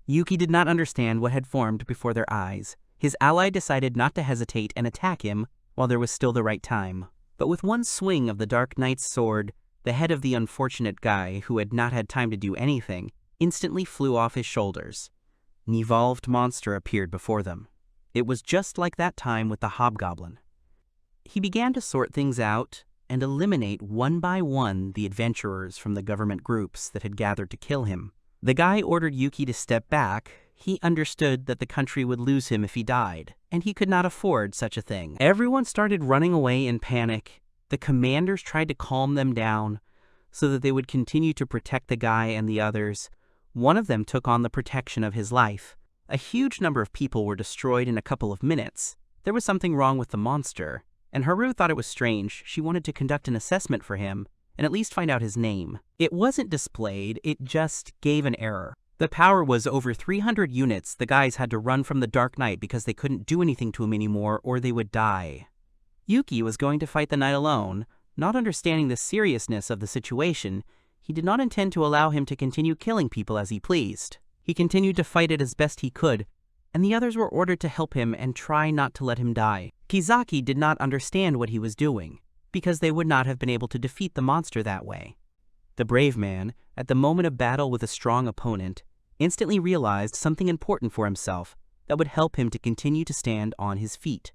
Yuki did not understand what had formed before their eyes. His ally decided not to hesitate and attack him while there was still the right time. But with one swing of the Dark Knight's sword, the head of the unfortunate guy, who had not had time to do anything, instantly flew off his shoulders. An evolved monster appeared before them. It was just like that time with the hobgoblin. He began to sort things out and eliminate one by one the adventurers from the government groups that had gathered to kill him. The guy ordered Yuki to step back. He understood that the country would lose him if he died, and he could not afford such a thing. Everyone started running away in panic. The commanders tried to calm them down so that they would continue to protect the guy and the others. One of them took on the protection of his life. A huge number of people were destroyed in a couple of minutes. There was something wrong with the monster, and Haru thought it was strange. She wanted to conduct an assessment for him and at least find out his name. It wasn't displayed, it just gave an error. The power was over 300 units. The guys had to run from the Dark Knight because they couldn't do anything to him anymore or they would die. Yuki was going to fight the knight alone. Not understanding the seriousness of the situation, he did not intend to allow him to continue killing people as he pleased. He continued to fight it as best he could, and the others were ordered to help him and try not to let him die. Kizaki did not understand what he was doing, because they would not have been able to defeat the monster that way. The brave man, at the moment of battle with a strong opponent, instantly realized something important for himself that would help him to continue to stand on his feet.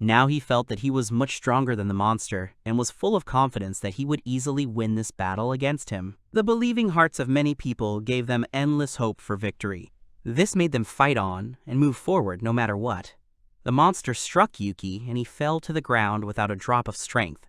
Now he felt that he was much stronger than the monster and was full of confidence that he would easily win this battle against him. The believing hearts of many people gave them endless hope for victory. This made them fight on and move forward no matter what. The monster struck Yuki and he fell to the ground without a drop of strength.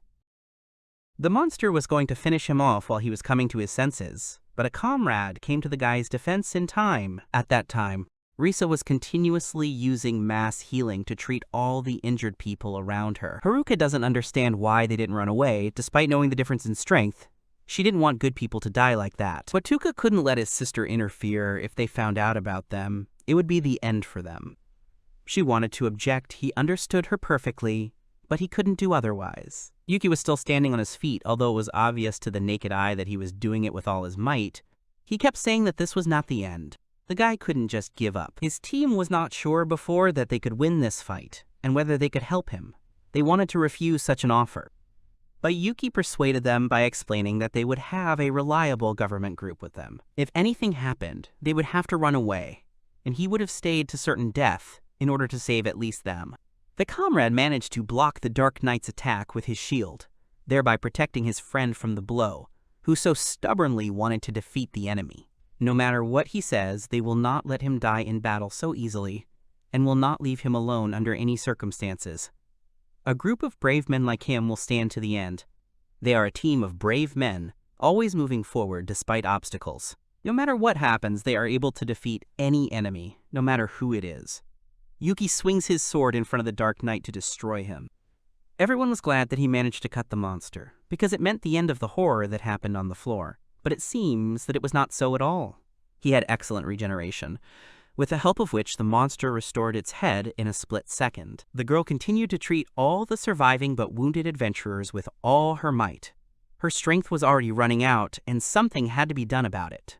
The monster was going to finish him off while he was coming to his senses, but a comrade came to the guy's defense in time. At that time, Risa was continuously using mass healing to treat all the injured people around her. Haruka doesn't understand why they didn't run away, despite knowing the difference in strength. She didn't want good people to die like that. But Tuca couldn't let his sister interfere. If they found out about them, it would be the end for them. She wanted to object. He understood her perfectly, but he couldn't do otherwise. Yuki was still standing on his feet, although it was obvious to the naked eye that he was doing it with all his might. He kept saying that this was not the end. The guy couldn't just give up. His team was not sure before that they could win this fight, and whether they could help him. They wanted to refuse such an offer. But Yuki persuaded them by explaining that they would have a reliable government group with them. If anything happened, they would have to run away, and he would have stayed to certain death in order to save at least them. The comrade managed to block the Dark Knight's attack with his shield, thereby protecting his friend from the blow, who so stubbornly wanted to defeat the enemy. No matter what he says, they will not let him die in battle so easily, and will not leave him alone under any circumstances. A group of brave men like him will stand to the end. They are a team of brave men, always moving forward despite obstacles. No matter what happens, they are able to defeat any enemy, no matter who it is. Yuki swings his sword in front of the Dark Knight to destroy him. Everyone was glad that he managed to cut the monster, because it meant the end of the horror that happened on the floor. But it seems that it was not so at all. He had excellent regeneration, with the help of which the monster restored its head in a split second. The girl continued to treat all the surviving but wounded adventurers with all her might. Her strength was already running out, and something had to be done about it.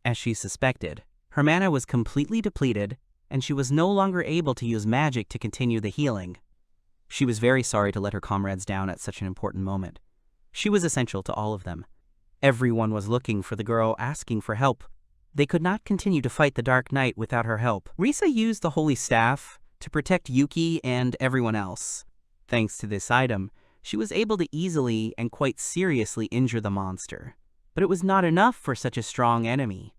As she suspected, her mana was completely depleted, and she was no longer able to use magic to continue the healing. She was very sorry to let her comrades down at such an important moment. She was essential to all of them. Everyone was looking for the girl, asking for help. They could not continue to fight the Dark Knight without her help. Risa used the Holy Staff to protect Yuki and everyone else. Thanks to this item, she was able to easily and quite seriously injure the monster. But it was not enough for such a strong enemy.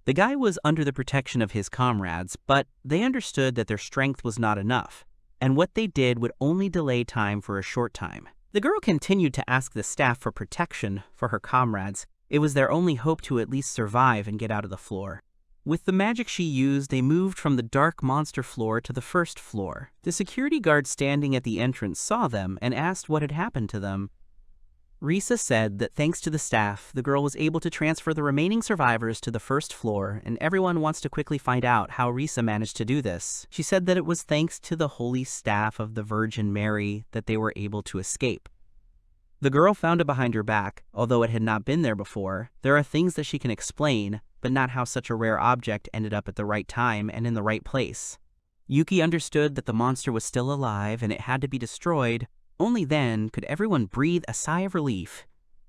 The guy was under the protection of his comrades, but they understood that their strength was not enough, and what they did would only delay time for a short time. The girl continued to ask the staff for protection for her comrades. It was their only hope to at least survive and get out of the floor. With the magic she used, they moved from the dark monster floor to the first floor. The security guard standing at the entrance saw them and asked what had happened to them. Risa said that thanks to the staff, the girl was able to transfer the remaining survivors to the first floor, and everyone wants to quickly find out how Risa managed to do this. She said that it was thanks to the holy staff of the Virgin Mary that they were able to escape. The girl found it behind her back. Although it had not been there before, there are things that she can explain, but not how such a rare object ended up at the right time and in the right place. Yuki understood that the monster was still alive and it had to be destroyed. Only then could everyone breathe a sigh of relief.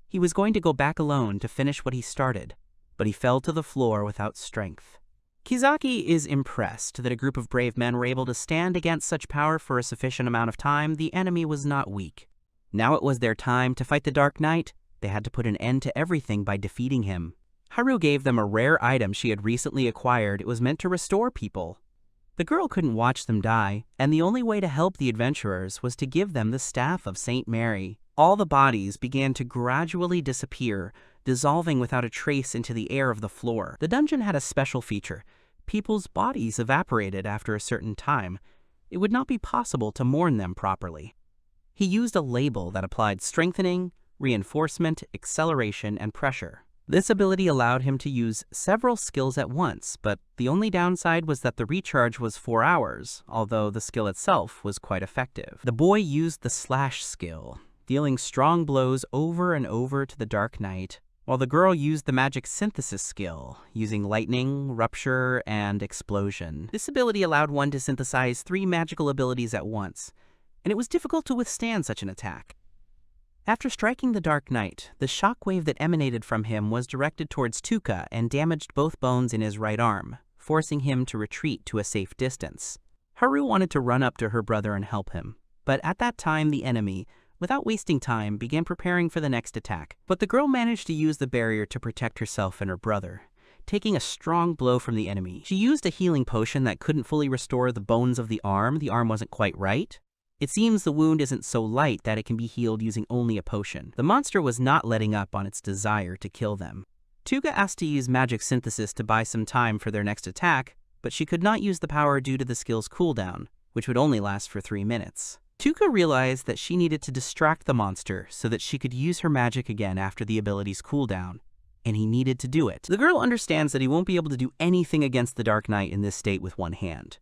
He was going to go back alone to finish what he started, but he fell to the floor without strength. Kizaki is impressed that a group of brave men were able to stand against such power for a sufficient amount of time. The enemy was not weak. Now it was their time to fight the Dark Knight. They had to put an end to everything by defeating him. Haru gave them a rare item she had recently acquired. It was meant to restore people. The girl couldn't watch them die, and the only way to help the adventurers was to give them the Staff of St. Mary. All the bodies began to gradually disappear, dissolving without a trace into the air of the floor. The dungeon had a special feature. People's bodies evaporated after a certain time. It would not be possible to mourn them properly. He used a label that applied strengthening, reinforcement, acceleration, and pressure. This ability allowed him to use several skills at once, but the only downside was that the recharge was 4 hours, although the skill itself was quite effective. The boy used the slash skill, dealing strong blows over and over to the Dark Knight, while the girl used the magic synthesis skill, using lightning, rupture, and explosion. This ability allowed one to synthesize 3 magical abilities at once, and it was difficult to withstand such an attack. After striking the Dark Knight, the shockwave that emanated from him was directed towards Tuka and damaged both bones in his right arm, forcing him to retreat to a safe distance. Haru wanted to run up to her brother and help him, but at that time the enemy, without wasting time, began preparing for the next attack. But the girl managed to use the barrier to protect herself and her brother, taking a strong blow from the enemy. She used a healing potion that couldn't fully restore the bones of the arm. The arm wasn't quite right. It seems the wound isn't so light that it can be healed using only a potion. The monster was not letting up on its desire to kill them. Tuga asked to use magic synthesis to buy some time for their next attack, but she could not use the power due to the skill's cooldown, which would only last for 3 minutes. Tuka realized that she needed to distract the monster so that she could use her magic again after the ability's cooldown, and he needed to do it. The girl understands that he won't be able to do anything against the Dark Knight in this state with one hand.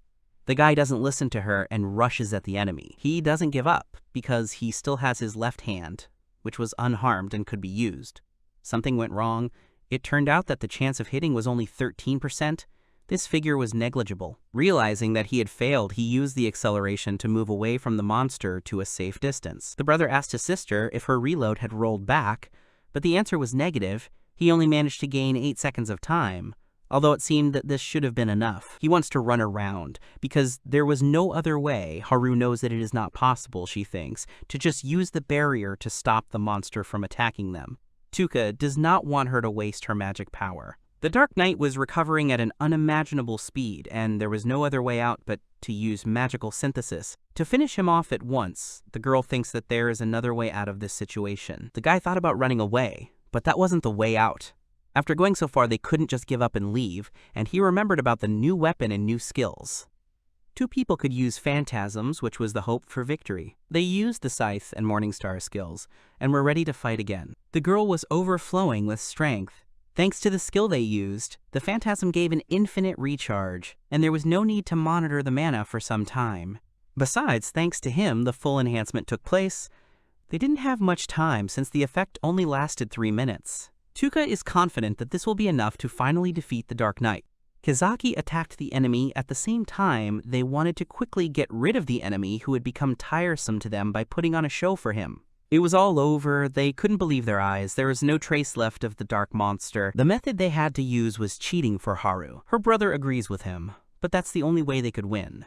The guy doesn't listen to her and rushes at the enemy. He doesn't give up because he still has his left hand, which was unharmed and could be used. Something went wrong. It turned out that the chance of hitting was only 13%. This figure was negligible. Realizing that he had failed, he used the acceleration to move away from the monster to a safe distance. The brother asked his sister if her reload had rolled back, but the answer was negative. He only managed to gain 8 seconds of time. Although it seemed that this should have been enough. He wants to run around, because there was no other way. Haru knows that it is not possible, she thinks, to just use the barrier to stop the monster from attacking them. Tuka does not want her to waste her magic power. The Dark Knight was recovering at an unimaginable speed, and there was no other way out but to use magical synthesis. To finish him off at once, the girl thinks that there is another way out of this situation. The guy thought about running away, but that wasn't the way out. After going so far, they couldn't just give up and leave, and he remembered about the new weapon and new skills. 2 people could use phantasms, which was the hope for victory. They used the Scythe and Morningstar skills, and were ready to fight again. The girl was overflowing with strength. Thanks to the skill they used, the phantasm gave an infinite recharge, and there was no need to monitor the mana for some time. Besides, thanks to him, the full enhancement took place. They didn't have much time since the effect only lasted 3 minutes. Tuka is confident that this will be enough to finally defeat the Dark Knight. Kizaki attacked the enemy at the same time they wanted to quickly get rid of the enemy who had become tiresome to them by putting on a show for him. It was all over. They couldn't believe their eyes. There was no trace left of the dark monster. The method they had to use was cheating for Haru. Her brother agrees with him, but that's the only way they could win.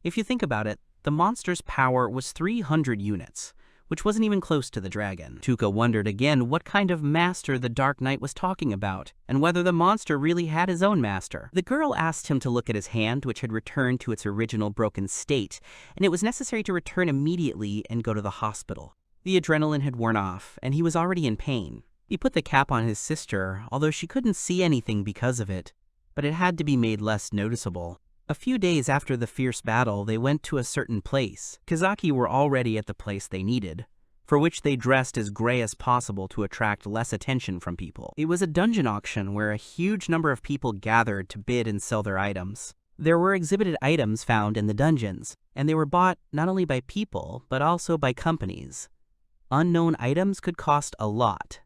If you think about it, the monster's power was 300 units, which wasn't even close to the dragon. Tuka wondered again what kind of master the Dark Knight was talking about, and whether the monster really had his own master. The girl asked him to look at his hand, which had returned to its original broken state, and it was necessary to return immediately and go to the hospital. The adrenaline had worn off, and he was already in pain. He put the cap on his sister, although she couldn't see anything because of it, but it had to be made less noticeable. A few days after the fierce battle, they went to a certain place. Kizaki were already at the place they needed, for which they dressed as gray as possible to attract less attention from people. It was a dungeon auction where a huge number of people gathered to bid and sell their items. There were exhibited items found in the dungeons, and they were bought not only by people, but also by companies. Unknown items could cost a lot.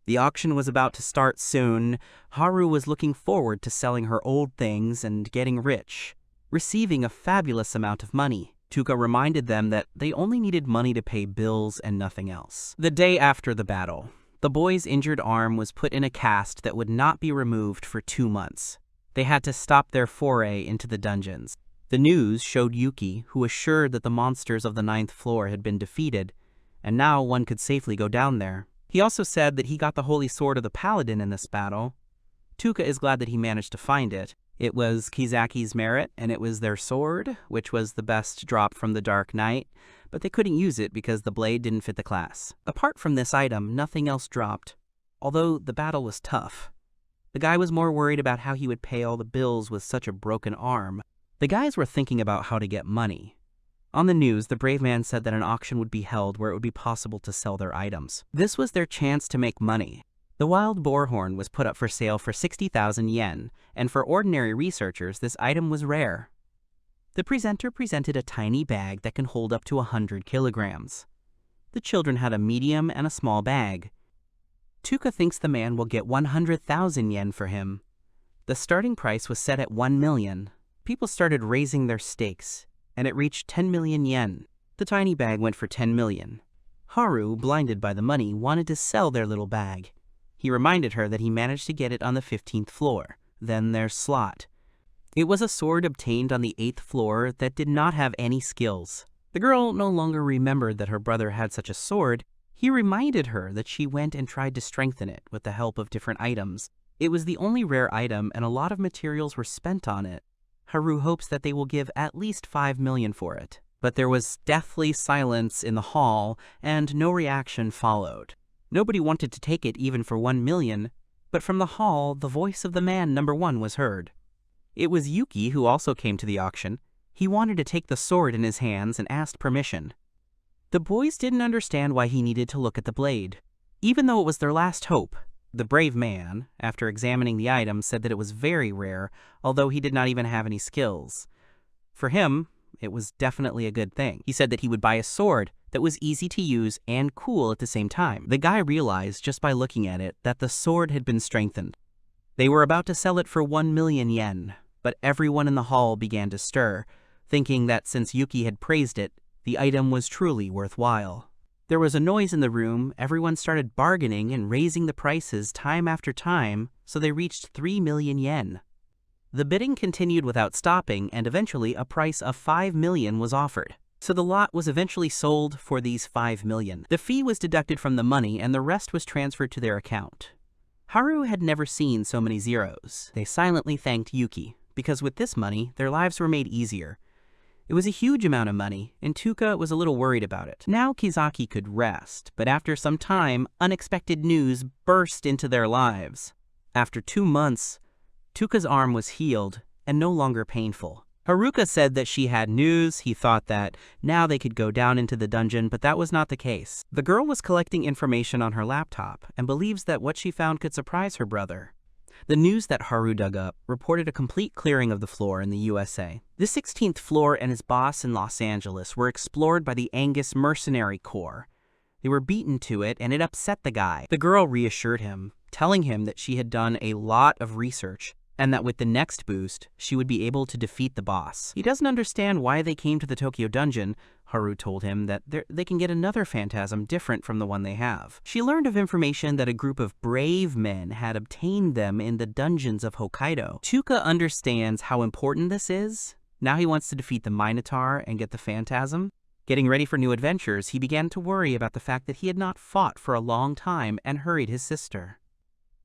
The auction was about to start soon. Haru was looking forward to selling her old things and getting rich, receiving a fabulous amount of money. Tuka reminded them that they only needed money to pay bills and nothing else. The day after the battle, the boy's injured arm was put in a cast that would not be removed for 2 months. They had to stop their foray into the dungeons. The news showed Yuki, who assured that the monsters of the 9th floor had been defeated, and now one could safely go down there. He also said that he got the holy sword of the paladin in this battle. Tuka is glad that he managed to find it. It was Kizaki's merit, and it was their sword, which was the best drop from the Dark Knight, but they couldn't use it because the blade didn't fit the class. Apart from this item, nothing else dropped, although the battle was tough. The guy was more worried about how he would pay all the bills with such a broken arm. The guys were thinking about how to get money. On the news, the brave man said that an auction would be held where it would be possible to sell their items. This was their chance to make money. The wild boar horn was put up for sale for 60,000 yen, and for ordinary researchers, this item was rare. The presenter presented a tiny bag that can hold up to 100 kilograms. The children had a medium and a small bag. Tuka thinks the man will get 100,000 yen for him. The starting price was set at 1 million. People started raising their stakes, and it reached 10 million yen. The tiny bag went for 10 million. Haru, blinded by the money, wanted to sell their little bag. He reminded her that he managed to get it on the 15th floor, then their slot. It was a sword obtained on the 8th floor that did not have any skills. The girl no longer remembered that her brother had such a sword. He reminded her that she went and tried to strengthen it with the help of different items. It was the only rare item, and a lot of materials were spent on it. Haru hopes that they will give at least 5 million for it. But there was deathly silence in the hall, and no reaction followed. Nobody wanted to take it even for 1 million, but from the hall, the voice of the man number 1 was heard. It was Yuki who also came to the auction. He wanted to take the sword in his hands and asked permission. The boys didn't understand why he needed to look at the blade, even though it was their last hope. The brave man, after examining the item, said that it was very rare, although he did not even have any skills. For him, it was definitely a good thing. He said that he would buy a sword that was easy to use and cool at the same time. The guy realized just by looking at it that the sword had been strengthened. They were about to sell it for 1 million yen, but everyone in the hall began to stir, thinking that since Yuki had praised it, the item was truly worthwhile. There was a noise in the room. Everyone started bargaining and raising the prices time after time, so they reached 3 million yen. The bidding continued without stopping, and eventually a price of 5 million was offered. So the lot was eventually sold for these 5 million. The fee was deducted from the money, and the rest was transferred to their account. Haru had never seen so many zeros. They silently thanked Yuki, because with this money, their lives were made easier. It was a huge amount of money, and Tuka was a little worried about it. Now Kizaki could rest, but after some time, unexpected news burst into their lives. After 2 months, Tuka's arm was healed and no longer painful. Haruka said that she had news. He thought that now they could go down into the dungeon, but that was not the case. The girl was collecting information on her laptop and believes that what she found could surprise her brother. The news that Haru dug up reported a complete clearing of the floor in the USA. The 16th floor and his boss in Los Angeles were explored by the Angus Mercenary Corps. They were beaten to it, and it upset the guy. The girl reassured him, telling him that she had done a lot of research and that with the next boost, she would be able to defeat the boss. He doesn't understand why they came to the Tokyo dungeon. Haru told him that they can get another phantasm different from the one they have. She learned of information that a group of brave men had obtained them in the dungeons of Hokkaido. Tuka understands how important this is. Now he wants to defeat the Minotaur and get the phantasm. Getting ready for new adventures, he began to worry about the fact that he had not fought for a long time and hurried his sister.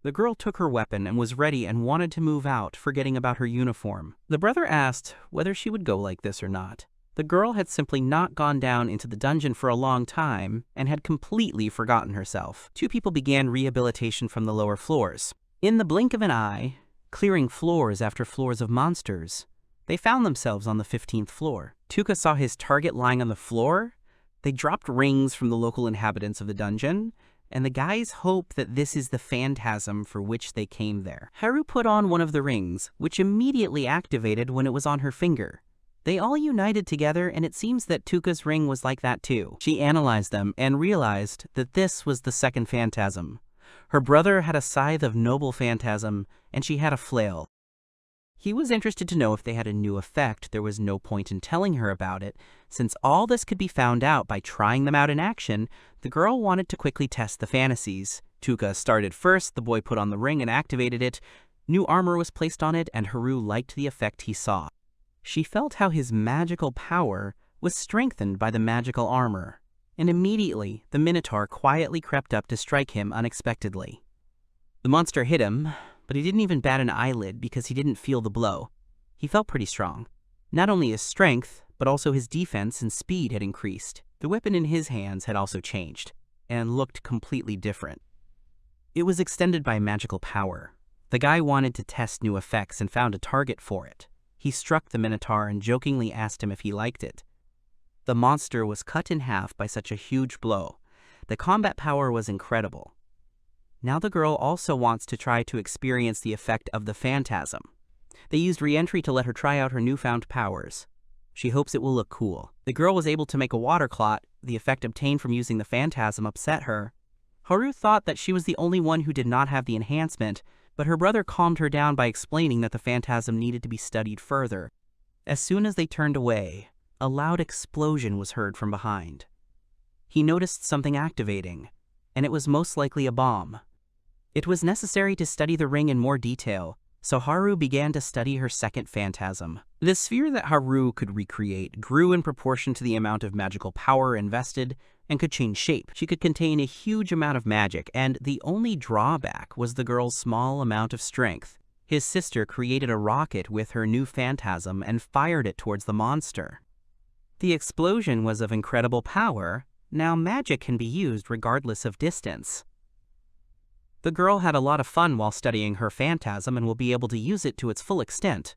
The girl took her weapon and was ready and wanted to move out, forgetting about her uniform. The brother asked whether she would go like this or not. The girl had simply not gone down into the dungeon for a long time and had completely forgotten herself. 2 people began rehabilitation from the lower floors. In the blink of an eye, clearing floors after floors of monsters, they found themselves on the 15th floor. Tuka saw his target lying on the floor. They dropped rings from the local inhabitants of the dungeon, and the guys hope that this is the phantasm for which they came there. Haru put on one of the rings, which immediately activated when it was on her finger. They all united together, and it seems that Tuka's ring was like that too. She analyzed them and realized that this was the second phantasm. Her brother had a scythe of noble phantasm, and she had a flail. He was interested to know if they had a new effect. There was no point in telling her about it. Since all this could be found out by trying them out in action, the girl wanted to quickly test the fantasies. Tuka started first, the boy put on the ring and activated it. New armor was placed on it, and Haru liked the effect he saw. She felt how his magical power was strengthened by the magical armor, and immediately the Minotaur quietly crept up to strike him unexpectedly. The monster hit him, but he didn't even bat an eyelid because he didn't feel the blow. He felt pretty strong. Not only his strength, but also his defense and speed had increased. The weapon in his hands had also changed, and looked completely different. It was extended by magical power. The guy wanted to test new effects and found a target for it. He struck the Minotaur and jokingly asked him if he liked it. The monster was cut in half by such a huge blow. The combat power was incredible. Now the girl also wants to try to experience the effect of the phantasm. They used re-entry to let her try out her newfound powers. She hopes it will look cool. The girl was able to make a water clot. The effect obtained from using the phantasm upset her. Haru thought that she was the only one who did not have the enhancement, but her brother calmed her down by explaining that the phantasm needed to be studied further. As soon as they turned away, a loud explosion was heard from behind. He noticed something activating, and it was most likely a bomb. It was necessary to study the ring in more detail, so Haru began to study her second phantasm. The sphere that Haru could recreate grew in proportion to the amount of magical power invested and could change shape. She could contain a huge amount of magic, and the only drawback was the girl's small amount of strength. His sister created a rocket with her new phantasm and fired it towards the monster. The explosion was of incredible power. Now magic can be used regardless of distance. The girl had a lot of fun while studying her phantasm and will be able to use it to its full extent.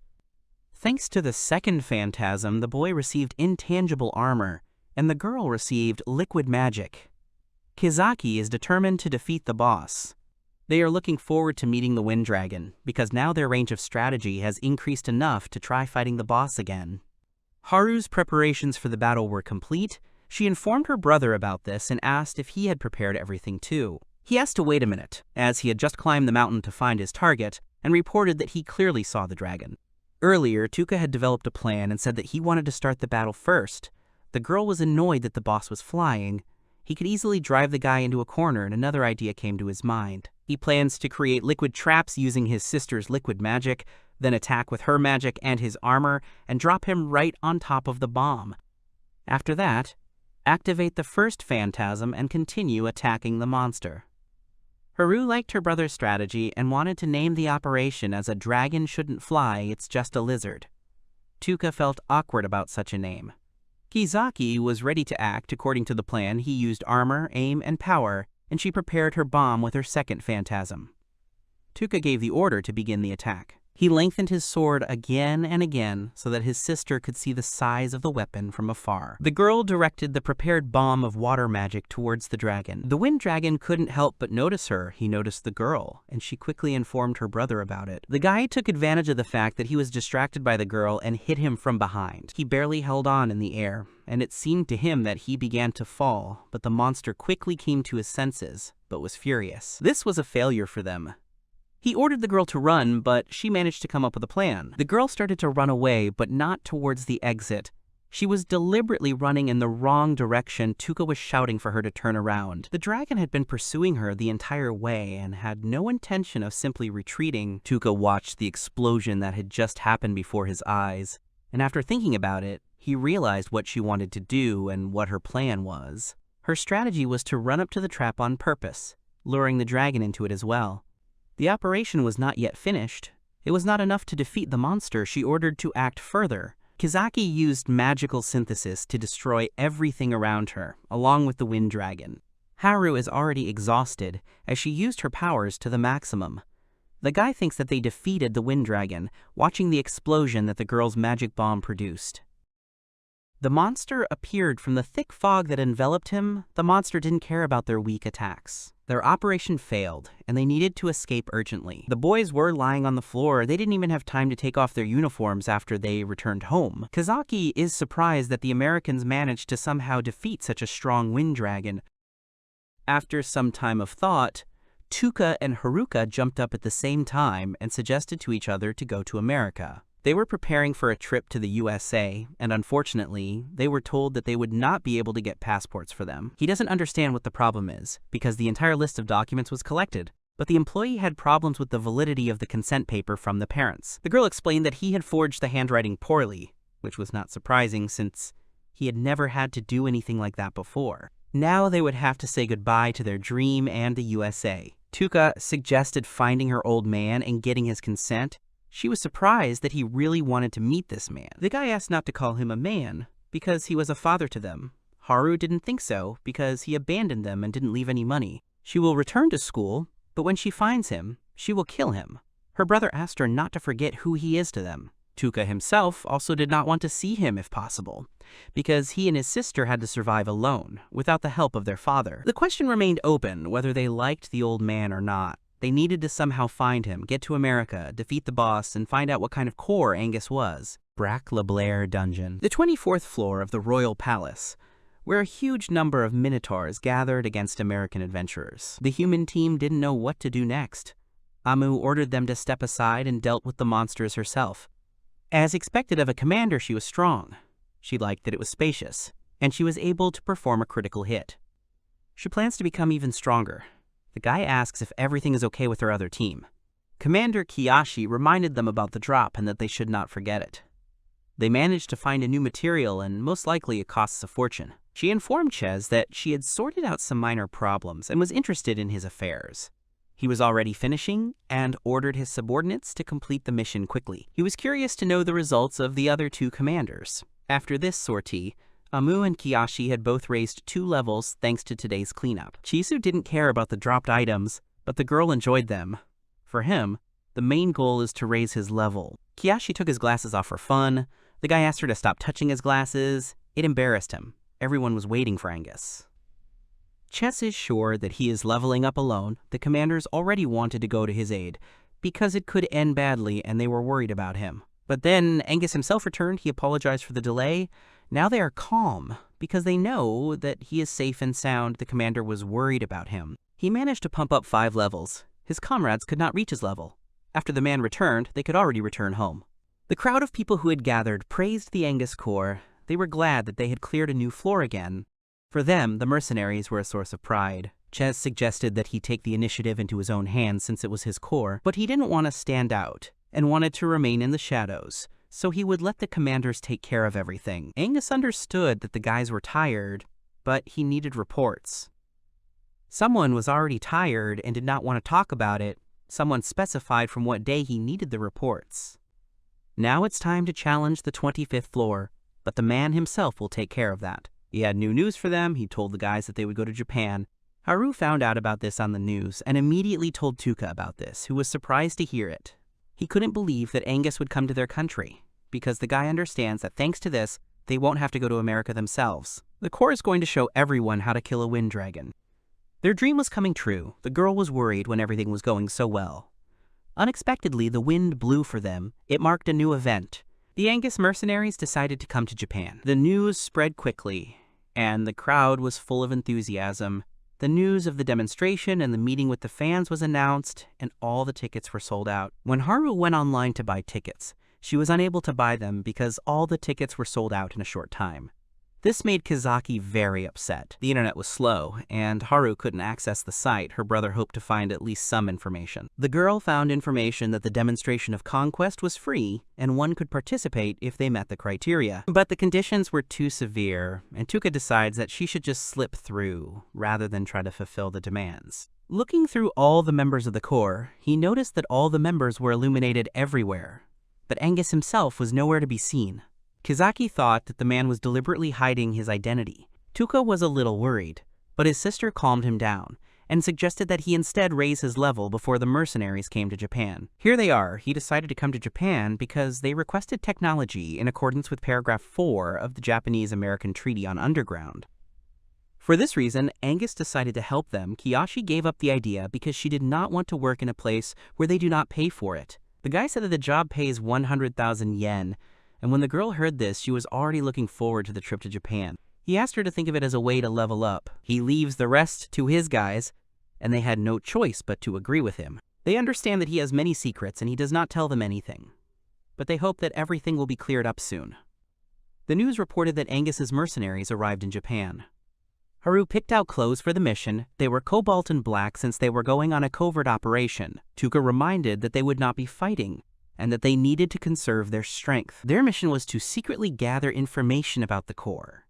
Thanks to the second phantasm, the boy received intangible armor, and the girl received liquid magic. Kizaki is determined to defeat the boss. They are looking forward to meeting the Wind Dragon, because now their range of strategy has increased enough to try fighting the boss again. Haru's preparations for the battle were complete. She informed her brother about this and asked if he had prepared everything too. He asked to wait a minute, as he had just climbed the mountain to find his target, and reported that he clearly saw the dragon. Earlier, Tuka had developed a plan and said that he wanted to start the battle first. The girl was annoyed that the boss was flying. He could easily drive the guy into a corner, and another idea came to his mind. He plans to create liquid traps using his sister's liquid magic, then attack with her magic and his armor, and drop him right on top of the bomb. After that, activate the first phantasm and continue attacking the monster. Haru liked her brother's strategy and wanted to name the operation as "A Dragon Shouldn't Fly, It's Just a Lizard." Tuka felt awkward about such a name. Kizaki was ready to act according to the plan. He used armor, aim, and power, and she prepared her bomb with her second phantasm. Tuka gave the order to begin the attack. He lengthened his sword again and again so that his sister could see the size of the weapon from afar. The girl directed the prepared bomb of water magic towards the dragon. The wind dragon couldn't help but notice her. He noticed the girl, and she quickly informed her brother about it. The guy took advantage of the fact that he was distracted by the girl and hit him from behind. He barely held on in the air, and it seemed to him that he began to fall, but the monster quickly came to his senses, but was furious. This was a failure for them. He ordered the girl to run, but she managed to come up with a plan. The girl started to run away, but not towards the exit. She was deliberately running in the wrong direction. Tuka was shouting for her to turn around. The dragon had been pursuing her the entire way and had no intention of simply retreating. Tuka watched the explosion that had just happened before his eyes, and after thinking about it, he realized what she wanted to do and what her plan was. Her strategy was to run up to the trap on purpose, luring the dragon into it as well. The operation was not yet finished. It was not enough to defeat the monster. She ordered to act further. Kizaki used magical synthesis to destroy everything around her, along with the wind dragon. Haru is already exhausted, as she used her powers to the maximum. The guy thinks that they defeated the wind dragon, watching the explosion that the girl's magic bomb produced. The monster appeared from the thick fog that enveloped him. The monster didn't care about their weak attacks. Their operation failed, and they needed to escape urgently. The boys were lying on the floor. They didn't even have time to take off their uniforms after they returned home. Kizaki is surprised that the Americans managed to somehow defeat such a strong wind dragon. After some time of thought, Tuka and Haruka jumped up at the same time and suggested to each other to go to America. They were preparing for a trip to the USA, and unfortunately, they were told that they would not be able to get passports for them. He doesn't understand what the problem is, because the entire list of documents was collected, but the employee had problems with the validity of the consent paper from the parents. The girl explained that he had forged the handwriting poorly, which was not surprising since he had never had to do anything like that before. Now they would have to say goodbye to their dream and the USA. Tuka suggested finding her old man and getting his consent. She was surprised that he really wanted to meet this man. The guy asked not to call him a man, because he was a father to them. Haru didn't think so, because he abandoned them and didn't leave any money. She will return to school, but when she finds him, she will kill him. Her brother asked her not to forget who he is to them. Tuka himself also did not want to see him if possible, because he and his sister had to survive alone, without the help of their father. The question remained open whether they liked the old man or not. They needed to somehow find him, get to America, defeat the boss, and find out what kind of core Angus was. Brack LeBlair Dungeon. The 24th floor of the Royal Palace, where a huge number of minotaurs gathered against American adventurers. The human team didn't know what to do next. Amu ordered them to step aside and dealt with the monsters herself. As expected of a commander, she was strong. She liked that it was spacious, and she was able to perform a critical hit. She plans to become even stronger. The guy asks if everything is okay with her other team. Commander Kiyashi reminded them about the drop and that they should not forget it. They managed to find a new material, and most likely it costs a fortune. She informed Ches that she had sorted out some minor problems and was interested in his affairs. He was already finishing and ordered his subordinates to complete the mission quickly. He was curious to know the results of the other two commanders. After this sortie, Amu and Kiyashi had both raised 2 levels thanks to today's cleanup. Chisu didn't care about the dropped items, but the girl enjoyed them. For him, the main goal is to raise his level. Kiyashi took his glasses off for fun. The guy asked her to stop touching his glasses. It embarrassed him. Everyone was waiting for Angus. Ches is sure that he is leveling up alone. The commanders already wanted to go to his aid, because it could end badly and they were worried about him. But then Angus himself returned. He apologized for the delay. Now they are calm, because they know that he is safe and sound. The commander was worried about him. He managed to pump up 5 levels. His comrades could not reach his level. After the man returned, they could already return home. The crowd of people who had gathered praised the Angus Corps. They were glad that they had cleared a new floor again. For them, the mercenaries were a source of pride. Ches suggested that he take the initiative into his own hands since it was his corps, but he didn't want to stand out and wanted to remain in the shadows, so he would let the commanders take care of everything. Angus understood that the guys were tired, but he needed reports. Someone was already tired and did not want to talk about it. Someone specified from what day he needed the reports. Now it's time to challenge the 25th floor, but the man himself will take care of that. He had new news for them. He told the guys that they would go to Japan. Haru found out about this on the news and immediately told Tuka about this, who was surprised to hear it. He couldn't believe that Angus would come to their country, because the guy understands that thanks to this, they won't have to go to America themselves. The Corps is going to show everyone how to kill a wind dragon. Their dream was coming true. The girl was worried when everything was going so well. Unexpectedly, the wind blew for them. It marked a new event. The Angus mercenaries decided to come to Japan. The news spread quickly, and the crowd was full of enthusiasm. The news of the demonstration and the meeting with the fans was announced, and all the tickets were sold out. When Haru went online to buy tickets, she was unable to buy them because all the tickets were sold out in a short time. This made Kazaki very upset. The internet was slow, and Haru couldn't access the site. Her brother hoped to find at least some information. The girl found information that the demonstration of conquest was free, and one could participate if they met the criteria. But the conditions were too severe, and Tuka decides that she should just slip through, rather than try to fulfill the demands. Looking through all the members of the Corps, he noticed that all the members were illuminated everywhere, but Angus himself was nowhere to be seen. Kazaki thought that the man was deliberately hiding his identity. Tuka was a little worried, but his sister calmed him down and suggested that he instead raise his level before the mercenaries came to Japan. Here they are. He decided to come to Japan because they requested technology in accordance with paragraph 4 of the Japanese-American Treaty on Underground. For this reason, Angus decided to help them. Kiyoshi gave up the idea because she did not want to work in a place where they do not pay for it. The guy said that the job pays 100,000 yen, and when the girl heard this, she was already looking forward to the trip to Japan. He asked her to think of it as a way to level up. He leaves the rest to his guys, and they had no choice but to agree with him. They understand that he has many secrets, and he does not tell them anything. But they hope that everything will be cleared up soon. The news reported that Angus's mercenaries arrived in Japan. Haru picked out clothes for the mission. They were cobalt and black since they were going on a covert operation. Tuka reminded that they would not be fighting, and that they needed to conserve their strength. Their mission was to secretly gather information about the Corps.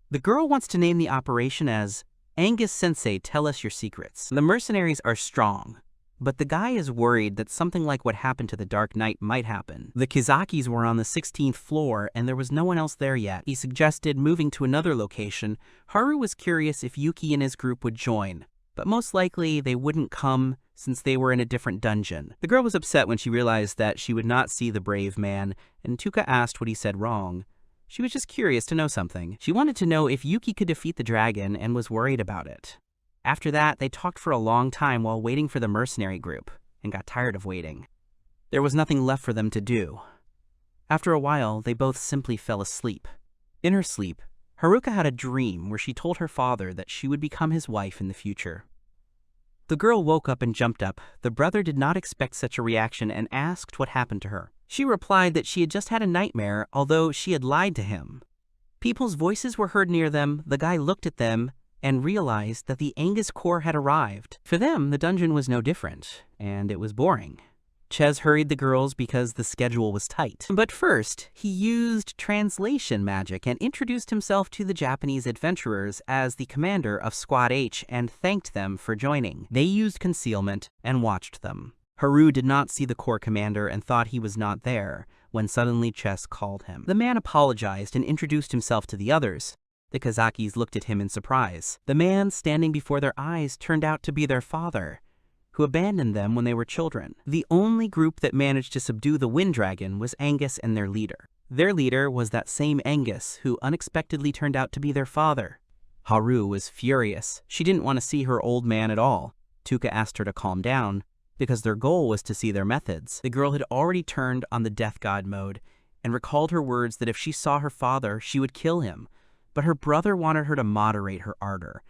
The girl wants to name the operation as Angus Sensei, Tell Us Your Secrets. The mercenaries are strong, but the guy is worried that something like what happened to the Dark Knight might happen. The Kizakis were on the 16th floor, and there was no one else there yet. He suggested moving to another location. Haru was curious if Yuki and his group would join, but most likely they wouldn't come since they were in a different dungeon. The girl was upset when she realized that she would not see the brave man, and Tuka asked what he said wrong. She was just curious to know something. She wanted to know if Yuki could defeat the dragon and was worried about it. After that, they talked for a long time while waiting for the mercenary group, and got tired of waiting. There was nothing left for them to do. After a while, they both simply fell asleep. In her sleep, Haruka had a dream where she told her father that she would become his wife in the future. The girl woke up and jumped up. The brother did not expect such a reaction and asked what happened to her. She replied that she had just had a nightmare, although she had lied to him. People's voices were heard near them. The guy looked at them and realized that the Angus Corps had arrived. For them, the dungeon was no different, and it was boring. Ches hurried the girls because the schedule was tight. But first, he used translation magic and introduced himself to the Japanese adventurers as the commander of Squad H and thanked them for joining. They used concealment and watched them. Haru did not see the Corps commander and thought he was not there when suddenly Ches called him. The man apologized and introduced himself to the others. The Kazakis looked at him in surprise. The man standing before their eyes turned out to be their father, who abandoned them when they were children. The only group that managed to subdue the Wind Dragon was Angus and their leader. Their leader was that same Angus who unexpectedly turned out to be their father. Haru was furious. She didn't want to see her old man at all. Tuka asked her to calm down, because their goal was to see their methods. The girl had already turned on the death god mode and recalled her words that if she saw her father, she would kill him. But her brother wanted her to moderate her ardor.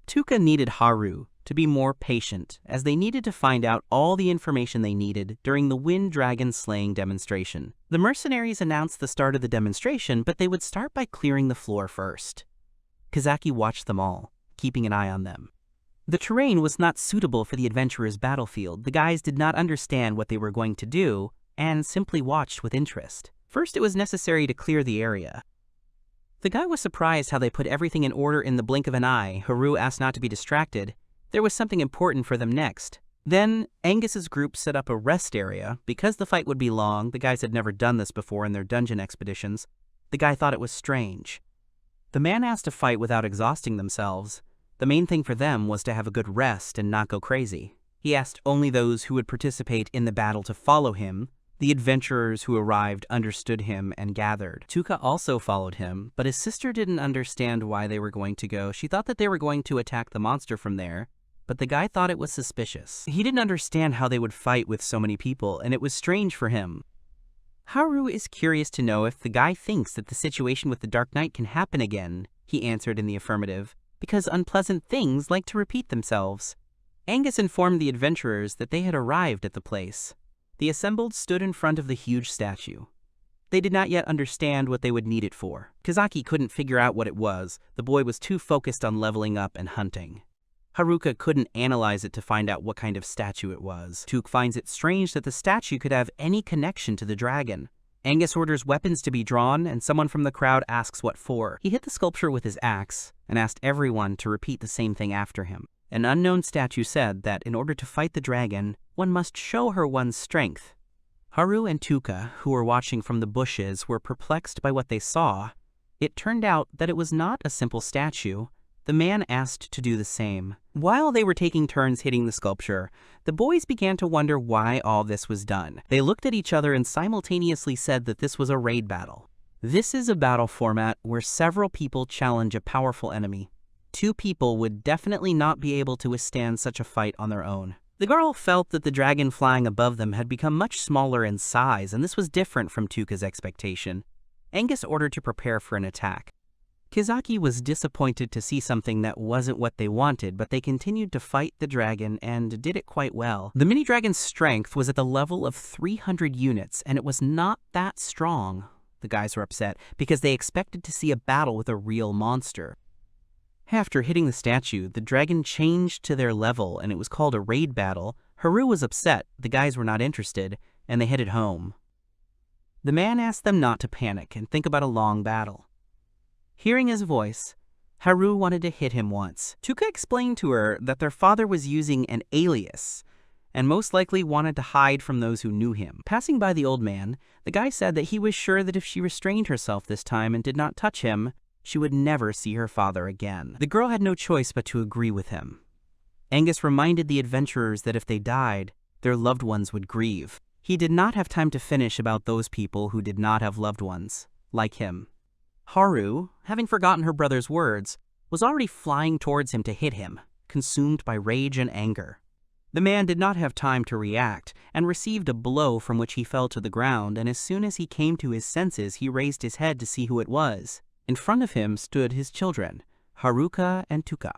Tuka needed Haru to be more patient, as they needed to find out all the information they needed during the Wind Dragon slaying demonstration. The mercenaries announced the start of the demonstration, but they would start by clearing the floor first. Kazaki watched them all, keeping an eye on them. The terrain was not suitable for the adventurers' battlefield. The guys did not understand what they were going to do, and simply watched with interest. First, it was necessary to clear the area. The guy was surprised how they put everything in order in the blink of an eye. Haru asked not to be distracted. There was something important for them next. Then, Angus's group set up a rest area. Because the fight would be long, the guys had never done this before in their dungeon expeditions. The guy thought it was strange. The man asked to fight without exhausting themselves. The main thing for them was to have a good rest and not go crazy. He asked only those who would participate in the battle to follow him. The adventurers who arrived understood him and gathered. Tuka also followed him, but his sister didn't understand why they were going to go. She thought that they were going to attack the monster from there, but the guy thought it was suspicious. He didn't understand how they would fight with so many people, and it was strange for him. Haru is curious to know if the guy thinks that the situation with the Dark Knight can happen again. He answered in the affirmative, because unpleasant things like to repeat themselves. Angus informed the adventurers that they had arrived at the place. The assembled stood in front of the huge statue. They did not yet understand what they would need it for. Kazaki couldn't figure out what it was. The boy was too focused on leveling up and hunting. Haruka couldn't analyze it to find out what kind of statue it was. Tuk finds it strange that the statue could have any connection to the dragon. Angus orders weapons to be drawn, and someone from the crowd asks what for. He hit the sculpture with his axe and asked everyone to repeat the same thing after him. An unknown statue said that in order to fight the dragon, one must show her one's strength. Haru and Tuka, who were watching from the bushes, were perplexed by what they saw. It turned out that it was not a simple statue. The man asked to do the same. While they were taking turns hitting the sculpture, the boys began to wonder why all this was done. They looked at each other and simultaneously said that this was a raid battle. This is a battle format where several people challenge a powerful enemy. 2 people would definitely not be able to withstand such a fight on their own. The girl felt that the dragon flying above them had become much smaller in size, and this was different from Tuka's expectation. Angus ordered to prepare for an attack. Kizaki was disappointed to see something that wasn't what they wanted, but they continued to fight the dragon and did it quite well. The mini-dragon's strength was at the level of 300 units, and it was not that strong. The guys were upset because they expected to see a battle with a real monster. After hitting the statue, the dragon changed to their level, and it was called a raid battle. Haru was upset, the guys were not interested, and they headed home. The man asked them not to panic and think about a long battle. Hearing his voice, Haru wanted to hit him once. Tuka explained to her that their father was using an alias, and most likely wanted to hide from those who knew him. Passing by the old man, the guy said that he was sure that if she restrained herself this time and did not touch him, she would never see her father again. The girl had no choice but to agree with him. Angus reminded the adventurers that if they died, their loved ones would grieve. He did not have time to finish about those people who did not have loved ones, like him. Haru, having forgotten her brother's words, was already flying towards him to hit him, consumed by rage and anger. The man did not have time to react, and received a blow from which he fell to the ground, and as soon as he came to his senses, he raised his head to see who it was. In front of him stood his children, Haruka and Tuka.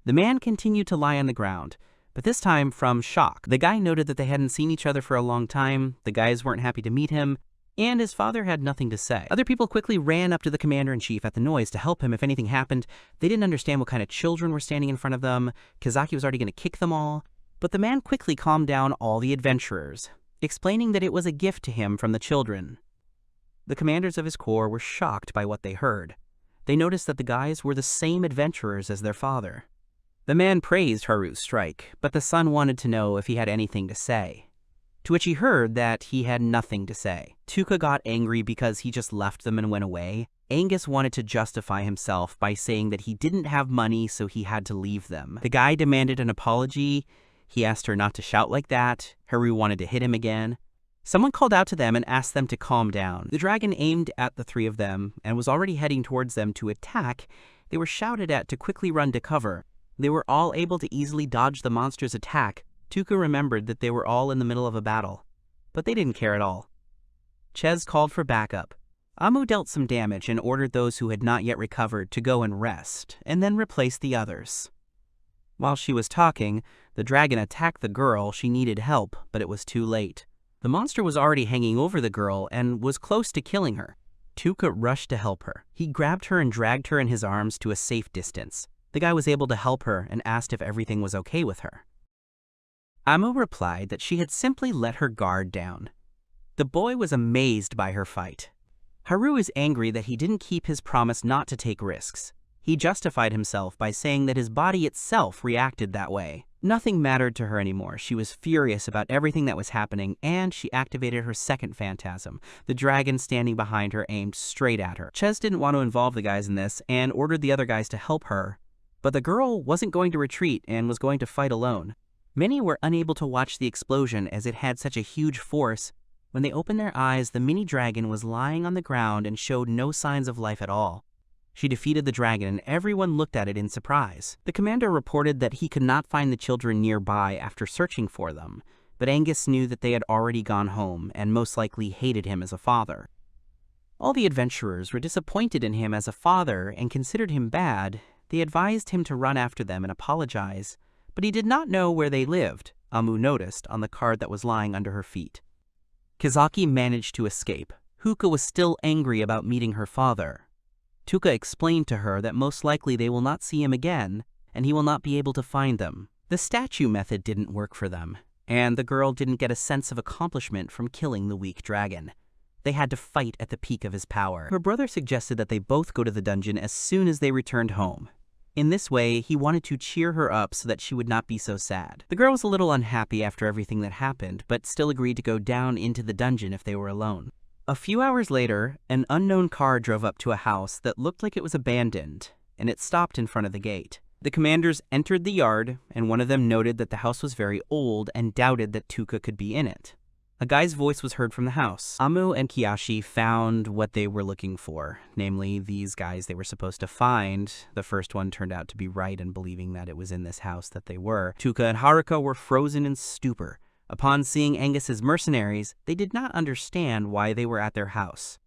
The man continued to lie on the ground, but this time from shock. The guy noted that they hadn't seen each other for a long time, the guys weren't happy to meet him, and his father had nothing to say. Other people quickly ran up to the commander-in-chief at the noise to help him if anything happened. They didn't understand what kind of children were standing in front of them. Kazaki was already going to kick them all. But the man quickly calmed down all the adventurers, explaining that it was a gift to him from the children. The commanders of his corps were shocked by what they heard. They noticed that the guys were the same adventurers as their father. The man praised Haru's strike, but the son wanted to know if he had anything to say. To which he heard that he had nothing to say. Tuka got angry because he just left them and went away. Angus wanted to justify himself by saying that he didn't have money, so he had to leave them. The guy demanded an apology. He asked her not to shout like that. Haru wanted to hit him again. Someone called out to them and asked them to calm down. The dragon aimed at the 3 of them and was already heading towards them to attack. They were shouted at to quickly run to cover. They were all able to easily dodge the monster's attack. Tuka remembered that they were all in the middle of a battle, but they didn't care at all. Ches called for backup. Amu dealt some damage and ordered those who had not yet recovered to go and rest, and then replace the others. While she was talking, the dragon attacked the girl. She needed help, but it was too late. The monster was already hanging over the girl and was close to killing her. Tuka rushed to help her. He grabbed her and dragged her in his arms to a safe distance. The guy was able to help her and asked if everything was okay with her. Amu replied that she had simply let her guard down. The boy was amazed by her fight. Haru is angry that he didn't keep his promise not to take risks. He justified himself by saying that his body itself reacted that way. Nothing mattered to her anymore. She was furious about everything that was happening, and she activated her second phantasm. The dragon standing behind her aimed straight at her. Ches didn't want to involve the guys in this and ordered the other guys to help her, but the girl wasn't going to retreat and was going to fight alone. Many were unable to watch the explosion as it had such a huge force. When they opened their eyes, the mini dragon was lying on the ground and showed no signs of life at all. She defeated the dragon and everyone looked at it in surprise. The commander reported that he could not find the children nearby after searching for them, but Angus knew that they had already gone home and most likely hated him as a father. All the adventurers were disappointed in him as a father and considered him bad. They advised him to run after them and apologize, but he did not know where they lived, Amu noticed on the card that was lying under her feet. Kizaki managed to escape. Huka was still angry about meeting her father. Tuka explained to her that most likely they will not see him again, and he will not be able to find them. The statue method didn't work for them, and the girl didn't get a sense of accomplishment from killing the weak dragon. They had to fight at the peak of his power. Her brother suggested that they both go to the dungeon as soon as they returned home. In this way, he wanted to cheer her up so that she would not be so sad. The girl was a little unhappy after everything that happened, but still agreed to go down into the dungeon if they were alone. A few hours later, an unknown car drove up to a house that looked like it was abandoned, and it stopped in front of the gate. The commanders entered the yard, and one of them noted that the house was very old and doubted that Tuka could be in it. A guy's voice was heard from the house. Amu and Kiyoshi found what they were looking for, namely these guys they were supposed to find. The first one turned out to be right in believing that it was in this house that they were. Tuka and Haruka were frozen in stupor. Upon seeing Angus's mercenaries, they did not understand why they were at their house.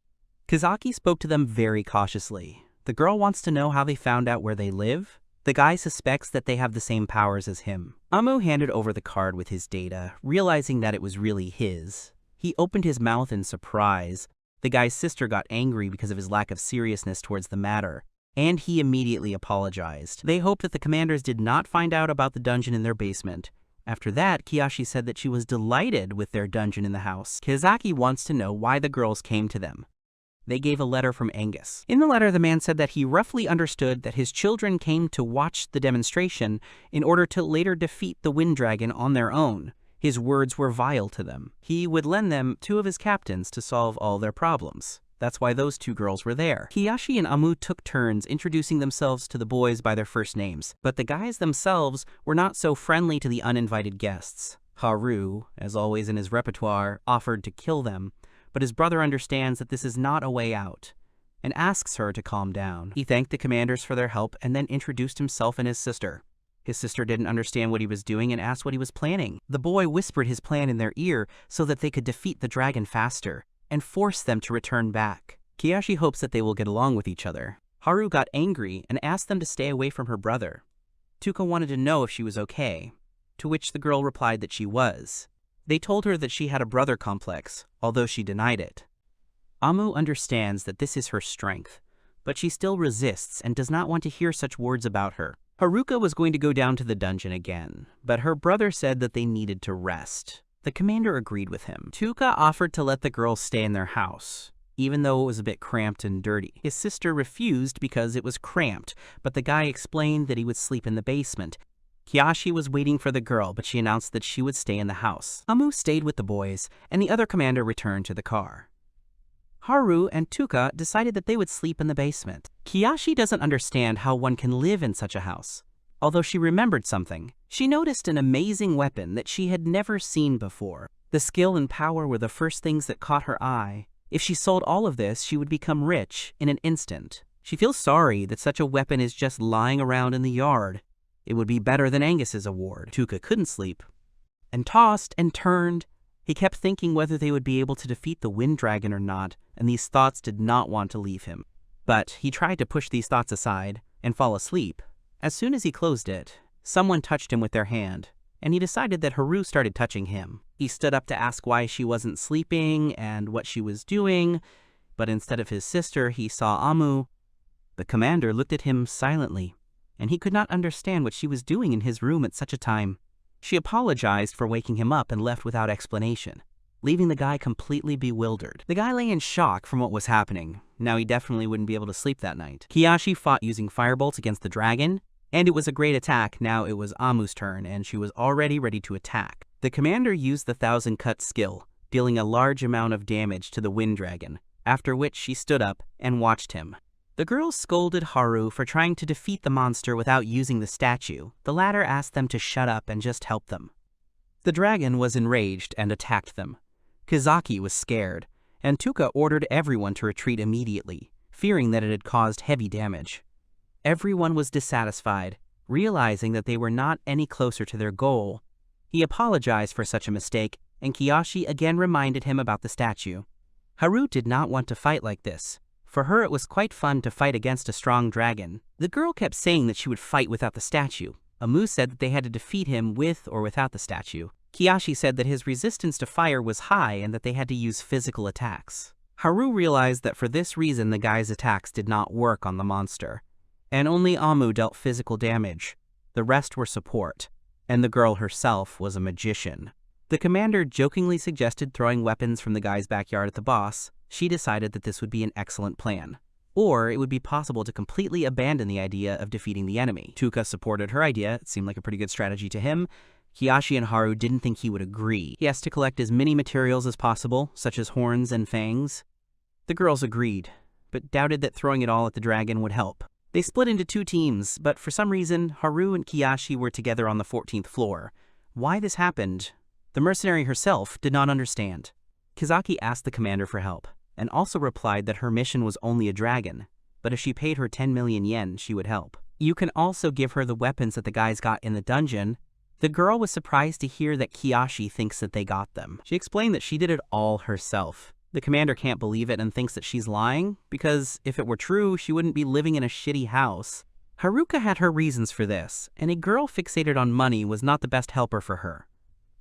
Kizaki spoke to them very cautiously. The girl wants to know how they found out where they live. The guy suspects that they have the same powers as him. Amu handed over the card with his data, realizing that it was really his. He opened his mouth in surprise. The guy's sister got angry because of his lack of seriousness towards the matter, and he immediately apologized. They hoped that the commanders did not find out about the dungeon in their basement. After that, Kiyoshi said that she was delighted with their dungeon in the house. Kizaki wants to know why the girls came to them. They gave a letter from Angus. In the letter, the man said that he roughly understood that his children came to watch the demonstration in order to later defeat the Wind Dragon on their own. His words were vile to them. He would lend them 2 of his captains to solve all their problems. That's why those 2 girls were there. Kiyoshi and Amu took turns introducing themselves to the boys by their first names, but the guys themselves were not so friendly to the uninvited guests. Haru, as always in his repertoire, offered to kill them, but his brother understands that this is not a way out, and asks her to calm down. He thanked the commanders for their help and then introduced himself and his sister. His sister didn't understand what he was doing and asked what he was planning. The boy whispered his plan in their ear so that they could defeat the dragon faster and force them to return back. Kiyoshi hopes that they will get along with each other. Haru got angry and asked them to stay away from her brother. Tuka wanted to know if she was okay, to which the girl replied that she was. They told her that she had a brother complex, although she denied it. Amu understands that this is her strength, but she still resists and does not want to hear such words about her. Haruka was going to go down to the dungeon again, but her brother said that they needed to rest. The commander agreed with him. Tuka offered to let the girls stay in their house, even though it was a bit cramped and dirty. His sister refused because it was cramped, but the guy explained that he would sleep in the basement. Kiyoshi was waiting for the girl, but she announced that she would stay in the house. Amu stayed with the boys, and the other commander returned to the car. Haru and Tuka decided that they would sleep in the basement. Kiyoshi doesn't understand how one can live in such a house. Although she remembered something, she noticed an amazing weapon that she had never seen before. The skill and power were the first things that caught her eye. If she sold all of this, she would become rich in an instant. She feels sorry that such a weapon is just lying around in the yard. It would be better than Angus's award. Tuka couldn't sleep, and tossed and turned. He kept thinking whether they would be able to defeat the Wind Dragon or not, and these thoughts did not want to leave him. But he tried to push these thoughts aside and fall asleep. As soon as he closed it, someone touched him with their hand, and he decided that Haru started touching him. He stood up to ask why she wasn't sleeping and what she was doing, but instead of his sister, he saw Amu. The commander looked at him silently, and he could not understand what she was doing in his room at such a time. She apologized for waking him up and left without explanation. leaving the guy completely bewildered. The guy lay in shock from what was happening. Now he definitely wouldn't be able to sleep that night. Kiyoshi fought using firebolts against the dragon, and it was a great attack. Now it was Amu's turn, and she was already ready to attack. The commander used the 1,000-cut skill, dealing a large amount of damage to the wind dragon, after which she stood up and watched him. The girls scolded Haru for trying to defeat the monster without using the statue. The latter asked them to shut up and just help them. The dragon was enraged and attacked them. Kizaki was scared, and Tuka ordered everyone to retreat immediately, fearing that it had caused heavy damage. Everyone was dissatisfied, realizing that they were not any closer to their goal. He apologized for such a mistake, and Kiyoshi again reminded him about the statue. Haru did not want to fight like this. For her, it was quite fun to fight against a strong dragon. The girl kept saying that she would fight without the statue. Amu said that they had to defeat him with or without the statue. Kiyoshi said that his resistance to fire was high and that they had to use physical attacks. Haru realized that for this reason the guy's attacks did not work on the monster, and only Amu dealt physical damage. The rest were support, and the girl herself was a magician. The commander jokingly suggested throwing weapons from the guy's backyard at the boss. She decided that this would be an excellent plan. Or it would be possible to completely abandon the idea of defeating the enemy. Tuka supported her idea. It seemed like a pretty good strategy to him. Kiyoshi and Haru didn't think he would agree. He asked to collect as many materials as possible, such as horns and fangs. The girls agreed, but doubted that throwing it all at the dragon would help. They split into two teams, but for some reason, Haru and Kiyoshi were together on the 14th floor. Why this happened, the mercenary herself did not understand. Kizaki asked the commander for help, and also replied that her mission was only a dragon, but if she paid her 10 million yen, she would help. You can also give her the weapons that the guys got in the dungeon. The girl was surprised to hear that Kiyoshi thinks that they got them. She explained that she did it all herself. The commander can't believe it and thinks that she's lying, because if it were true, she wouldn't be living in a shitty house. Haruka had her reasons for this, and a girl fixated on money was not the best helper for her.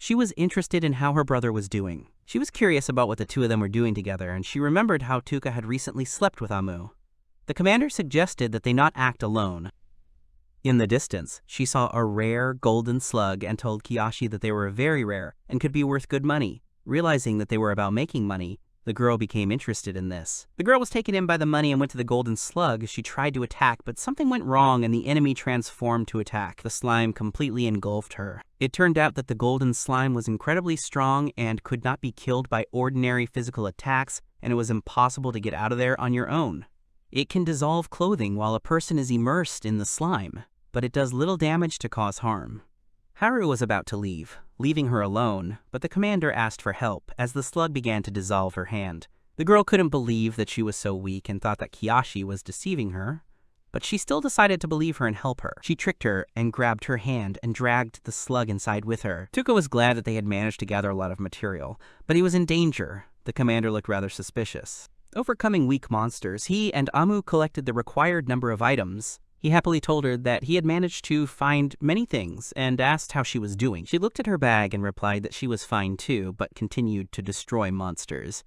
She was interested in how her brother was doing. She was curious about what the two of them were doing together, and she remembered how Tuka had recently slept with Amu. The commander suggested that they not act alone. In the distance, she saw a rare golden slug and told Kiyoshi that they were very rare and could be worth good money. Realizing that they were about making money, the girl became interested in this. The girl was taken in by the money and went to the golden slug. She tried to attack, but something went wrong and the enemy transformed to attack. The slime completely engulfed her. It turned out that the golden slime was incredibly strong and could not be killed by ordinary physical attacks, and it was impossible to get out of there on your own. It can dissolve clothing while a person is immersed in the slime, but it does little damage to cause harm. Haru was about to leave, leaving her alone, but the commander asked for help as the slug began to dissolve her hand. The girl couldn't believe that she was so weak and thought that Kiyoshi was deceiving her, but she still decided to believe her and help her. She tricked her and grabbed her hand and dragged the slug inside with her. Tuka was glad that they had managed to gather a lot of material, but he was in danger. The commander looked rather suspicious. Overcoming weak monsters, he and Amu collected the required number of items. He happily told her that he had managed to find many things and asked how she was doing. She looked at her bag and replied that she was fine too, but continued to destroy monsters.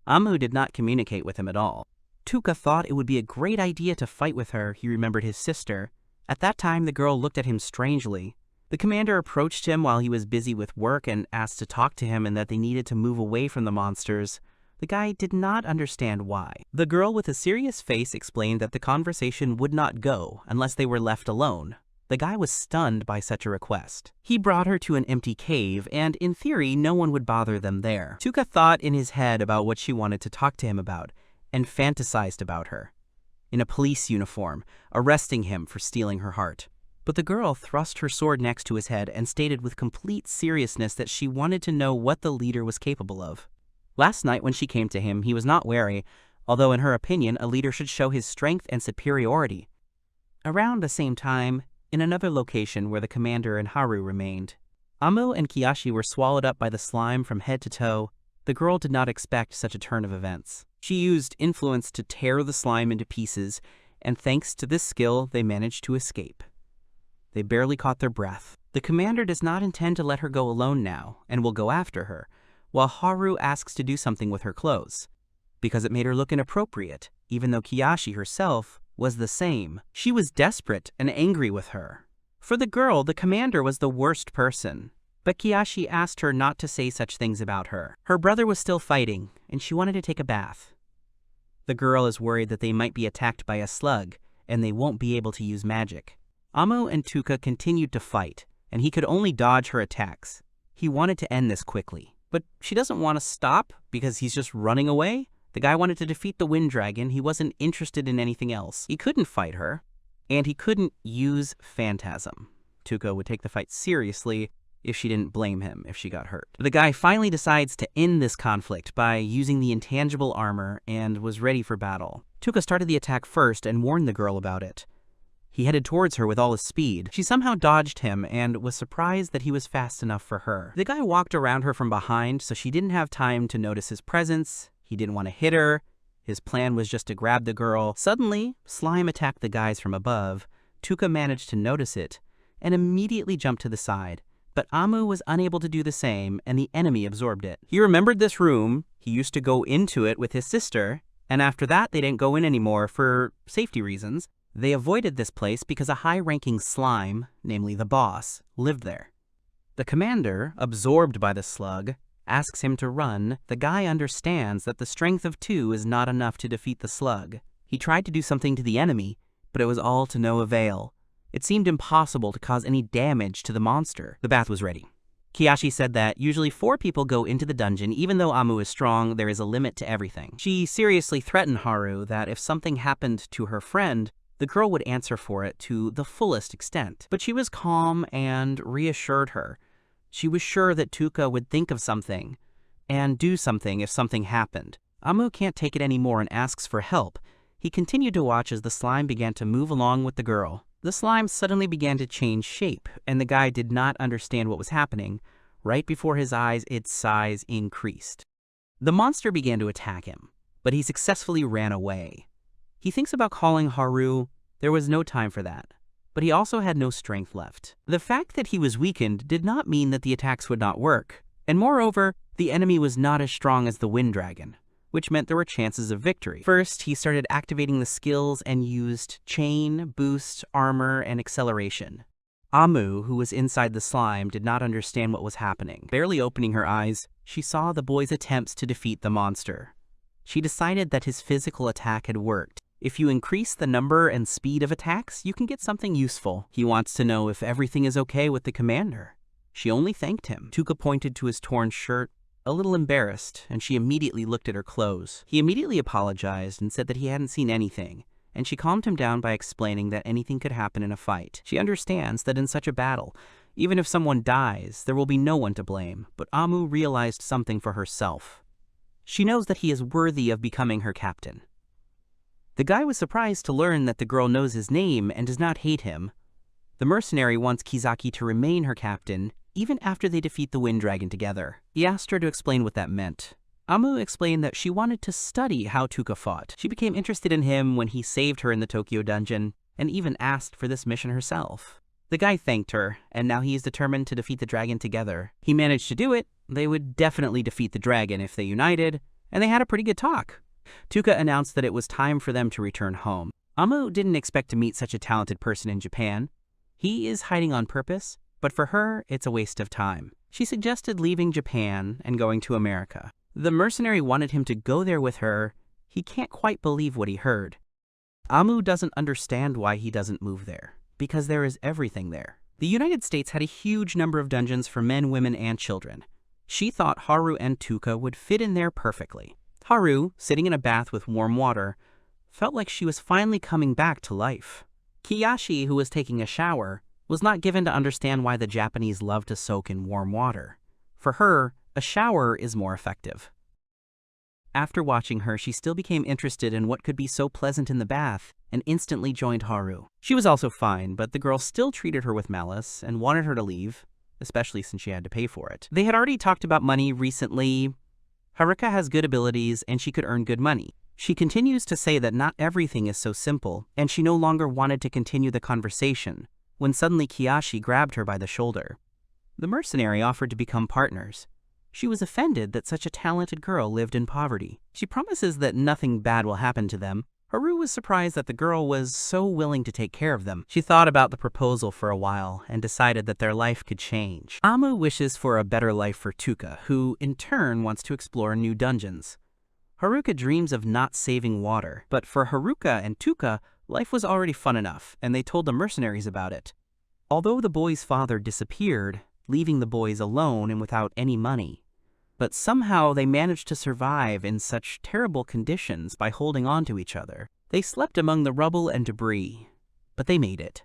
Amu did not communicate with him at all. Tuka thought it would be a great idea to fight with her. He remembered his sister. At that time, the girl looked at him strangely. The commander approached him while he was busy with work and asked to talk to him and that they needed to move away from the monsters. The guy did not understand why. The girl with a serious face explained that the conversation would not go unless they were left alone. The guy was stunned by such a request. He brought her to an empty cave, and in theory, no one would bother them there. Tuka thought in his head about what she wanted to talk to him about, and fantasized about her, in a police uniform, arresting him for stealing her heart. But the girl thrust her sword next to his head and stated with complete seriousness that she wanted to know what the leader was capable of. Last night when she came to him, he was not wary, although in her opinion, a leader should show his strength and superiority. Around the same time, in another location where the commander and Haru remained, Amu and Kiyoshi were swallowed up by the slime from head to toe. The girl did not expect such a turn of events. She used influence to tear the slime into pieces, and thanks to this skill, they managed to escape. They barely caught their breath. The commander does not intend to let her go alone now, and will go after her, while Haru asks to do something with her clothes, because it made her look inappropriate, even though Kiyoshi herself was the same. She was desperate and angry with her. For the girl, the commander was the worst person. but Kiyoshi asked her not to say such things about her. Her brother was still fighting, and she wanted to take a bath. The girl is worried that they might be attacked by a slug, and they won't be able to use magic. Amu and Tuka continued to fight, and he could only dodge her attacks. He wanted to end this quickly, but she doesn't want to stop because he's just running away. The guy wanted to defeat the wind dragon. He wasn't interested in anything else. He couldn't fight her, and he couldn't use phantasm. Tuka would take the fight seriously if she didn't blame him if she got hurt. The guy finally decides to end this conflict by using the intangible armor and was ready for battle. Tuka started the attack first and warned the girl about it. He headed towards her with all his speed. She somehow dodged him and was surprised that he was fast enough for her. The guy walked around her from behind, so she didn't have time to notice his presence. He didn't want to hit her. His plan was just to grab the girl. Suddenly, slime attacked the guys from above. Tuka managed to notice it and immediately jumped to the side. But Amu was unable to do the same, and the enemy absorbed it. He remembered this room. He used to go into it with his sister, and after that they didn't go in anymore for safety reasons. They avoided this place because a high-ranking slime, namely the boss, lived there. The commander, absorbed by the slug, asks him to run. The guy understands that the strength of 2 is not enough to defeat the slug. He tried to do something to the enemy, but it was all to no avail. It seemed impossible to cause any damage to the monster. The bath was ready. Kiyoshi said that usually 4 people go into the dungeon. Even though Amu is strong, there is a limit to everything. She seriously threatened Haru that if something happened to her friend, the girl would answer for it to the fullest extent. But she was calm and reassured her. She was sure that Tuka would think of something and do something if something happened. Amu can't take it anymore and asks for help. He continued to watch as the slime began to move along with the girl. The slime suddenly began to change shape, and the guy did not understand what was happening. Right before his eyes, its size increased. The monster began to attack him, but he successfully ran away. He thinks about calling Haru. There was no time for that, but he also had no strength left. The fact that he was weakened did not mean that the attacks would not work, and moreover, the enemy was not as strong as the wind dragon, which meant there were chances of victory. First, he started activating the skills and used chain, boost, armor, and acceleration. Amu, who was inside the slime, did not understand what was happening. Barely opening her eyes, she saw the boy's attempts to defeat the monster. She decided that his physical attack had worked. If you increase the number and speed of attacks, you can get something useful. He wants to know if everything is okay with the commander. She only thanked him. Tuka pointed to his torn shirt, a little embarrassed, and she immediately looked at her clothes. He immediately apologized and said that he hadn't seen anything, and she calmed him down by explaining that anything could happen in a fight. She understands that in such a battle, even if someone dies, there will be no one to blame, but Amu realized something for herself. She knows that he is worthy of becoming her captain. The guy was surprised to learn that the girl knows his name and does not hate him. The mercenary wants Kizaki to remain her captain, even after they defeat the wind dragon together. He asked her to explain what that meant. Amu explained that she wanted to study how Tuka fought. She became interested in him when he saved her in the Tokyo dungeon, and even asked for this mission herself. The guy thanked her, and now he is determined to defeat the dragon together. He managed to do it. They would definitely defeat the dragon if they united, and they had a pretty good talk. Tuka announced that it was time for them to return home. Amu didn't expect to meet such a talented person in Japan. He is hiding on purpose, but for her, it's a waste of time. She suggested leaving Japan and going to America. The mercenary wanted him to go there with her. He can't quite believe what he heard. Amu doesn't understand why he doesn't move there, because there is everything there. The United States had a huge number of dungeons for men, women, and children. She thought Haru and Tuka would fit in there perfectly. Haru, sitting in a bath with warm water, felt like she was finally coming back to life. Kiyoshi, who was taking a shower, was not given to understand why the Japanese love to soak in warm water. For her, a shower is more effective. After watching her, she still became interested in what could be so pleasant in the bath and instantly joined Haru. She was also fine, but the girl still treated her with malice and wanted her to leave, especially since she had to pay for it. They had already talked about money recently. Haruka has good abilities and she could earn good money. She continues to say that not everything is so simple, and she no longer wanted to continue the conversation when suddenly Kiyoshi grabbed her by the shoulder. The mercenary offered to become partners. She was offended that such a talented girl lived in poverty. She promises that nothing bad will happen to them, Haru was surprised that the girl was so willing to take care of them. She thought about the proposal for a while and decided that their life could change. Amu wishes for a better life for Tuka, who in turn wants to explore new dungeons. Haruka dreams of not saving water, but for Haruka and Tuka, life was already fun enough, and they told the mercenaries about it. Although the boy's father disappeared, leaving the boys alone and without any money, but somehow they managed to survive in such terrible conditions by holding on to each other. They slept among the rubble and debris, but they made it.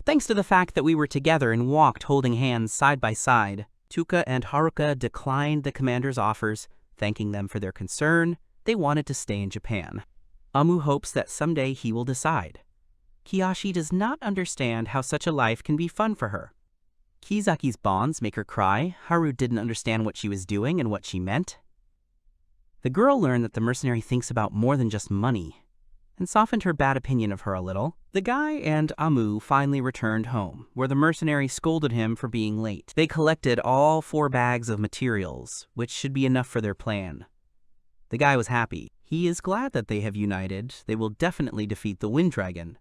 Thanks to the fact that we were together and walked holding hands side by side, Tuka and Haruka declined the commander's offers, thanking them for their concern. They wanted to stay in Japan. Amu hopes that someday he will decide. Kiyoshi does not understand how such a life can be fun for her. Kizaki's bonds make her cry. Haru didn't understand what she was doing and what she meant. The girl learned that the mercenary thinks about more than just money, and softened her bad opinion of her a little. The guy and Amu finally returned home, where the mercenary scolded him for being late. They collected all 4 bags of materials, which should be enough for their plan. The guy was happy. He is glad that they have united. They will definitely defeat the Wind Dragon.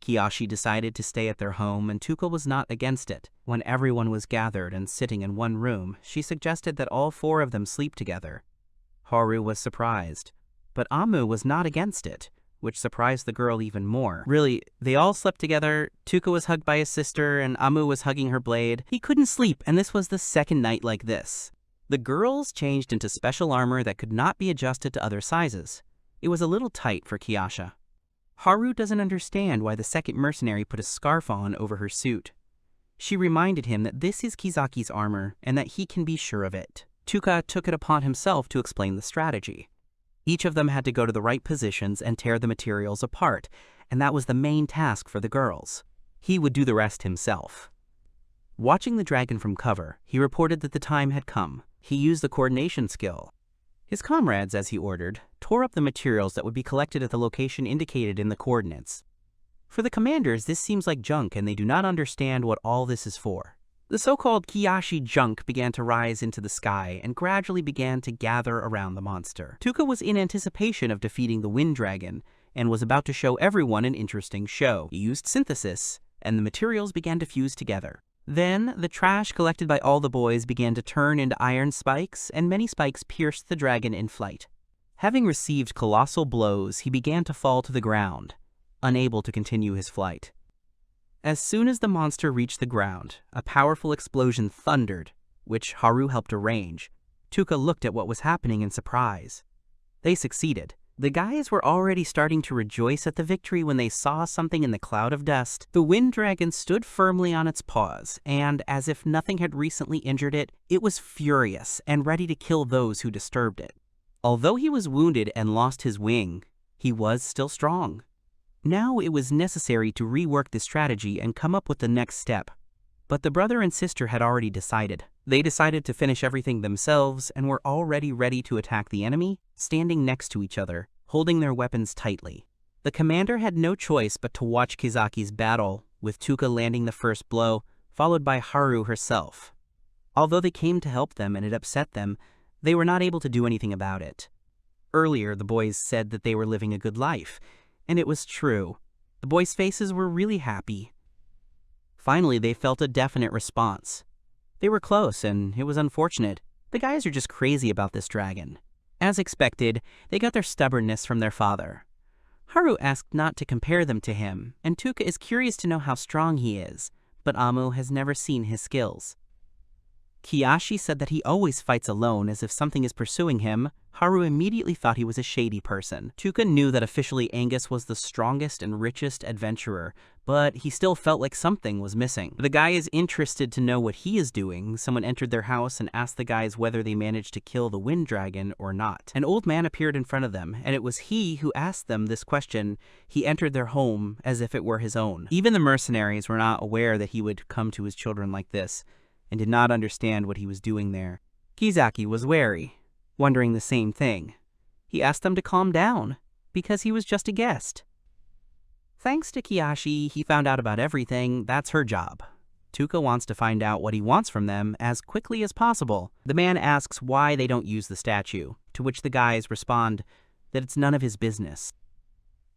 Kiyoshi decided to stay at their home, and Tuka was not against it. When everyone was gathered and sitting in one room, she suggested that all 4 of them sleep together. Haru was surprised, but Amu was not against it, which surprised the girl even more. Really, they all slept together. Tuka was hugged by his sister, and Amu was hugging her blade. He couldn't sleep, and this was the second night like this. The girls changed into special armor that could not be adjusted to other sizes. It was a little tight for Kiyasha. Haru doesn't understand why the second mercenary put a scarf on over her suit. She reminded him that this is Kizaki's armor and that he can be sure of it. Tuka took it upon himself to explain the strategy. Each of them had to go to the right positions and tear the materials apart, and that was the main task for the girls. He would do the rest himself. Watching the dragon from cover, he reported that the time had come. He used the coordination skill. His comrades, as he ordered, tore up the materials that would be collected at the location indicated in the coordinates. For the commanders, this seems like junk, and they do not understand what all this is for. The so-called Kiyoshi junk began to rise into the sky and gradually began to gather around the monster. Tuka was in anticipation of defeating the Wind Dragon and was about to show everyone an interesting show. He used synthesis, and the materials began to fuse together. Then, the trash collected by all the boys began to turn into iron spikes, and many spikes pierced the dragon in flight. Having received colossal blows, he began to fall to the ground, unable to continue his flight. As soon as the monster reached the ground, a powerful explosion thundered, which Haru helped arrange. Tuka looked at what was happening in surprise. They succeeded. The guys were already starting to rejoice at the victory when they saw something in the cloud of dust. The Wind Dragon stood firmly on its paws, and as if nothing had recently injured it, it was furious and ready to kill those who disturbed it. Although he was wounded and lost his wing, he was still strong. Now it was necessary to rework the strategy and come up with the next step. But the brother and sister had already decided. They decided to finish everything themselves and were already ready to attack the enemy, standing next to each other, holding their weapons tightly. The commander had no choice but to watch Kizaki's battle, with Tuka landing the first blow, followed by Haru herself. Although they came to help them and it upset them, they were not able to do anything about it. Earlier, the boys said that they were living a good life, and it was true. The boys' faces were really happy. Finally, they felt a definite response. They were close, and it was unfortunate. The guys are just crazy about this dragon. As expected, they got their stubbornness from their father. Haru asked not to compare them to him, and Tuka is curious to know how strong he is, but Amu has never seen his skills. Kiyoshi said that he always fights alone as if something is pursuing him. Haru immediately thought he was a shady person. Tuka knew that officially Angus was the strongest and richest adventurer, but he still felt like something was missing. The guy is interested to know what he is doing. Someone entered their house and asked the guys whether they managed to kill the Wind Dragon or not. An old man appeared in front of them, and it was he who asked them this question. He entered their home as if it were his own. Even the mercenaries were not aware that he would come to his children like this, and did not understand what he was doing there. Kizaki was wary, wondering the same thing. He asked them to calm down, because he was just a guest. Thanks to Kiyoshi, he found out about everything. That's her job. Tuka wants to find out what he wants from them as quickly as possible. The man asks why they don't use the statue, to which the guys respond that it's none of his business.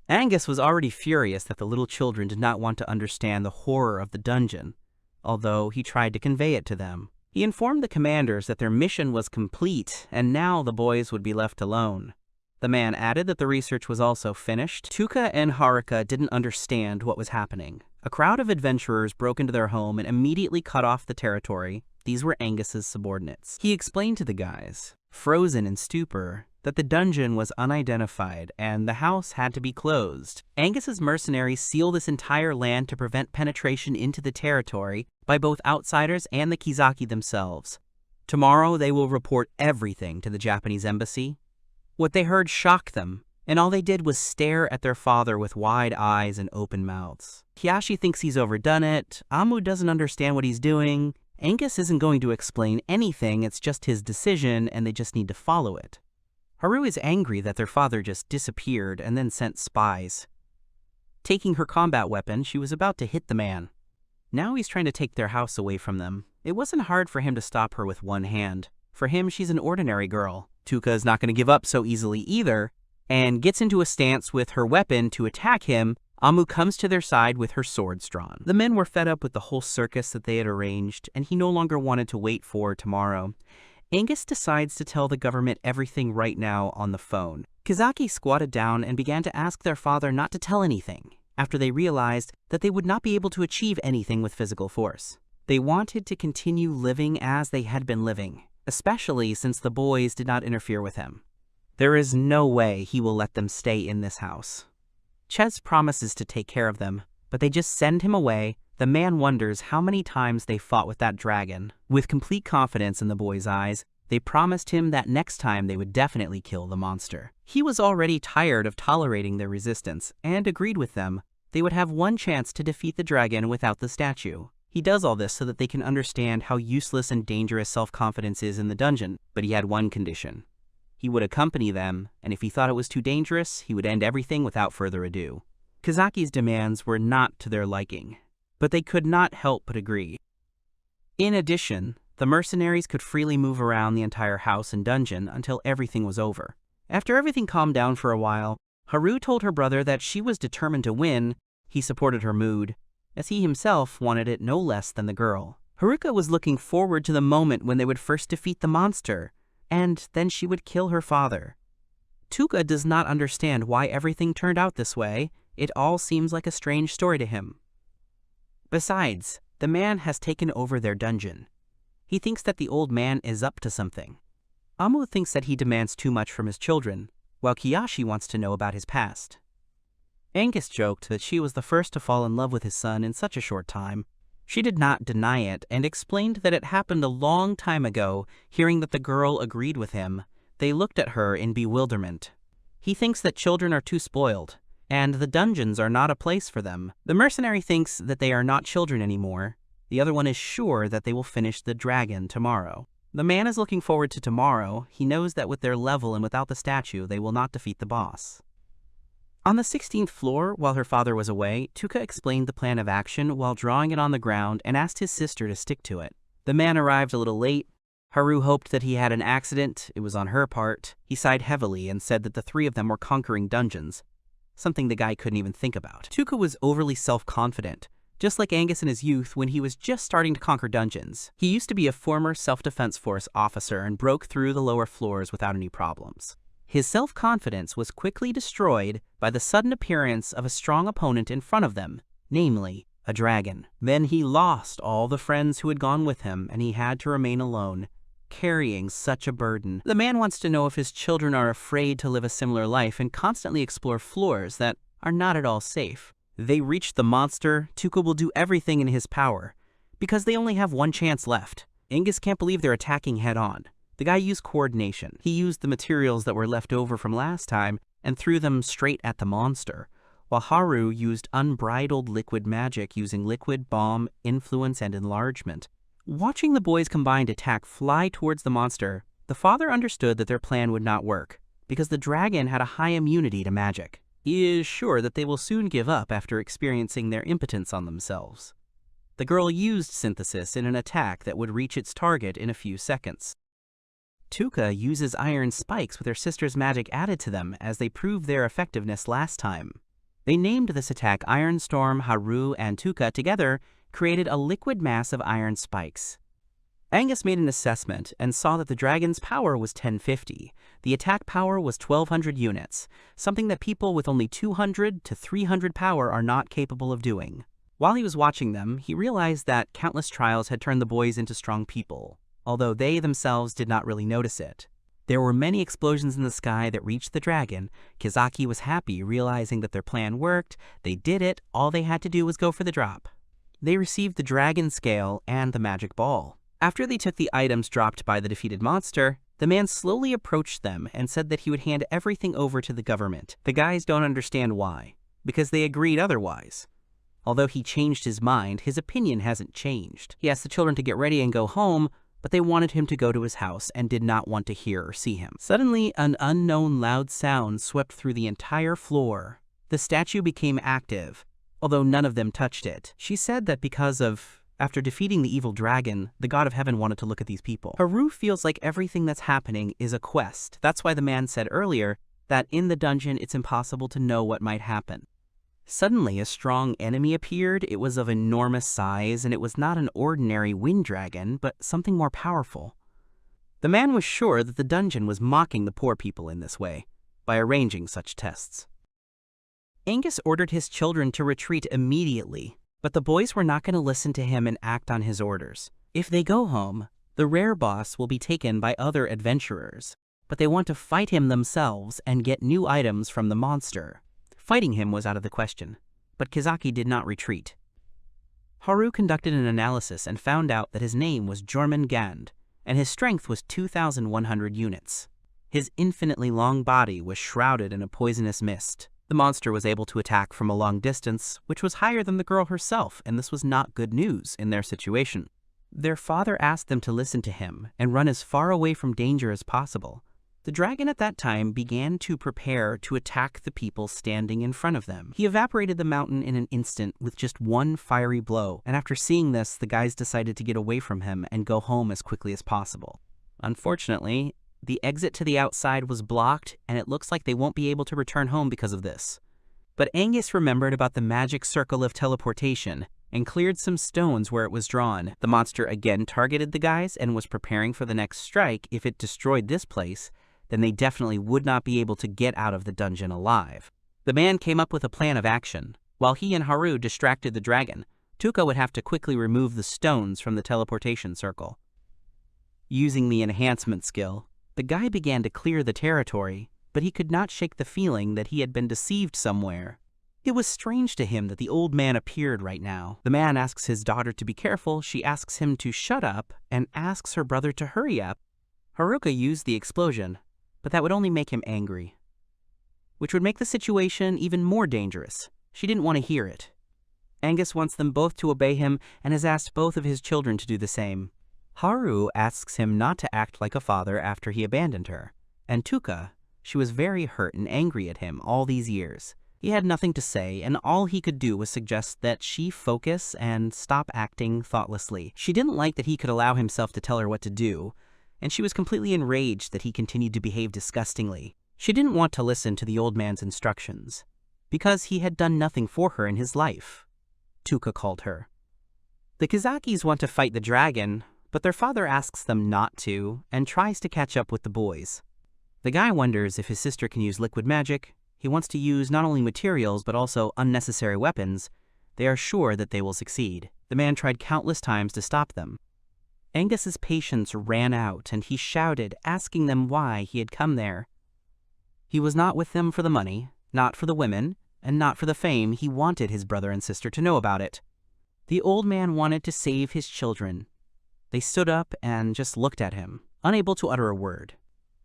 Angus was already furious that the little children did not want to understand the horror of the dungeon, although he tried to convey it to them. He informed the commanders that their mission was complete, and now the boys would be left alone. The man added that the research was also finished. Tuka and Haruka didn't understand what was happening. A crowd of adventurers broke into their home and immediately cut off the territory. These were Angus's subordinates. He explained to the guys, frozen in stupor, that the dungeon was unidentified and the house had to be closed. Angus's mercenaries seal this entire land to prevent penetration into the territory by both outsiders and the Kizaki themselves. Tomorrow they will report everything to the Japanese embassy. What they heard shocked them, and all they did was stare at their father with wide eyes and open mouths. Kiyoshi thinks he's overdone it. Amu doesn't understand what he's doing. Angus isn't going to explain anything, it's just his decision and they just need to follow it. Haru is angry that their father just disappeared and then sent spies. Taking her combat weapon, she was about to hit the man. Now he's trying to take their house away from them. It wasn't hard for him to stop her with one hand. For him, she's an ordinary girl. Tuka is not going to give up so easily either, and gets into a stance with her weapon to attack him. Amu comes to their side with her swords drawn. The men were fed up with the whole circus that they had arranged, and he no longer wanted to wait for tomorrow. Angus decides to tell the government everything right now on the phone. Kizaki squatted down and began to ask their father not to tell anything, after they realized that they would not be able to achieve anything with physical force. They wanted to continue living as they had been living, especially since the boys did not interfere with him. There is no way he will let them stay in this house. Ches promises to take care of them, but they just send him away. The man wonders how many times they fought with that dragon. With complete confidence in the boy's eyes, they promised him that next time they would definitely kill the monster. He was already tired of tolerating their resistance and agreed with them. They would have one chance to defeat the dragon without the statue. He does all this so that they can understand how useless and dangerous self-confidence is in the dungeon, but he had one condition. He would accompany them, and if he thought it was too dangerous, he would end everything without further ado. Kizaki's demands were not to their liking, but they could not help but agree. In addition, the mercenaries could freely move around the entire house and dungeon until everything was over. After everything calmed down for a while, Haru told her brother that she was determined to win. He supported her mood, as he himself wanted it no less than the girl. Haruka was looking forward to the moment when they would first defeat the monster, and then she would kill her father. Tuka does not understand why everything turned out this way. It all seems like a strange story to him. Besides, the man has taken over their dungeon. He thinks that the old man is up to something. Amu thinks that he demands too much from his children, while Kiyoshi wants to know about his past. Angus joked that she was the first to fall in love with his son in such a short time. She did not deny it and explained that it happened a long time ago. Hearing that the girl agreed with him, they looked at her in bewilderment. He thinks that children are too spoiled, and the dungeons are not a place for them. The mercenary thinks that they are not children anymore. The other one is sure that they will finish the dragon tomorrow. The man is looking forward to tomorrow. He knows that with their level and without the statue, they will not defeat the boss. On the 16th floor, while her father was away, Tuka explained the plan of action while drawing it on the ground and asked his sister to stick to it. The man arrived a little late. Haru hoped that he had an accident. It was on her part. He sighed heavily and said that the three of them were conquering dungeons, something the guy couldn't even think about. Tuka was overly self-confident, just like Angus in his youth when he was just starting to conquer dungeons. He used to be a former self-defense force officer and broke through the lower floors without any problems. His self-confidence was quickly destroyed by the sudden appearance of a strong opponent in front of them, namely, a dragon. Then he lost all the friends who had gone with him, and he had to remain alone, carrying such a burden. The man wants to know if his children are afraid to live a similar life and constantly explore floors that are not at all safe. They reach the monster. Tuka will do everything in his power, because they only have one chance left. Angus can't believe they're attacking head-on. The guy used coordination. He used the materials that were left over from last time and threw them straight at the monster, while Haru used unbridled liquid magic using liquid, bomb, influence, and enlargement. Watching the boys' combined attack fly towards the monster, the father understood that their plan would not work, because the dragon had a high immunity to magic. He is sure that they will soon give up after experiencing their impotence on themselves. The girl used synthesis in an attack that would reach its target in a few seconds. Tuka uses iron spikes with her sister's magic added to them as they proved their effectiveness last time. They named this attack Iron Storm. Haru and Tuka together created a liquid mass of iron spikes. Angus made an assessment and saw that the dragon's power was 1050. The attack power was 1200 units, something that people with only 200 to 300 power are not capable of doing. While he was watching them, he realized that countless trials had turned the boys into strong people, although they themselves did not really notice it. There were many explosions in the sky that reached the dragon. Kizaki was happy, realizing that their plan worked. They did it. All they had to do was go for the drop. They received the dragon scale and the magic ball. After they took the items dropped by the defeated monster, the man slowly approached them and said that he would hand everything over to the government. The guys don't understand why, because they agreed otherwise. Although he changed his mind, his opinion hasn't changed. He asked the children to get ready and go home, but they wanted him to go to his house and did not want to hear or see him. Suddenly, an unknown loud sound swept through the entire floor. The statue became active, although none of them touched it. She said that after defeating the evil dragon, the god of heaven wanted to look at these people. Haru feels like everything that's happening is a quest. That's why the man said earlier that in the dungeon it's impossible to know what might happen. Suddenly, a strong enemy appeared. It was of enormous size, and it was not an ordinary wind dragon, but something more powerful. The man was sure that the dungeon was mocking the poor people in this way, by arranging such tests. Angus ordered his children to retreat immediately, but the boys were not going to listen to him and act on his orders. If they go home, the rare boss will be taken by other adventurers, but they want to fight him themselves and get new items from the monster. Fighting him was out of the question, but Kizaki did not retreat. Haru conducted an analysis and found out that his name was Jormungand, and his strength was 2,100 units. His infinitely long body was shrouded in a poisonous mist. The monster was able to attack from a long distance, which was higher than the girl herself, and this was not good news in their situation. Their father asked them to listen to him and run as far away from danger as possible. The dragon at that time began to prepare to attack the people standing in front of them. He evaporated the mountain in an instant with just one fiery blow, and after seeing this, the guys decided to get away from him and go home as quickly as possible. Unfortunately, the exit to the outside was blocked, and it looks like they won't be able to return home because of this. But Angus remembered about the magic circle of teleportation and cleared some stones where it was drawn. The monster again targeted the guys and was preparing for the next strike. If it destroyed this place, then they definitely would not be able to get out of the dungeon alive. The man came up with a plan of action. While he and Haru distracted the dragon, Tuka would have to quickly remove the stones from the teleportation circle. Using the enhancement skill, the guy began to clear the territory, but he could not shake the feeling that he had been deceived somewhere. It was strange to him that the old man appeared right now. The man asks his daughter to be careful, she asks him to shut up, and asks her brother to hurry up. Haruka used the explosion, but that would only make him angry, which would make the situation even more dangerous. She didn't want to hear it. Angus wants them both to obey him and has asked both of his children to do the same. Haru asks him not to act like a father after he abandoned her, and Tuka, she was very hurt and angry at him all these years. He had nothing to say, and all he could do was suggest that she focus and stop acting thoughtlessly. She didn't like that he could allow himself to tell her what to do, and she was completely enraged that he continued to behave disgustingly. She didn't want to listen to the old man's instructions, because he had done nothing for her in his life. Tuka called her. The Kizakis want to fight the dragon, but their father asks them not to, and tries to catch up with the boys. The guy wonders if his sister can use liquid magic. He wants to use not only materials, but also unnecessary weapons. They are sure that they will succeed. The man tried countless times to stop them. Angus's patience ran out, and he shouted, asking them why he had come there. He was not with them for the money, not for the women, and not for the fame. He wanted his brother and sister to know about it. The old man wanted to save his children. They stood up and just looked at him, unable to utter a word.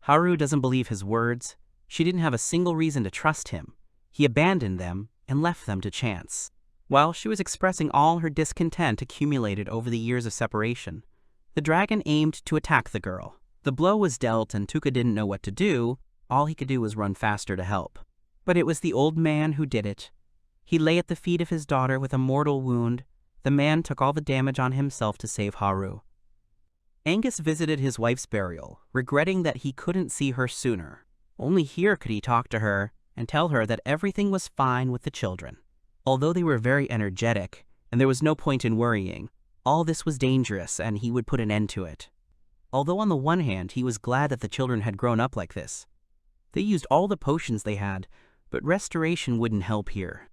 Haru doesn't believe his words. She didn't have a single reason to trust him. He abandoned them and left them to chance. While she was expressing all her discontent accumulated over the years of separation, the dragon aimed to attack the girl. The blow was dealt and Tuka didn't know what to do. All he could do was run faster to help. But it was the old man who did it. He lay at the feet of his daughter with a mortal wound. The man took all the damage on himself to save Haru. Angus visited his wife's burial, regretting that he couldn't see her sooner. Only here could he talk to her, and tell her that everything was fine with the children. Although they were very energetic, and there was no point in worrying, all this was dangerous and he would put an end to it. Although on the one hand, he was glad that the children had grown up like this. They used all the potions they had, but restoration wouldn't help here.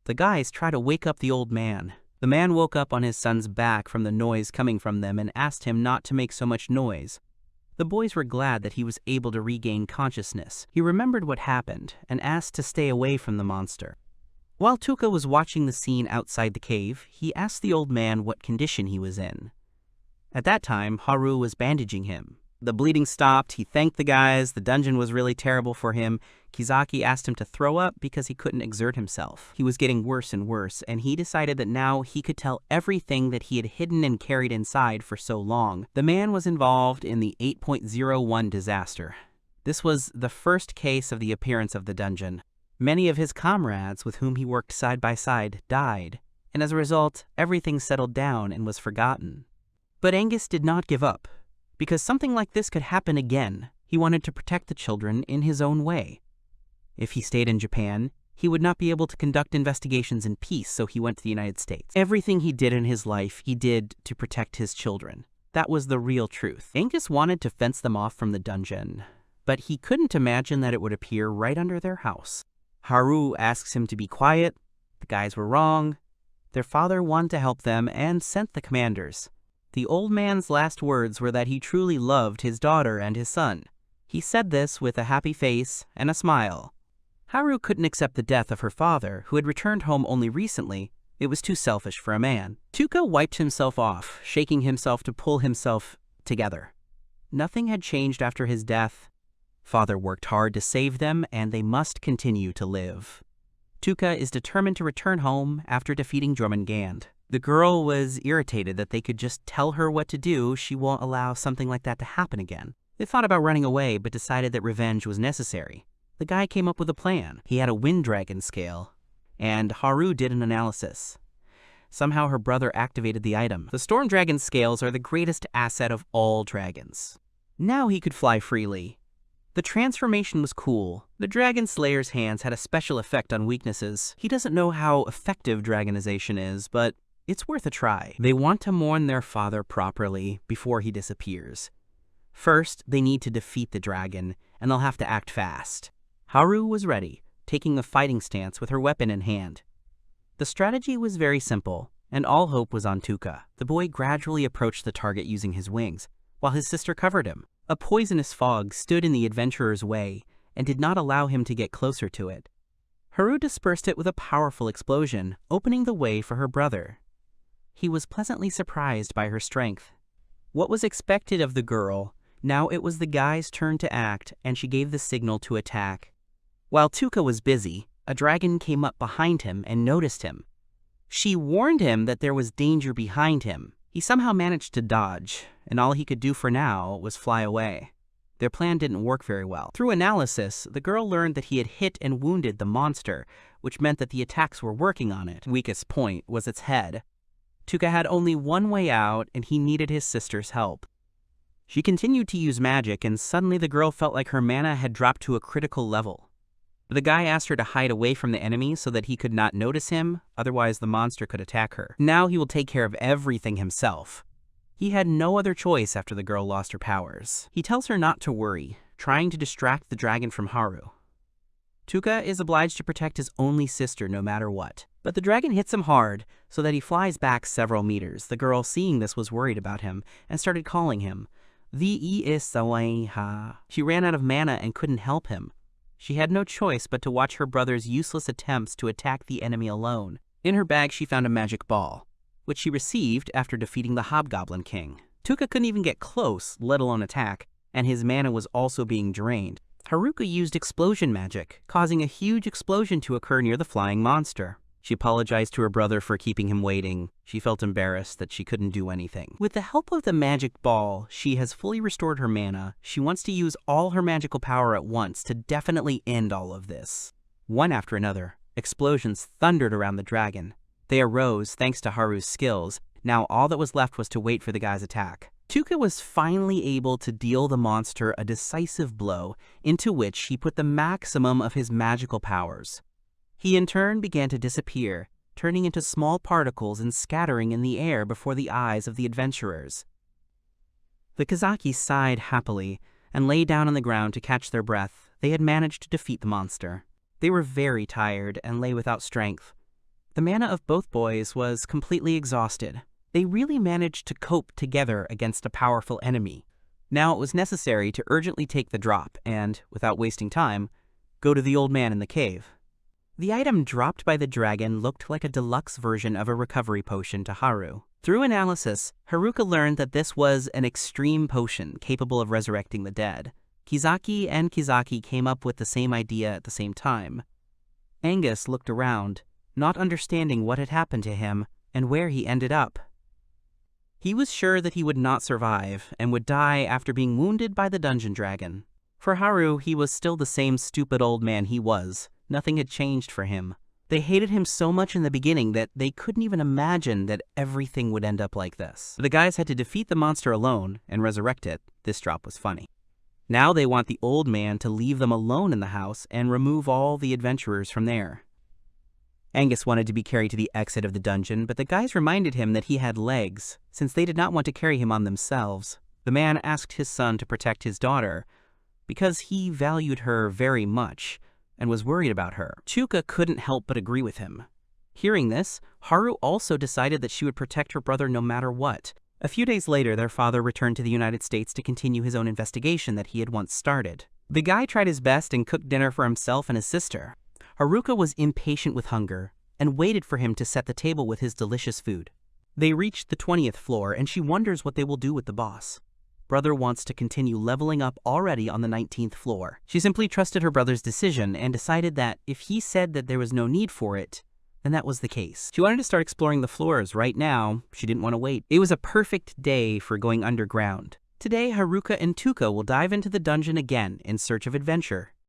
The guys tried to wake up the old man. The man woke up on his son's back from the noise coming from them and asked him not to make so much noise. The boys were glad that he was able to regain consciousness. He remembered what happened and asked to stay away from the monster. While Tuka was watching the scene outside the cave, he asked the old man what condition he was in. At that time, Haru was bandaging him. The bleeding stopped, he thanked the guys, the dungeon was really terrible for him. Kizaki asked him to throw up because he couldn't exert himself. He was getting worse and worse, and he decided that now he could tell everything that he had hidden and carried inside for so long. The man was involved in the 8.01 disaster. This was the first case of the appearance of the dungeon. Many of his comrades with whom he worked side by side died, and as a result, everything settled down and was forgotten. But Angus did not give up. Because something like this could happen again, he wanted to protect the children in his own way. If he stayed in Japan, he would not be able to conduct investigations in peace, so he went to the United States. Everything he did in his life, he did to protect his children. That was the real truth. Angus wanted to fence them off from the dungeon, but he couldn't imagine that it would appear right under their house. Haru asks him to be quiet. The guys were wrong. Their father wanted to help them and sent the commanders. The old man's last words were that he truly loved his daughter and his son. He said this with a happy face and a smile. Haru couldn't accept the death of her father, who had returned home only recently. It was too selfish for a man. Tuka wiped himself off, shaking himself to pull himself together. Nothing had changed after his death. Father worked hard to save them, and they must continue to live. Tuka is determined to return home after defeating Jormungand. The girl was irritated that they could just tell her what to do. She won't allow something like that to happen again. They thought about running away, but decided that revenge was necessary. The guy came up with a plan. He had a wind dragon scale, and Haru did an analysis. Somehow her brother activated the item. The storm dragon scales are the greatest asset of all dragons. Now he could fly freely. The transformation was cool. The Dragon Slayer's hands had a special effect on weaknesses. He doesn't know how effective dragonization is, but it's worth a try. They want to mourn their father properly before he disappears. First, they need to defeat the dragon, and they'll have to act fast. Haru was ready, taking a fighting stance with her weapon in hand. The strategy was very simple, and all hope was on Tuka. The boy gradually approached the target using his wings, while his sister covered him. A poisonous fog stood in the adventurer's way and did not allow him to get closer to it. Haru dispersed it with a powerful explosion, opening the way for her brother. He was pleasantly surprised by her strength. What was expected of the girl, now it was the guy's turn to act, and she gave the signal to attack. While Tuka was busy, a dragon came up behind him and noticed him. She warned him that there was danger behind him. He somehow managed to dodge, and all he could do for now was fly away. Their plan didn't work very well. Through analysis, the girl learned that he had hit and wounded the monster, which meant that the attacks were working on it. Weakest point was its head. Tuka had only one way out, and he needed his sister's help. She continued to use magic, and suddenly the girl felt like her mana had dropped to a critical level. The guy asked her to hide away from the enemy so that he could not notice him, otherwise the monster could attack her. Now he will take care of everything himself. He had no other choice after the girl lost her powers. He tells her not to worry, trying to distract the dragon from Haru. Tuka is obliged to protect his only sister no matter what. But the dragon hits him hard, so that he flies back several meters. The girl, seeing this, was worried about him and started calling him. Vi'isawaiha. She ran out of mana and couldn't help him. She had no choice but to watch her brother's useless attempts to attack the enemy alone. In her bag she found a magic ball, which she received after defeating the Hobgoblin King. Tuka couldn't even get close, let alone attack, and his mana was also being drained. Haruka used explosion magic, causing a huge explosion to occur near the flying monster. She apologized to her brother for keeping him waiting. She felt embarrassed that she couldn't do anything. With the help of the magic ball, she has fully restored her mana. She wants to use all her magical power at once to definitely end all of this. One after another, explosions thundered around the dragon. They arose thanks to Haru's skills. Now all that was left was to wait for the guy's attack. Tuka was finally able to deal the monster a decisive blow, into which he put the maximum of his magical powers. He in turn began to disappear, turning into small particles and scattering in the air before the eyes of the adventurers. The Kazaki sighed happily and lay down on the ground to catch their breath. They had managed to defeat the monster. They were very tired and lay without strength. The mana of both boys was completely exhausted. They really managed to cope together against a powerful enemy. Now it was necessary to urgently take the drop and, without wasting time, go to the old man in the cave. The item dropped by the dragon looked like a deluxe version of a recovery potion to Haru. Through analysis, Haruka learned that this was an extreme potion capable of resurrecting the dead. Kizaki and Kizaki came up with the same idea at the same time. Angus looked around, not understanding what had happened to him and where he ended up. He was sure that he would not survive and would die after being wounded by the dungeon dragon. For Haru, he was still the same stupid old man he was. Nothing had changed for him. They hated him so much in the beginning that they couldn't even imagine that everything would end up like this. The guys had to defeat the monster alone and resurrect it. This drop was funny. Now they want the old man to leave them alone in the house and remove all the adventurers from there. Angus wanted to be carried to the exit of the dungeon, but the guys reminded him that he had legs, since they did not want to carry him on themselves. The man asked his son to protect his daughter, because he valued her very much and was worried about her. Tuka couldn't help but agree with him. Hearing this, Haru also decided that she would protect her brother no matter what. A few days later, their father returned to the United States to continue his own investigation that he had once started. The guy tried his best and cooked dinner for himself and his sister. Haruka was impatient with hunger and waited for him to set the table with his delicious food. They reached the 20th floor and she wonders what they will do with the boss. Brother wants to continue leveling up already on the 19th floor. She simply trusted her brother's decision and decided that if he said that there was no need for it, then that was the case. She wanted to start exploring the floors right now. She didn't want to wait. It was a perfect day for going underground. Today, Haruka and Tuka will dive into the dungeon again in search of adventure.